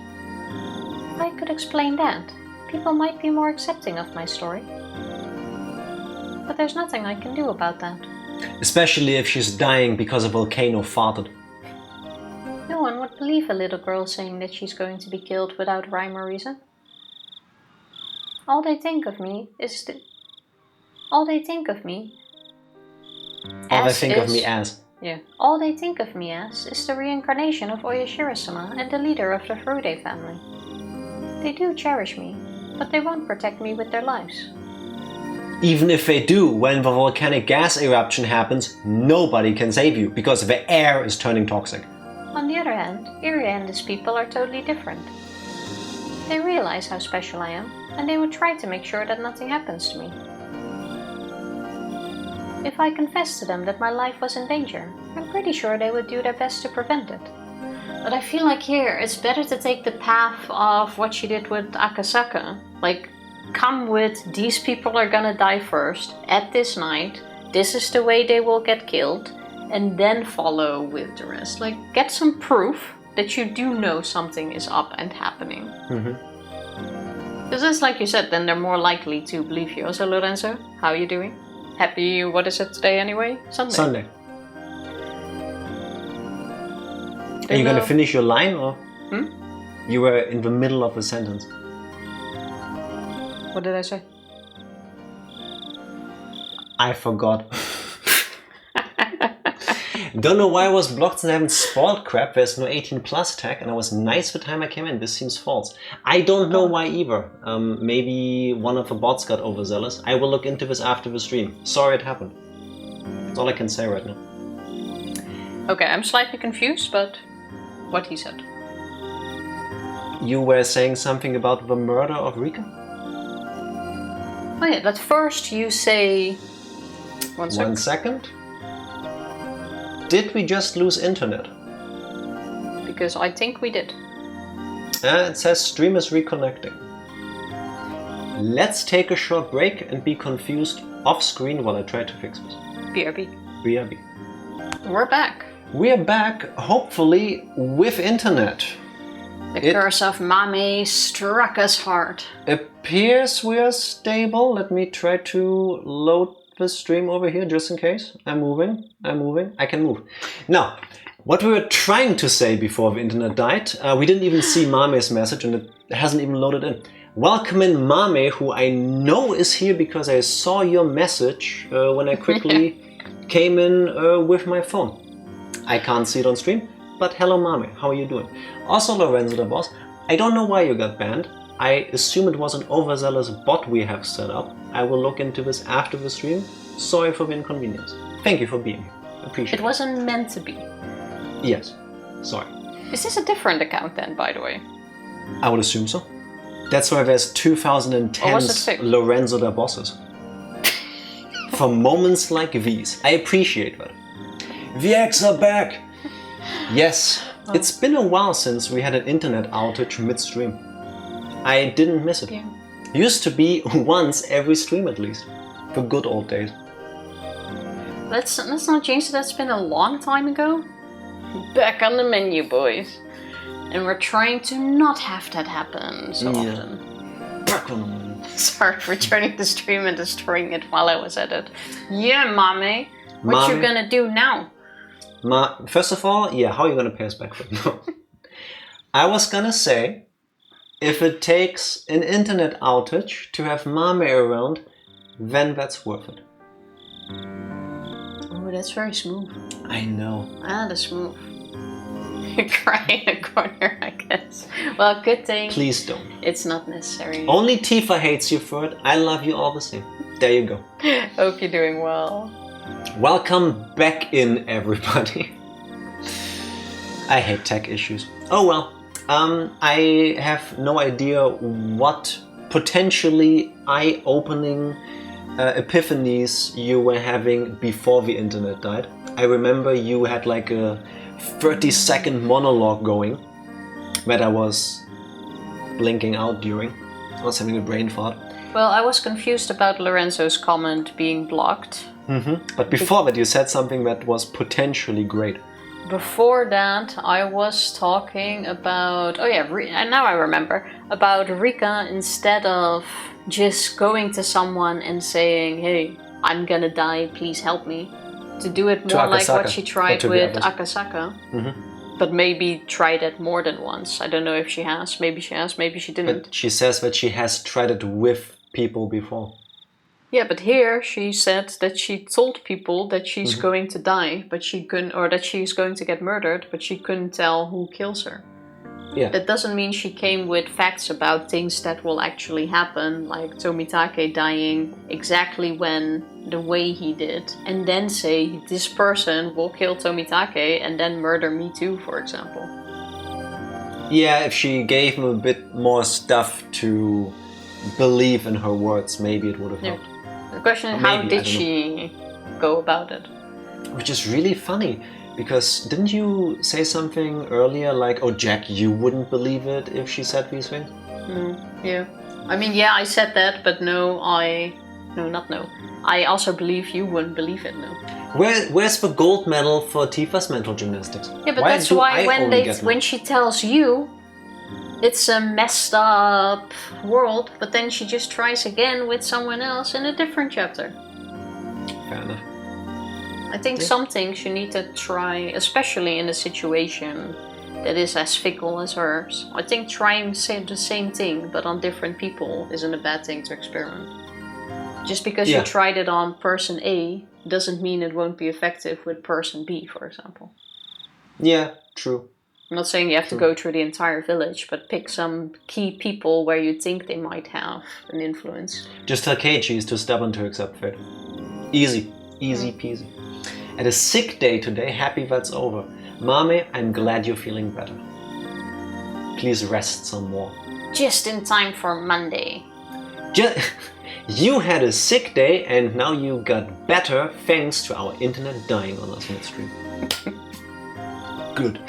If I could explain that, people might be more accepting of my story. But there's nothing I can do about that. Especially if she's dying because a volcano farted. No one would believe a little girl saying that she's going to be killed without rhyme or reason. All they think of me as the reincarnation of Oyashiro-sama and the leader of the Furude family. They do cherish me, but they won't protect me with their lives. Even if they do, when the volcanic gas eruption happens, nobody can save you because the air is turning toxic. On the other hand, Irie and his people are totally different. They realize how special I am, and they would try to make sure that nothing happens to me. If I confessed to them that my life was in danger, I'm pretty sure they would do their best to prevent it. But I feel like here, it's better to take the path of what she did with Akasaka. Like, come with, these people are gonna die first, at this night, this is the way they will get killed, and then follow with the rest. Like, get some proof that you do know something is up and happening. Because it's like you said, then they're more likely to believe you. Also, Lorenzo, how are you doing? Happy, what is it today anyway? Sunday. Are you gonna finish your line, or? You were in the middle of a sentence. What did I say? I forgot. Don't know why I was blocked since I haven't spoiled crap. There's no 18 plus tag, and I was nice the time I came in. This seems false. I don't know why either. Maybe one of the bots got overzealous. I will look into this after the stream. Sorry it happened. That's all I can say right now. Okay, I'm slightly confused, but what he said. You were saying something about the murder of Rika? Oh yeah, but first you say... One second. Did we just lose internet? Because I think we did. It says stream is reconnecting. Let's take a short break and be confused off screen while I try to fix this. BRB. BRB. We're back. We're back, hopefully, with internet. The curse of Mame struck us hard. Appears we are stable. Let me try to load the stream over here just in case. I'm moving. I can move. Now, what we were trying to say before the internet died, we didn't even see Mame's message and it hasn't even loaded in. Welcome in Mame, who I know is here because I saw your message when I quickly came in with my phone. I can't see it on stream, but hello Mame, how are you doing? Also Lorenzo the boss, I don't know why you got banned. I assume it was an overzealous bot we have set up. I will look into this after the stream. Sorry for the inconvenience. Thank you for being here. Appreciate it. It wasn't meant to be. Yes. Sorry. Is this a different account then, by the way? I would assume so. That's why there's 2010's Lorenzo the bosses. For moments like these. I appreciate that. The eggs are back! Yes. It's been a while since we had an internet outage midstream. I didn't miss it. Yeah. Used to be once every stream at least. The good old days. Let's not change it. That's been a long time ago. Back on the menu, boys. And we're trying to not have that happen so often. Back on the menu. Sorry for turning the stream and destroying it while I was at it. Yeah, Mame. What you gonna do now? First of all, yeah, how are you gonna pay us back for it? No. I was gonna say, if it takes an internet outage to have Mame around, then that's worth it. Oh, that's very smooth. I know. Ah, that's smooth. Cry in a corner, I guess. Well, good thing. Please don't. It's not necessary. Only Tifa hates you for it. I love you all the same. There you go. Hope you're doing well. Welcome back in, everybody. I hate tech issues. Oh well. I have no idea what potentially eye-opening epiphanies you were having before the internet died. I remember you had like a 30-second monologue going that I was blinking out during. I was having a brain fart. Well, I was confused about Lorenzo's comment being blocked. But before that you said something that was potentially great. Before that, I was talking about... Oh yeah, now I remember. About Rika, instead of just going to someone and saying, hey, I'm gonna die, please help me. To do it more like what she tried with Akasaka. But maybe tried it more than once. I don't know if she has. Maybe she has, maybe she didn't. But she says that she has tried it with people before. Yeah, but here she said that she told people that she's going to die, but she couldn't, or that she's going to get murdered, but she couldn't tell who kills her. Yeah. That doesn't mean she came with facts about things that will actually happen, like Tomitake dying exactly when, the way he did, and then say this person will kill Tomitake and then murder me too, for example. Yeah, if she gave him a bit more stuff to believe in her words, maybe it would have helped. The question is, Or how maybe, I did don't know. she go about it? Which is really funny, because didn't you say something earlier like, oh Jack, you wouldn't believe it if she said these things? Yeah. I mean, yeah, I said that, but I also believe you wouldn't believe it, no. Where's the gold medal for Tifa's mental gymnastics? Yeah, but that's why when when she tells you it's a messed up world, but then she just tries again with someone else in a different chapter. Fair enough. I think some things you need to try, especially in a situation that is as fickle as hers. I think trying the same thing but on different people isn't a bad thing to experiment. Just because you tried it on person A doesn't mean it won't be effective with person B, for example. Yeah, true. I'm not saying you have to go through the entire village, but pick some key people where you think they might have an influence. Just tell Keiichi is too stubborn to accept fate. Easy peasy. At a sick day today, happy that's over. Mame, I'm glad you're feeling better. Please rest some more. Just in time for Monday. You had a sick day and now you got better thanks to our internet dying on us midstream. Good.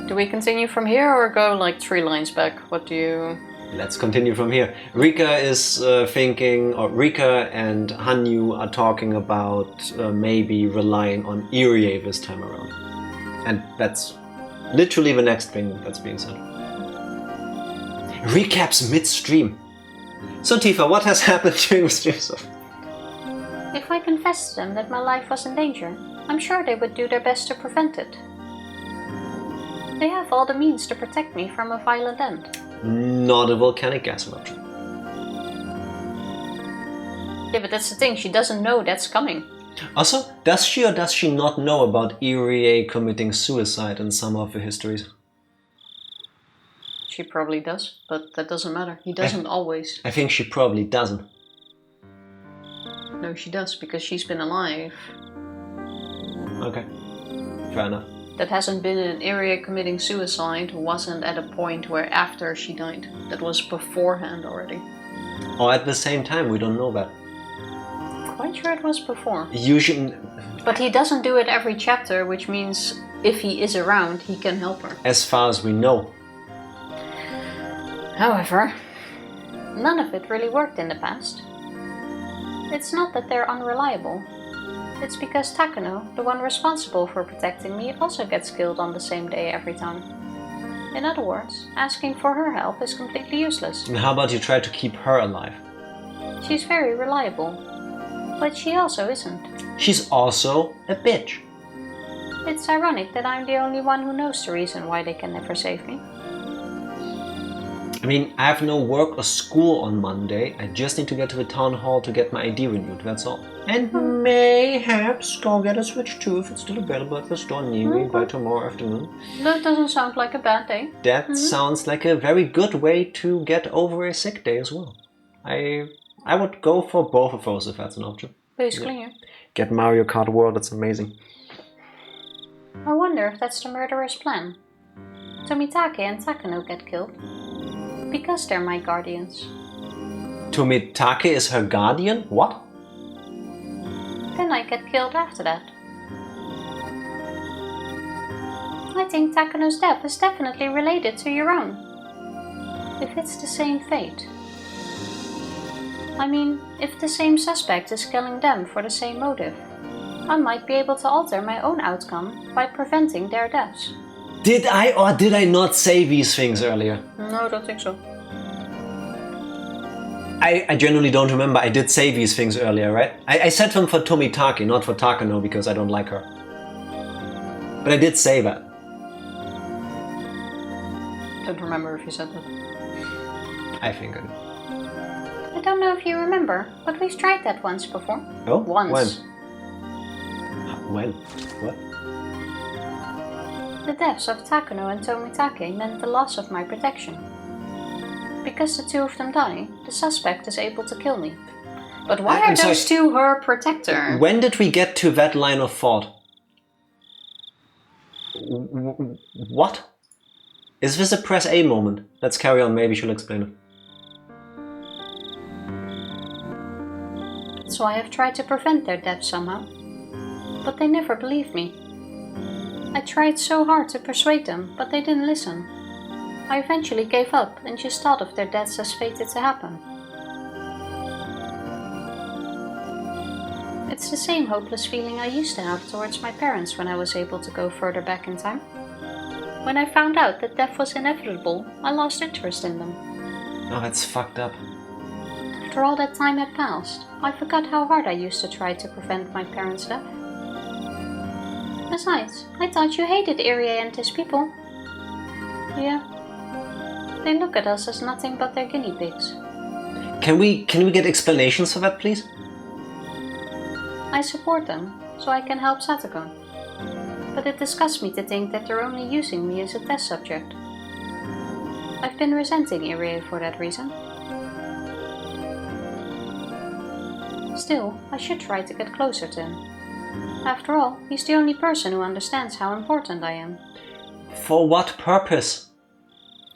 Do we continue from here or go like 3 lines back? What do you... Let's continue from here. Rika is Rika and Hanyu are talking about maybe relying on Irie this time around. And that's literally the next thing that's being said. Recaps midstream. So Tifa, what has happened during the stream? If I confessed to them that my life was in danger, I'm sure they would do their best to prevent it. They have all the means to protect me from a violent end. Not a volcanic gas eruption. Yeah, but that's the thing, she doesn't know that's coming. Also, does she or does she not know about Irie committing suicide in some of the histories? She probably does, but that doesn't matter. He doesn't always. I think she probably doesn't. No, she does, because she's been alive. Okay, fair enough. That hasn't been an area committing suicide, wasn't at a point where after she died. That was beforehand already. Or at the same time, we don't know that. Quite sure it was before. Usually, but he doesn't do it every chapter, which means if he is around, he can help her. As far as we know. However, none of it really worked in the past. It's not that they're unreliable. It's because Takano, the one responsible for protecting me, also gets killed on the same day every time. In other words, asking for her help is completely useless. And how about you try to keep her alive? She's very reliable, but she also isn't. She's also a bitch. It's ironic that I'm the only one who knows the reason why they can never save me. I mean, I have no work or school on Monday. I just need to get to the town hall to get my ID renewed, that's all. And mayhaps go get a Switch 2 if it's still available at the store near me by tomorrow afternoon. That doesn't sound like a bad day. That sounds like a very good way to get over a sick day as well. I would go for both of those if that's an option. Basically, yeah. Get Mario Kart World, it's amazing. I wonder if that's the murderer's plan. Tomitake and Takano get killed. Because they're my guardians. Tomitake is her guardian? What? Then I get killed after that. I think Takano's death is definitely related to your own. If it's the same fate. I mean, if the same suspect is killing them for the same motive, I might be able to alter my own outcome by preventing their deaths. Did I or did I not say these things earlier? No, I don't think so. I genuinely don't remember. I did say these things earlier, right? I said them for Tomitake, not for Takano, because I don't like her. But I did say that. Don't remember if you said that. I think I did. I don't know if you remember, but we've tried that once before. Oh? Once. When? What? The deaths of Takano and Tomitake meant the loss of my protection. Because the two of them die, the suspect is able to kill me. But why are those two her protector? When did we get to that line of thought? What? Is this a press A moment? Let's carry on, maybe she'll explain it. So I have tried to prevent their death somehow. But they never believed me. I tried so hard to persuade them, but they didn't listen. I eventually gave up and just thought of their deaths as fated to happen. It's the same hopeless feeling I used to have towards my parents when I was able to go further back in time. When I found out that death was inevitable, I lost interest in them. Oh, that's fucked up. After all that time had passed, I forgot how hard I used to try to prevent my parents' death. Besides, I thought you hated Irie and his people. Yeah. They look at us as nothing but their guinea pigs. Can we get explanations for that, please? I support them, so I can help Satoko. But it disgusts me to think that they're only using me as a test subject. I've been resenting Irie for that reason. Still, I should try to get closer to him. After all, he's the only person who understands how important I am. For what purpose?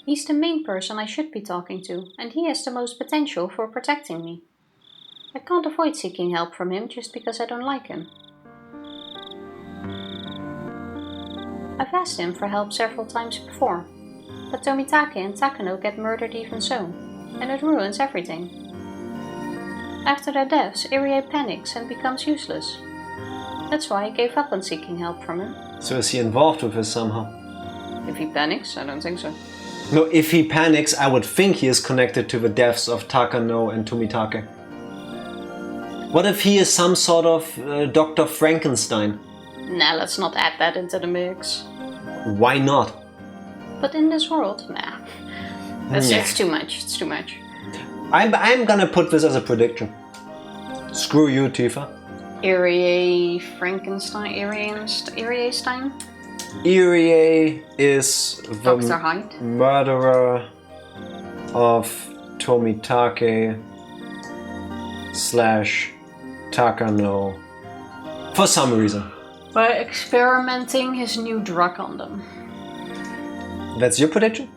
He's the main person I should be talking to, and he has the most potential for protecting me. I can't avoid seeking help from him just because I don't like him. I've asked him for help several times before, but Tomitake and Takano get murdered even so, and it ruins everything. After their deaths, Irie panics and becomes useless. That's why I gave up on seeking help from him. So is he involved with this somehow? If he panics, I don't think so. No, if he panics, I would think he is connected to the deaths of Takano and Tomitake. What if he is some sort of Dr. Frankenstein? Nah, let's not add that into the mix. Why not? But in this world, nah. It's too much, it's too much. I'm gonna put this as a prediction. Screw you, Tifa. Irie Frankenstein, Irie-stein? Irie is the Dr. Hyde? murderer of Tomitake / Takano for some reason. By experimenting his new drug on them. That's your prediction?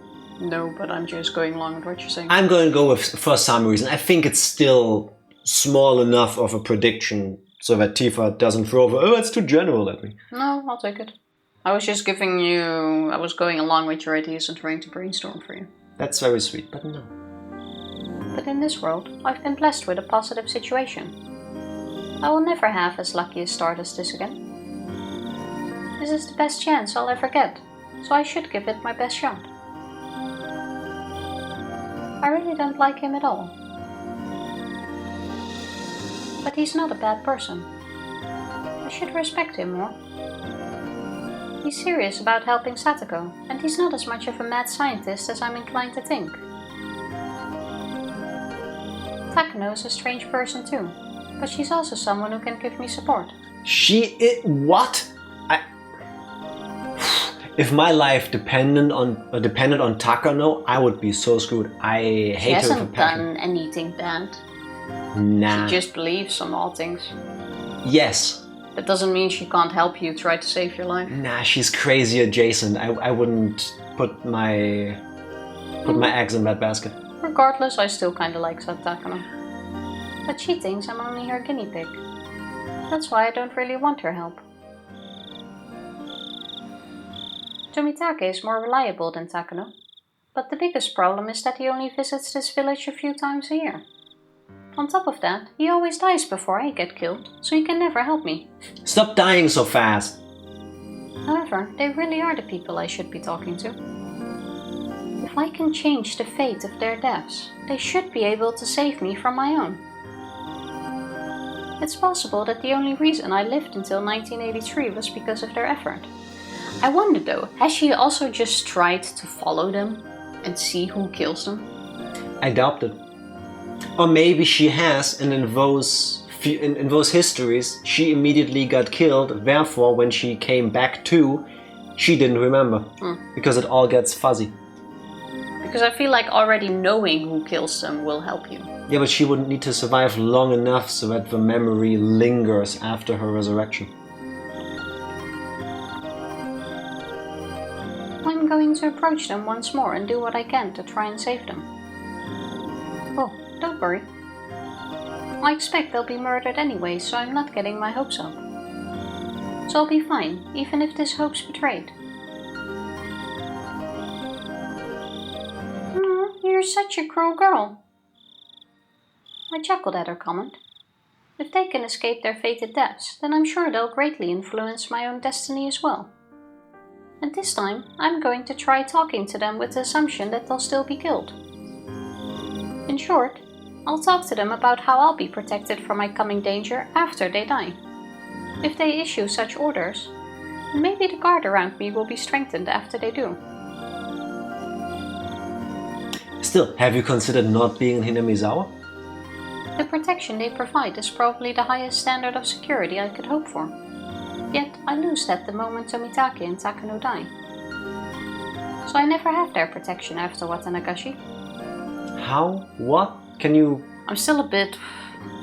No, but I'm just going along with what you're saying. I'm going to go with for some reason. I think it's still small enough of a prediction so that Tifa doesn't throw over, oh, it's too general at me. No, I'll take it. I was just giving you... I was going along with your ideas and trying to brainstorm for you. That's very sweet, but no. But in this world, I've been blessed with a positive situation. I will never have as lucky a start as this again. This is the best chance I'll ever get, so I should give it my best shot. I really don't like him at all. But he's not a bad person. I should respect him more. He's serious about helping Satoko, and he's not as much of a mad scientist as I'm inclined to think. Takano is a strange person too, but she's also someone who can give me support. What? If my life depended on Takano, I would be so screwed. I hate her. She hasn't with passion. done anything bad. Nah. She just believes some odd things. Yes. That doesn't mean she can't help you try to save your life. Nah, she's crazy adjacent. I wouldn't put my eggs in that basket. Regardless, I still kinda like Takano. But she thinks I'm only her guinea pig. That's why I don't really want her help. Tomitake is more reliable than Takano, but the biggest problem is that he only visits this village a few times a year. On top of that, he always dies before I get killed, so he can never help me. Stop dying so fast! However, they really are the people I should be talking to. If I can change the fate of their deaths, they should be able to save me from my own. It's possible that the only reason I lived until 1983 was because of their effort. I wonder though, has she also just tried to follow them and see who kills them? I doubt it. Or maybe she has, and in those histories, she immediately got killed, therefore when she came back to, she didn't remember. Because it all gets fuzzy. Because I feel like already knowing who kills them will help you. Yeah, but she wouldn't need to survive long enough so that the memory lingers after her resurrection. I'm going going to approach them once more and do what I can to try and save them. Oh, don't worry. I expect they'll be murdered anyway, so I'm not getting my hopes up. So I'll be fine, even if this hope's betrayed. You're such a cruel girl. I chuckled at her comment. If they can escape their fated deaths, then I'm sure they'll greatly influence my own destiny as well. And this time, I'm going to try talking to them with the assumption that they'll still be killed. In short, I'll talk to them about how I'll be protected from my coming danger after they die. If they issue such orders, maybe the guard around me will be strengthened after they do. Still, have you considered not being in Hinamizawa? The protection they provide is probably the highest standard of security I could hope for. Yet I lose that the moment Tomitake and Takano die. So I never have their protection after Watanagashi. How? What? Can you... I'm still a bit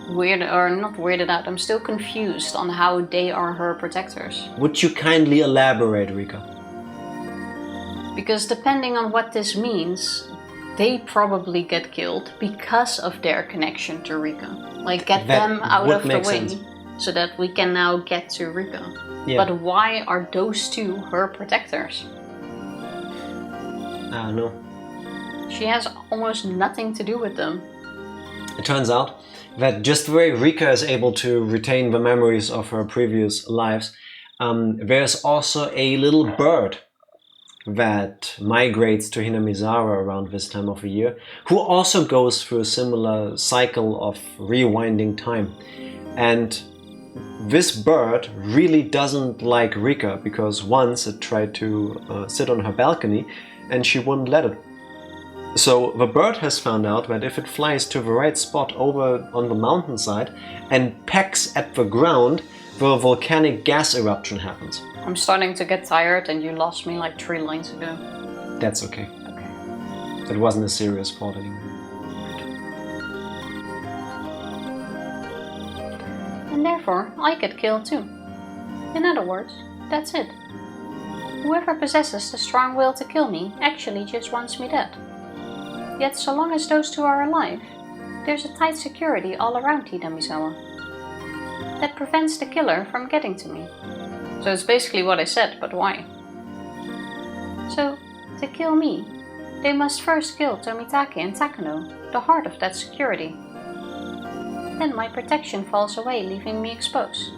not weirded out, I'm still confused on how they are her protectors. Would you kindly elaborate, Rika? Because depending on what this means, they probably get killed because of their connection to Rika. Like, get them out of the way so that we can now get to Rika. Yeah. But why are those two her protectors? I don't know. She has almost nothing to do with them. It turns out that just the way Rika is able to retain the memories of her previous lives, there's also a little bird that migrates to Hinamizawa around this time of the year, who also goes through a similar cycle of rewinding time. And this bird really doesn't like Rika, because once it tried to sit on her balcony and she wouldn't let it. So the bird has found out that if it flies to the right spot over on the mountainside and pecks at the ground, the volcanic gas eruption happens. I'm starting to get tired and you lost me like 3 lines ago. That's okay. Okay. It wasn't a serious fault anymore. And therefore, I get killed too. In other words, that's it. Whoever possesses the strong will to kill me actually just wants me dead. Yet so long as those two are alive, there's a tight security all around Hinamizawa that prevents the killer from getting to me. So it's basically what I said, but why? So, to kill me, they must first kill Tomitake and Takano, the heart of that security. Then my protection falls away, leaving me exposed.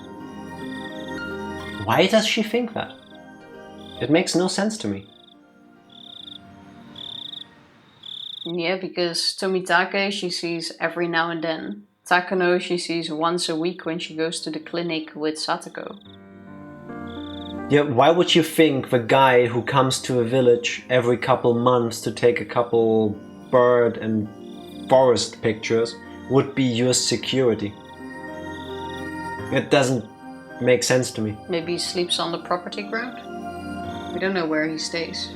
Why does she think that? It makes no sense to me. Yeah, because Tomitake she sees every now and then. Takano she sees once a week when she goes to the clinic with Satoko. Yeah, why would you think the guy who comes to a village every couple months to take a couple bird and forest pictures would be your security? It doesn't make sense to me. Maybe he sleeps on the property ground? We don't know where he stays.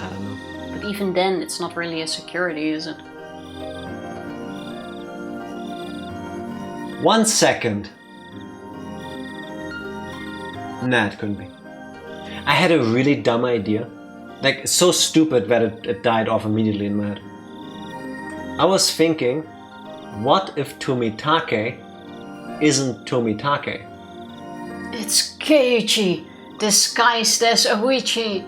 I don't know. But even then, it's not really a security, is it? 1 second. Nah, it couldn't be. I had a really dumb idea. Like, so stupid that it died off immediately in my head. I was thinking, what if Tomitake isn't Tomitake? It's Keiichi, disguised as Ooishi,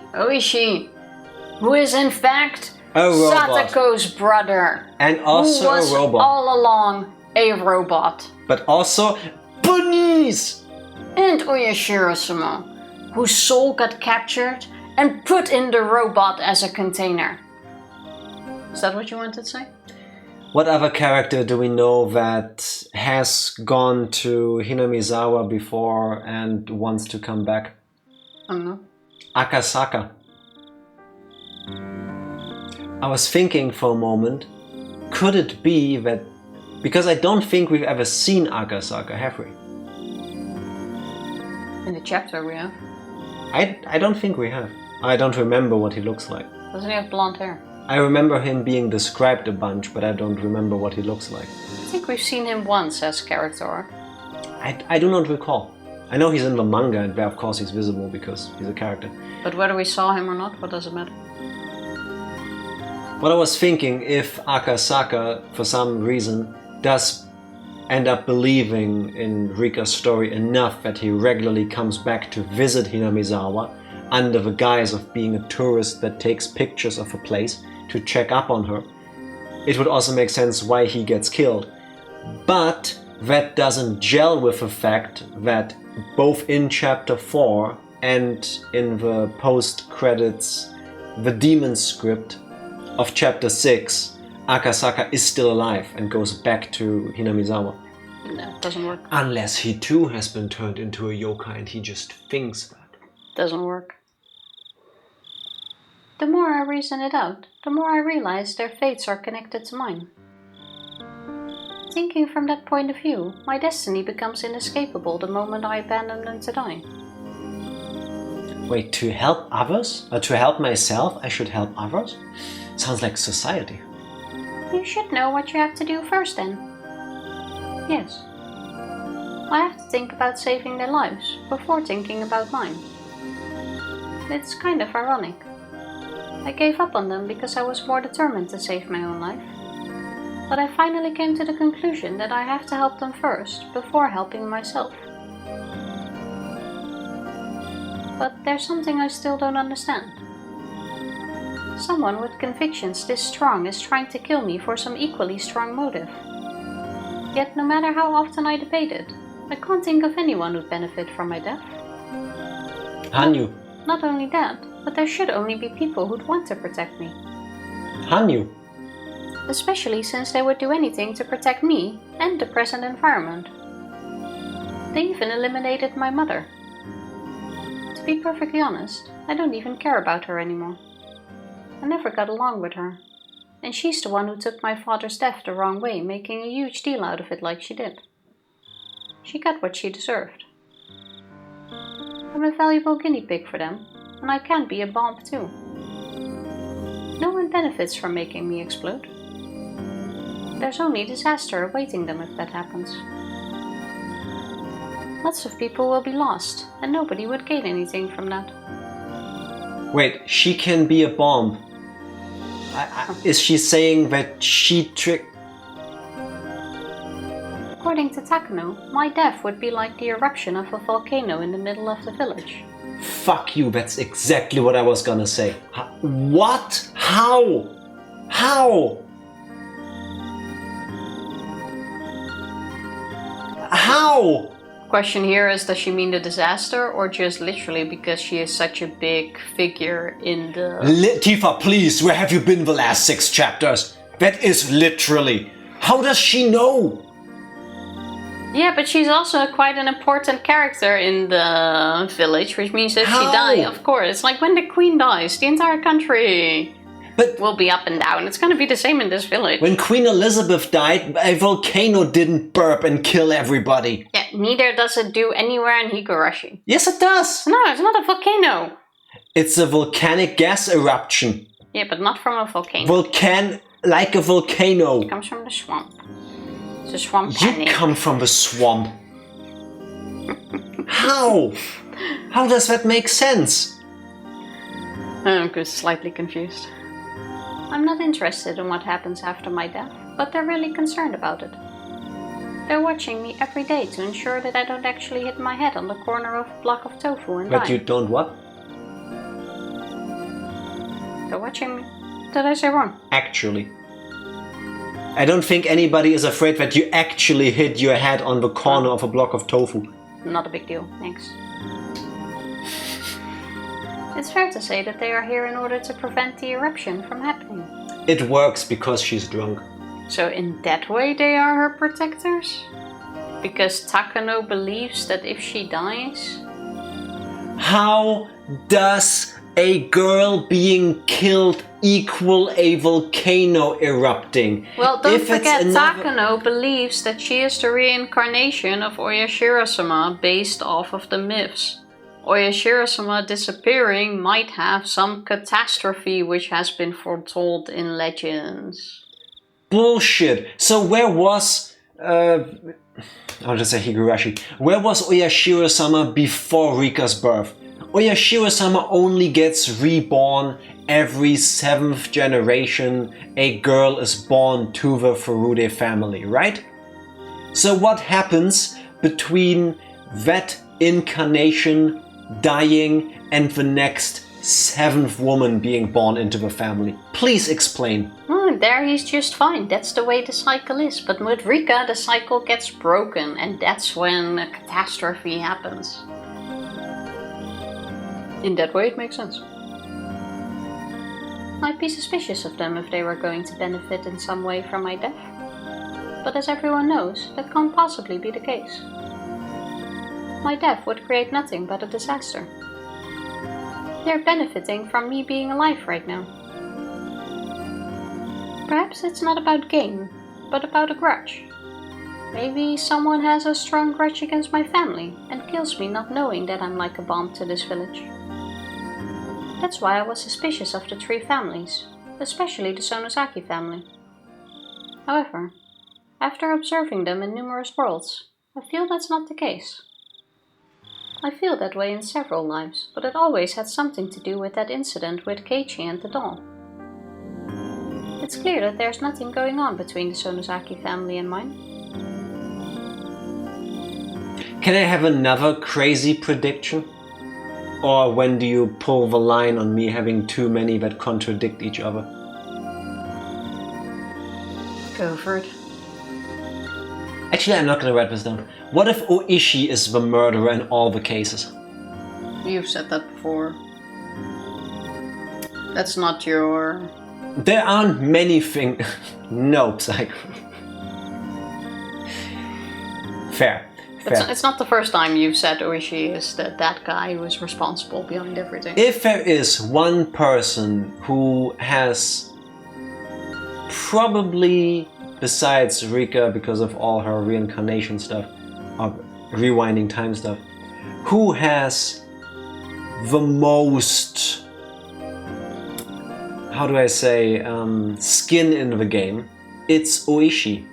who is in fact A robot. Satoko's brother. And also who was a robot. all along a robot. But also bunnies! And oyashiro-sama, whose soul got captured and put in the robot as a container. Is that what you wanted to say? What other character do we know that has gone to Hinamizawa before and wants to come back? I don't know. Akasaka. I was thinking for a moment, could it be that... Because I don't think we've ever seen Akasaka, have we? In the chapter we have. I don't think we have. I don't remember what he looks like. Doesn't he have blonde hair? I remember him being described a bunch, but I don't remember what he looks like. I think we've seen him once as character arc. I do not recall. I know he's in the manga, and of course he's visible because he's a character. But whether we saw him or not, what does it matter? What I was thinking, if Akasaka, for some reason, does end up believing in Rika's story enough that he regularly comes back to visit Hinamizawa under the guise of being a tourist that takes pictures of a place to check up on her, it would also make sense why he gets killed. But that doesn't gel with the fact that both in chapter 4 and in the post-credits, the demon script of chapter 6, Akasaka is still alive and goes back to Hinamizawa. No, it doesn't work. Unless he too has been turned into a yokai and he just thinks that. Doesn't work. The more I reason it out, the more I realize their fates are connected to mine. Thinking from that point of view, my destiny becomes inescapable the moment I abandon them to die. Wait, to help others? To help myself, I should help others? Sounds like society. You should know what you have to do first then. Yes. I have to think about saving their lives before thinking about mine. It's kind of ironic. I gave up on them because I was more determined to save my own life. But I finally came to the conclusion that I have to help them first before helping myself. But there's something I still don't understand. Someone with convictions this strong is trying to kill me for some equally strong motive. Yet no matter how often I debated, I can't think of anyone who'd benefit from my death. Hanyu. Not only that, but there should only be people who'd want to protect me. Hanyu. Especially since they would do anything to protect me and the present environment. They even eliminated my mother. To be perfectly honest, I don't even care about her anymore. I never got along with her, and she's the one who took my father's death the wrong way, making a huge deal out of it like she did. She got what she deserved. I'm a valuable guinea pig for them, and I can be a bomb too. No one benefits from making me explode. There's only disaster awaiting them if that happens. Lots of people will be lost, and nobody would gain anything from that. Wait, she can be a bomb. Is she saying that she tricked... According to Takano, my death would be like the eruption of a volcano in the middle of the village. Fuck you, that's exactly what I was gonna say. What? How? How? How? Question here is, does she mean the disaster or just literally because she is such a big figure in the... Tifa, please, where have you been the last 6 chapters? That is literally. How does she know? Yeah, but she's also quite an important character in the village, which means that How? she died, of course. It's like when the queen dies, the entire country will be up and down. It's gonna be the same in this village. When Queen Elizabeth died, a volcano didn't burp and kill everybody. Yeah, neither does it do anywhere in Higurashi. Yes, it does. No, it's not a volcano. It's a volcanic gas eruption. Yeah, but not from a volcano. Like a volcano. It comes from the swamp. It's a swamp You panic. come from the swamp. How? How does that make sense? I'm slightly confused. I'm not interested in what happens after my death, but they're really concerned about it. They're watching me every day to ensure that I don't actually hit my head on the corner of a block of tofu and die. But you don't what? They're watching me. Did I say wrong? Actually. I don't think anybody is afraid that you actually hit your head on the corner of a block of tofu. Not a big deal, thanks. It's fair to say that they are here in order to prevent the eruption from happening. It works because she's drunk. So in that way they are her protectors? Because Takano believes that if she dies... How does a girl being killed equal a volcano erupting? Well, don't forget, Takano believes that she is the reincarnation of Oyashiro-sama based off of the myths. Oyashiro-sama disappearing might have some catastrophe which has been foretold in legends. Bullshit. So where was I want to say Higurashi. Where was Oyashiro-sama before Rika's birth? Oyashiro-sama only gets reborn every 7th generation a girl is born to the Furude family, right? So what happens between that incarnation dying and the next 7th woman being born into the family? Please explain. There he's just fine. That's the way the cycle is. But with Rika, the cycle gets broken, and that's when a catastrophe happens. In that way, it makes sense. I'd be suspicious of them if they were going to benefit in some way from my death. But as everyone knows, that can't possibly be the case. My death would create nothing but a disaster. They're benefiting from me being alive right now. Perhaps it's not about gain, but about a grudge. Maybe someone has a strong grudge against my family and kills me not knowing that I'm like a bomb to this village. That's why I was suspicious of the 3 families, especially the Sonosaki family. However, after observing them in numerous worlds, I feel that's not the case. I feel that way in several lives, but it always had something to do with that incident with Keiichi and the doll. It's clear that there's nothing going on between the Sonosaki family and mine. Can I have another crazy prediction? Or when do you pull the line on me having too many that contradict each other? Go for it. Actually, I'm not gonna write this down. What if Ooishi is the murderer in all the cases? You've said that before. That's not your... There aren't many things... No, Psycho. Fair. It's not the first time you've said Oishi is that guy who is responsible behind everything. If there is one person who has probably, besides Rika because of all her reincarnation stuff, or rewinding time stuff, who has the most, how do I say, skin in the game, it's Ooishi.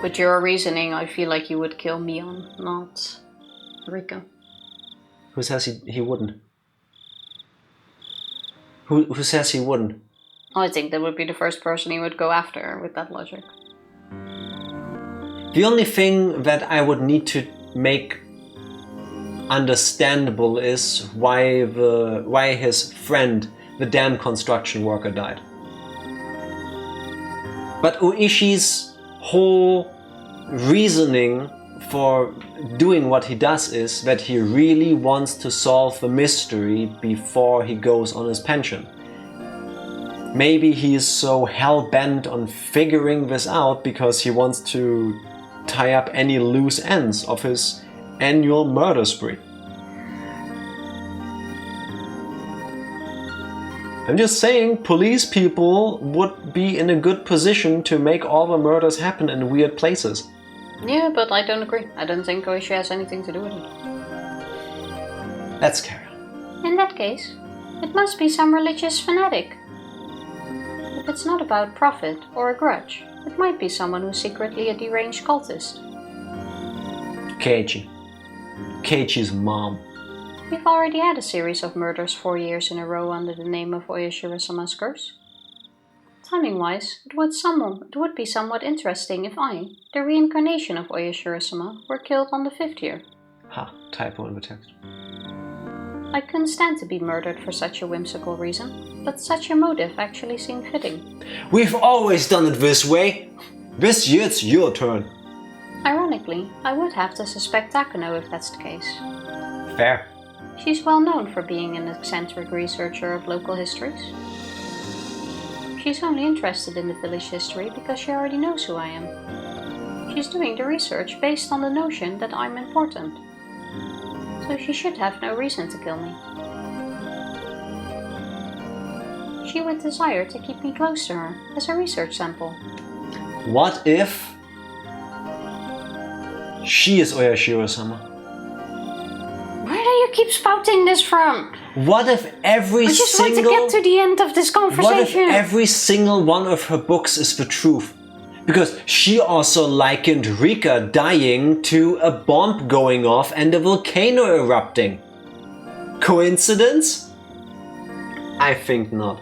With your reasoning, I feel like you would kill Mion, not Rika. Who says he wouldn't? Who says he wouldn't? I think that would be the first person he would go after with that logic. The only thing that I would need to make understandable is why his friend, the damn construction worker, died. But Ooishi's whole reasoning for doing what he does is that he really wants to solve the mystery before he goes on his pension. Maybe he is so hell-bent on figuring this out because he wants to tie up any loose ends of his annual murder spree. I'm just saying, police people would be in a good position to make all the murders happen in weird places. Yeah, but I don't agree. I don't think Oishi has anything to do with it. Let's carry on. In that case, it must be some religious fanatic. If it's not about profit or a grudge, it might be someone who's secretly a deranged cultist. Keiichi. Keiichi's mom. We've already had a series of murders 4 years in a row under the name of Oyashiro-sama's curse. Timing-wise, it would be somewhat interesting if I, the reincarnation of Oyashiro-sama, were killed on the 5th year. Ha, typo in the text. I couldn't stand to be murdered for such a whimsical reason, but such a motive actually seemed fitting. We've always done it this way! This year it's your turn. Ironically, I would have to suspect Takano if that's the case. Fair. She's well known for being an eccentric researcher of local histories. She's only interested in the village history because she already knows who I am. She's doing the research based on the notion that I'm important. So she should have no reason to kill me. She would desire to keep me close to her as a research sample. What if she is Oyashiro-sama? Where do you keep spouting this from? What if every I just single... want to get to the end of this conversation. What if every single one of her books is the truth? Because she also likened Rika dying to a bomb going off and a volcano erupting. Coincidence? I think not.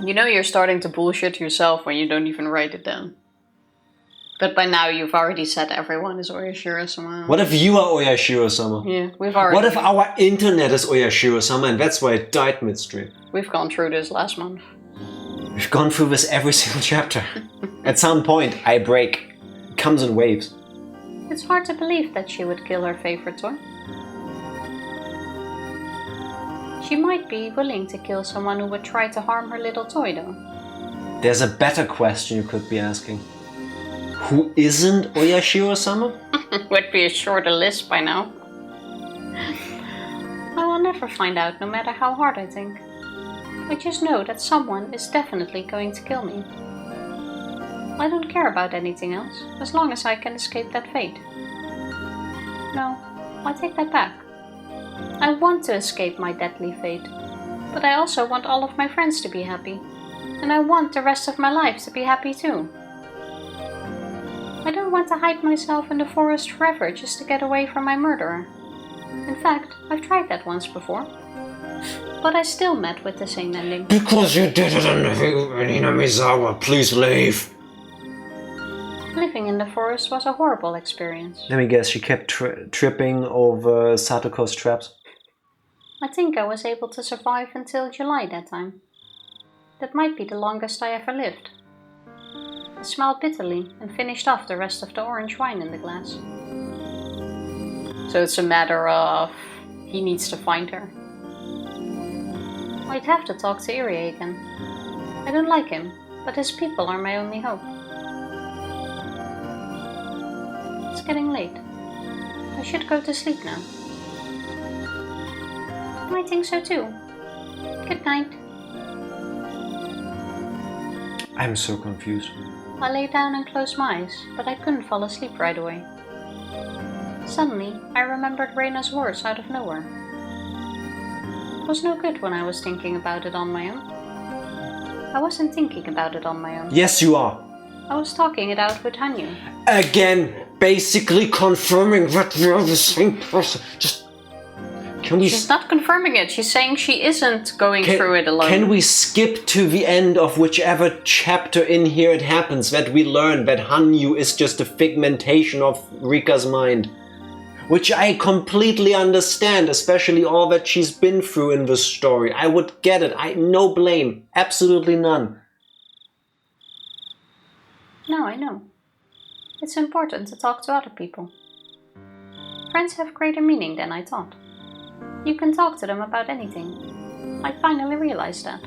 You know you're starting to bullshit yourself when you don't even write it down. But by now you've already said everyone is oyashiro-sama. What if you are oyashiro-sama? Yeah, we've already... What if our internet is oyashiro-sama and that's why it died midstream? We've gone through this last month. We've gone through this every single chapter. At some point, I break. It comes in waves. It's hard to believe that she would kill her favorite toy. She might be willing to kill someone who would try to harm her little toy, though. There's a better question you could be asking. Who isn't oyashiro-sama? Would be a shorter list by now. I will never find out, no matter how hard I think. I just know that someone is definitely going to kill me. I don't care about anything else, as long as I can escape that fate. No, I take that back. I want to escape my deadly fate, but I also want all of my friends to be happy, and I want the rest of my life to be happy too. I don't want to hide myself in the forest forever just to get away from my murderer. In fact, I've tried that once before. But I still met with the same ending. Because you did it in Hinamizawa, please leave. Living in the forest was a horrible experience. Let me guess, she kept tripping over Satoko's traps. I think I was able to survive until July that time. That might be the longest I ever lived. I smiled bitterly and finished off the rest of the orange wine in the glass. So it's a matter of he needs to find her. I'd have to talk to Irie again. I don't like him, but his people are my only hope. It's getting late. I should go to sleep now. I think so too. Good night. I'm so confused. I lay down and closed my eyes, but I couldn't fall asleep right away. Suddenly, I remembered Reina's words out of nowhere. It was no good when I was thinking about it on my own. I wasn't thinking about it on my own. Yes, you are. I was talking it out with Hanyu. Again, basically confirming that we are the same person. She's not confirming it. She's saying she isn't going through it alone. Can we skip to the end of whichever chapter in here it happens, that we learn that Hanyu is just a figmentation of Rika's mind? Which I completely understand, especially all that she's been through in this story. I would get it. No blame. Absolutely none. No, I know. It's important to talk to other people. Friends have greater meaning than I thought. You can talk to them about anything. I finally realized that.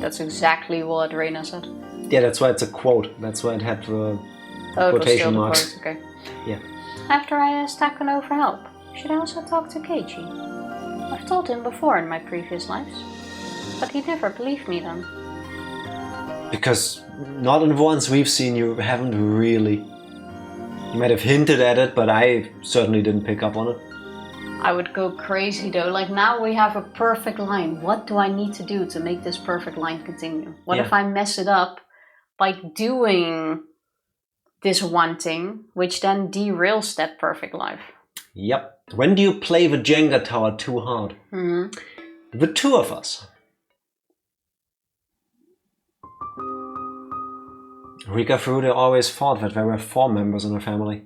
That's exactly what Reina said. Yeah, that's why it's a quote. That's why it had the quotation marks. Okay. Yeah. After I asked Takano for help, should I also talk to Keiichi? I've told him before in my previous lives, but he never believed me then. Because not in the ones we've seen, you haven't really. You might have hinted at it, but I certainly didn't pick up on it. I would go crazy though. Like now we have a perfect line. What do I need to do to make this perfect line continue? What if I mess it up by doing this one thing, which then derails that perfect life? Yep. When do you play the Jenga tower too hard? Mm-hmm. The two of us. Rika Furude always thought that there were 4 members in her family.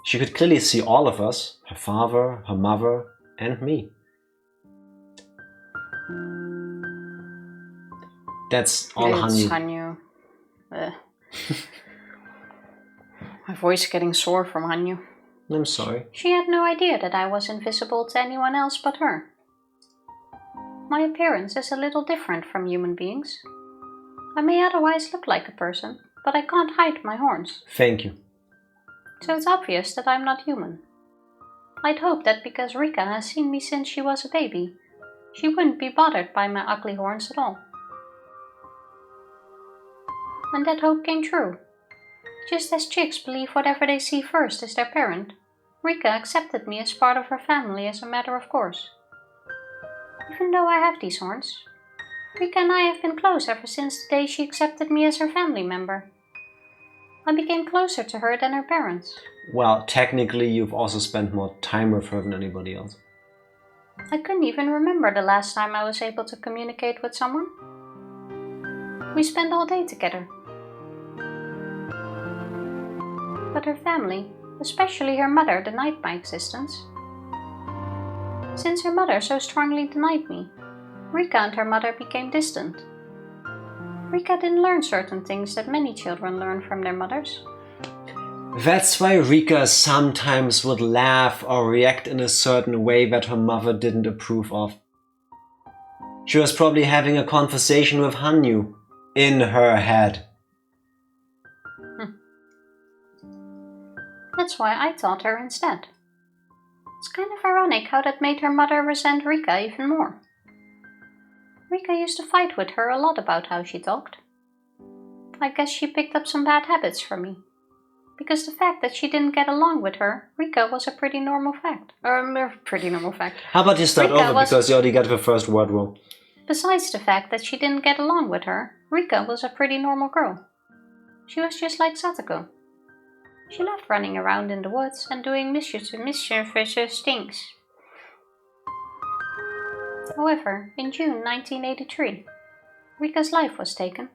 She could clearly see all of us, her father, her mother, and me. That's all It's Hanyu. Hanyu. My voice is getting sore from Hanyu. I'm sorry. She had no idea that I was invisible to anyone else but her. My appearance is a little different from human beings. I may otherwise look like a person, but I can't hide my horns. Thank you. So it's obvious that I'm not human. I'd hope that because Rika has seen me since she was a baby, she wouldn't be bothered by my ugly horns at all. And that hope came true. Just as chicks believe whatever they see first is their parent, Rika accepted me as part of her family as a matter of course. Even though I have these horns, Rika and I have been close ever since the day she accepted me as her family member. I became closer to her than her parents. Well, technically you've also spent more time with her than anybody else. I couldn't even remember the last time I was able to communicate with someone. We spent all day together. But her family, especially her mother, denied my existence. Since her mother so strongly denied me, Rika and her mother became distant. Rika didn't learn certain things that many children learn from their mothers. That's why Rika sometimes would laugh or react in a certain way that her mother didn't approve of. She was probably having a conversation with Hanyu in her head. That's why I taught her instead. It's kind of ironic how that made her mother resent Rika even more. Rika used to fight with her a lot about how she talked. I guess she picked up some bad habits from me. Because the fact that she didn't get along with her, Rika, was a pretty normal fact. Pretty normal fact. How about you start Rika over because you already got the first word wrong. Besides the fact that she didn't get along with her, Rika was a pretty normal girl. She was just like Satoko. She loved running around in the woods and doing mischievous things. However, in June 1983, Rika's life was taken.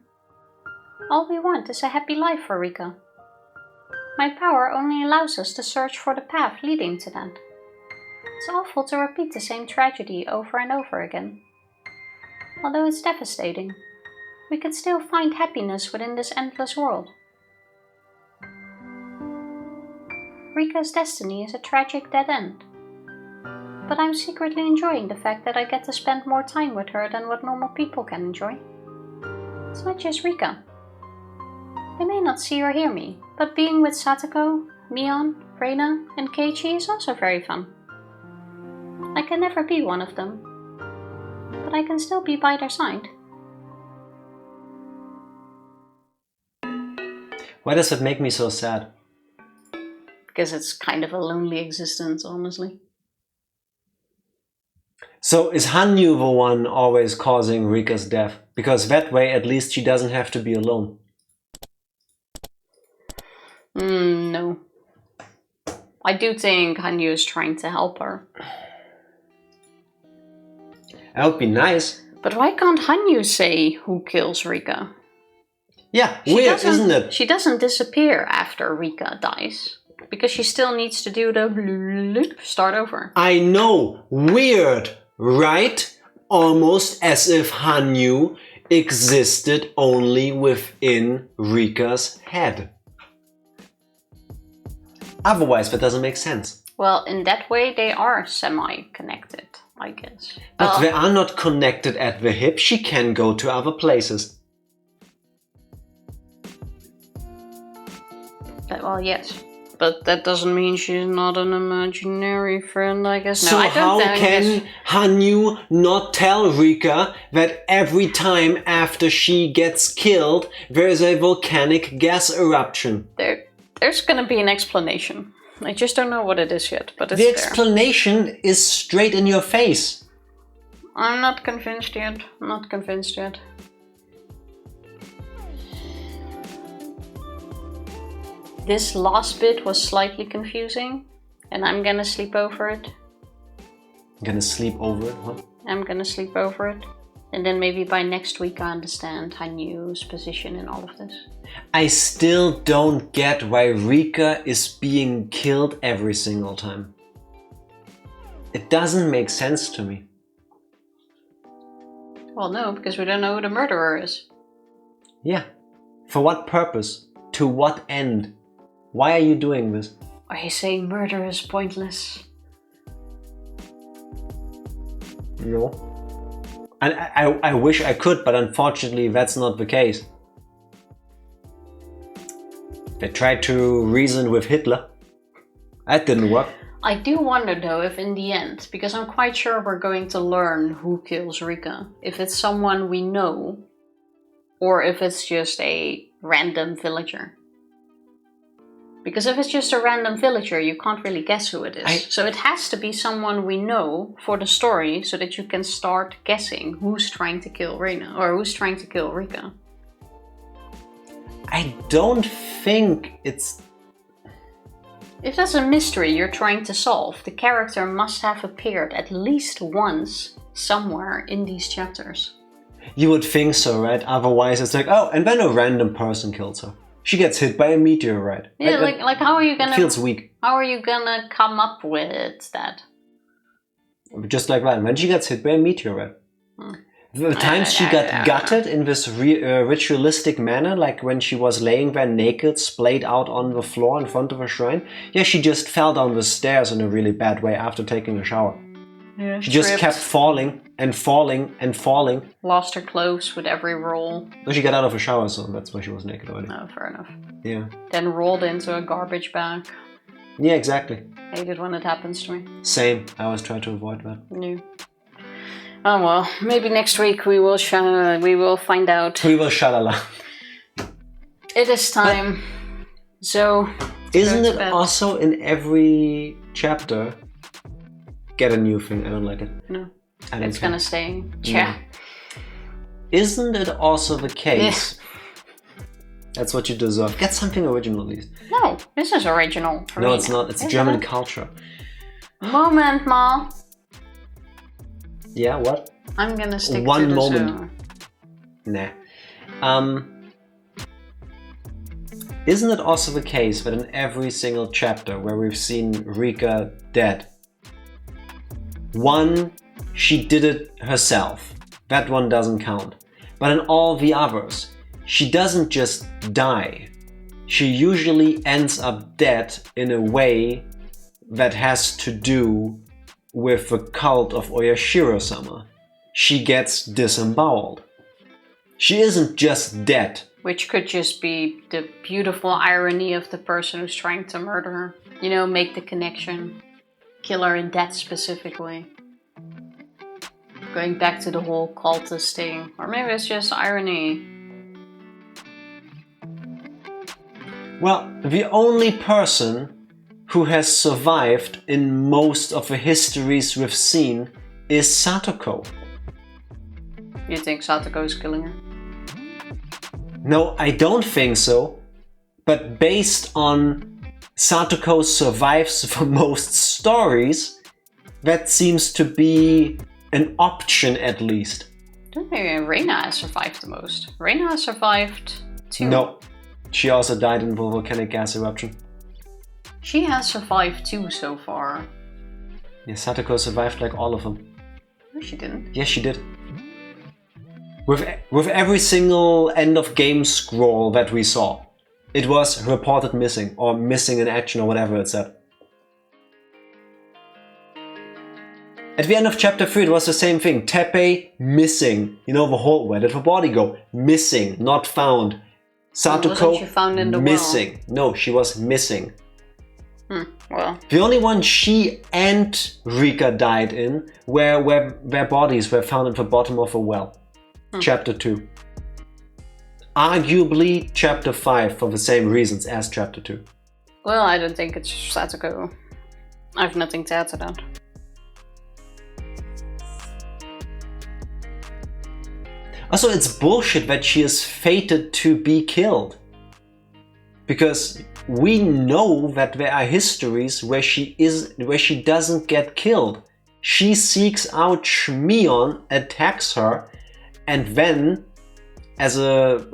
All we want is a happy life for Rika. My power only allows us to search for the path leading to that. It's awful to repeat the same tragedy over and over again. Although it's devastating, we can still find happiness within this endless world. Rika's destiny is a tragic dead end. But I'm secretly enjoying the fact that I get to spend more time with her than what normal people can enjoy. It's not just Rika. They may not see or hear me, but being with Satoko, Mion, Reina, and Keiichi is also very fun. I can never be one of them, but I can still be by their side. Why does it make me so sad? Because it's kind of a lonely existence, honestly. So is Hanyu the one always causing Rika's death? Because that way at least she doesn't have to be alone. No. I do think Hanyu is trying to help her. That would be nice. But why can't Hanyu say who kills Rika? Yeah, weird, isn't it? She doesn't disappear after Rika dies. Because she still needs to do the start over. I know, weird, right? Almost as if Hanyu existed only within Rika's head. Otherwise, that doesn't make sense. Well, in that way, they are semi-connected, I guess. But they are not connected at the hip. She can go to other places. Well, yes. But that doesn't mean she's not an imaginary friend, I guess. So how can Hanyu not tell Rika that every time after she gets killed, there is a volcanic gas eruption? There's gonna be an explanation. I just don't know what it is yet, but it's the explanation is straight in your face. I'm not convinced yet. Not convinced yet. This last bit was slightly confusing, and I'm gonna sleep over it. Gonna sleep over it? What? I'm gonna sleep over it. And then maybe by next week I understand Hanyu's position in all of this. I still don't get why Rika is being killed every single time. It doesn't make sense to me. Well, no, because we don't know who the murderer is. Yeah. For what purpose? To what end? Why are you doing this? Are you saying murder is pointless? No. And I wish I could, but unfortunately that's not the case. They tried to reason with Hitler. That didn't work. I do wonder though if in the end, because I'm quite sure we're going to learn who kills Rika. If it's someone we know, or if it's just a random villager. Because if it's just a random villager, you can't really guess who it is. So it has to be someone we know for the story, so that you can start guessing who's trying to kill Reina or who's trying to kill Rika. I don't think it's... If that's a mystery you're trying to solve, the character must have appeared at least once somewhere in these chapters. You would think so, right? Otherwise it's like, oh, and then a random person kills her. She gets hit by a meteorite. Yeah, like how are you gonna... It feels weak. How are you gonna come up with that? Just like that, when she gets hit by a meteorite. The times she got gutted in this ritualistic manner, like when she was laying there naked, splayed out on the floor in front of a shrine. Yeah, she just fell down the stairs in a really bad way after taking a shower. Yeah, she just kept falling and falling and falling. Lost her clothes with every roll. No, she got out of a shower, so that's why she was naked already. Oh, fair enough. Yeah. Then rolled into a garbage bag. Yeah, exactly. Hate it when it happens to me. Same. I always try to avoid that. Yeah. Oh well, maybe next week we will find out. We will shalala. It is time. So isn't it also in every chapter get a new thing? I don't like it. No. It's gonna stay. Yeah. Isn't it also the case? That's what you deserve. Get something original at least. No, this is original. No, it's not. It's German culture. Moment, Ma. Yeah, what? I'm gonna stick one to the moment. Nah. Isn't it also the case that in every single chapter where we've seen Rika dead, one, she did it herself. That one doesn't count. But in all the others, she doesn't just die. She usually ends up dead in a way that has to do with the cult of Oyashiro-sama. She gets disemboweled. She isn't just dead. Which could just be the beautiful irony of the person who's trying to murder her. You know, make the connection. Kill her in death specifically. Going back to the whole cultist thing. Or maybe it's just irony. Well, the only person who has survived in most of the histories we've seen is Satoko. You think Satoko is killing her? No, I don't think so. But based on Satoko survives the most stories, that seems to be an option at least. I don't think Reina has survived the most. Reina has survived too. No, she also died in the volcanic gas eruption. She has survived too so far. Yeah, Satoko survived like all of them. No, she didn't. Yes, she did. With every single end of game scroll that we saw, it was reported missing or missing in action or whatever it said. At the end of chapter 3 it was the same thing. Teppei missing. You know, the whole, where did her body go? Missing, not found. Satoko she found in the missing. well? No, she was missing. Well. The only one she and Rika died in where their bodies were found at the bottom of a well. Chapter 2. Arguably chapter 5 for the same reasons as chapter 2. Well, I don't think it's Satoko. I have nothing to add to that. Also, it's bullshit that she is fated to be killed. Because we know that there are histories where she doesn't get killed. She seeks out Shmion, attacks her, and then, as a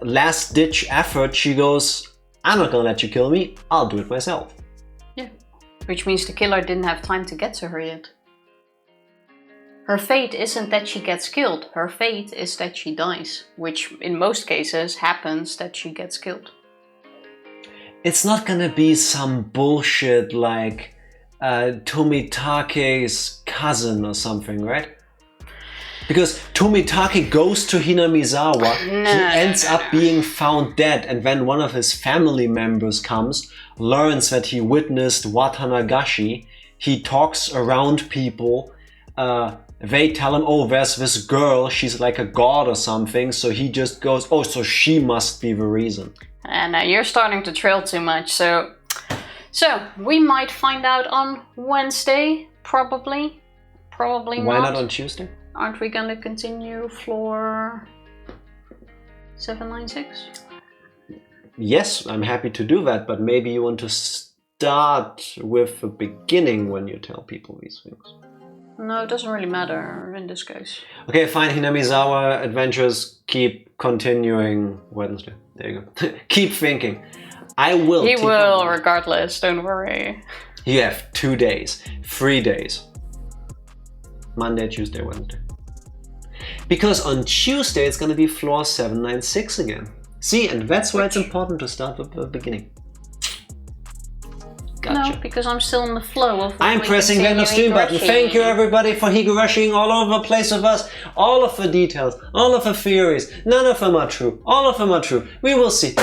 last-ditch effort, she goes, I'm not gonna let you kill me, I'll do it myself. Yeah, which means the killer didn't have time to get to her yet. Her fate isn't that she gets killed, her fate is that she dies, which in most cases happens that she gets killed. It's not gonna be some bullshit like Tomitake's cousin or something, right? Because Tomitake goes to Hinamizawa, he ends up being found dead, and then one of his family members comes, learns that he witnessed Watanagashi, he talks around people, they tell him, oh, there's this girl, she's like a god or something, so he just goes, oh, so she must be the reason. And you're starting to trail too much, so we might find out on Wednesday, probably. Probably not. Why not on Tuesday? Aren't we gonna continue floor 796? Yes, I'm happy to do that, but maybe you want to start with the beginning when you tell people these things. No, it doesn't really matter in this case. Okay, fine. Hinamizawa adventures keep continuing Wednesday. There you go. Keep thinking. I will. He will, regardless. Don't worry. You have 2 days, 3 days. Monday, Tuesday, Wednesday. Because on Tuesday it's going to be floor 796 again. See, and that's why it's important to start with the beginning. Gotcha. No, because I'm still in the flow of. I'm pressing the end of stream button. Thank you everybody for Higurashiing all over the place with us. All of the details, all of the theories. None of them are true. All of them are true. We will see.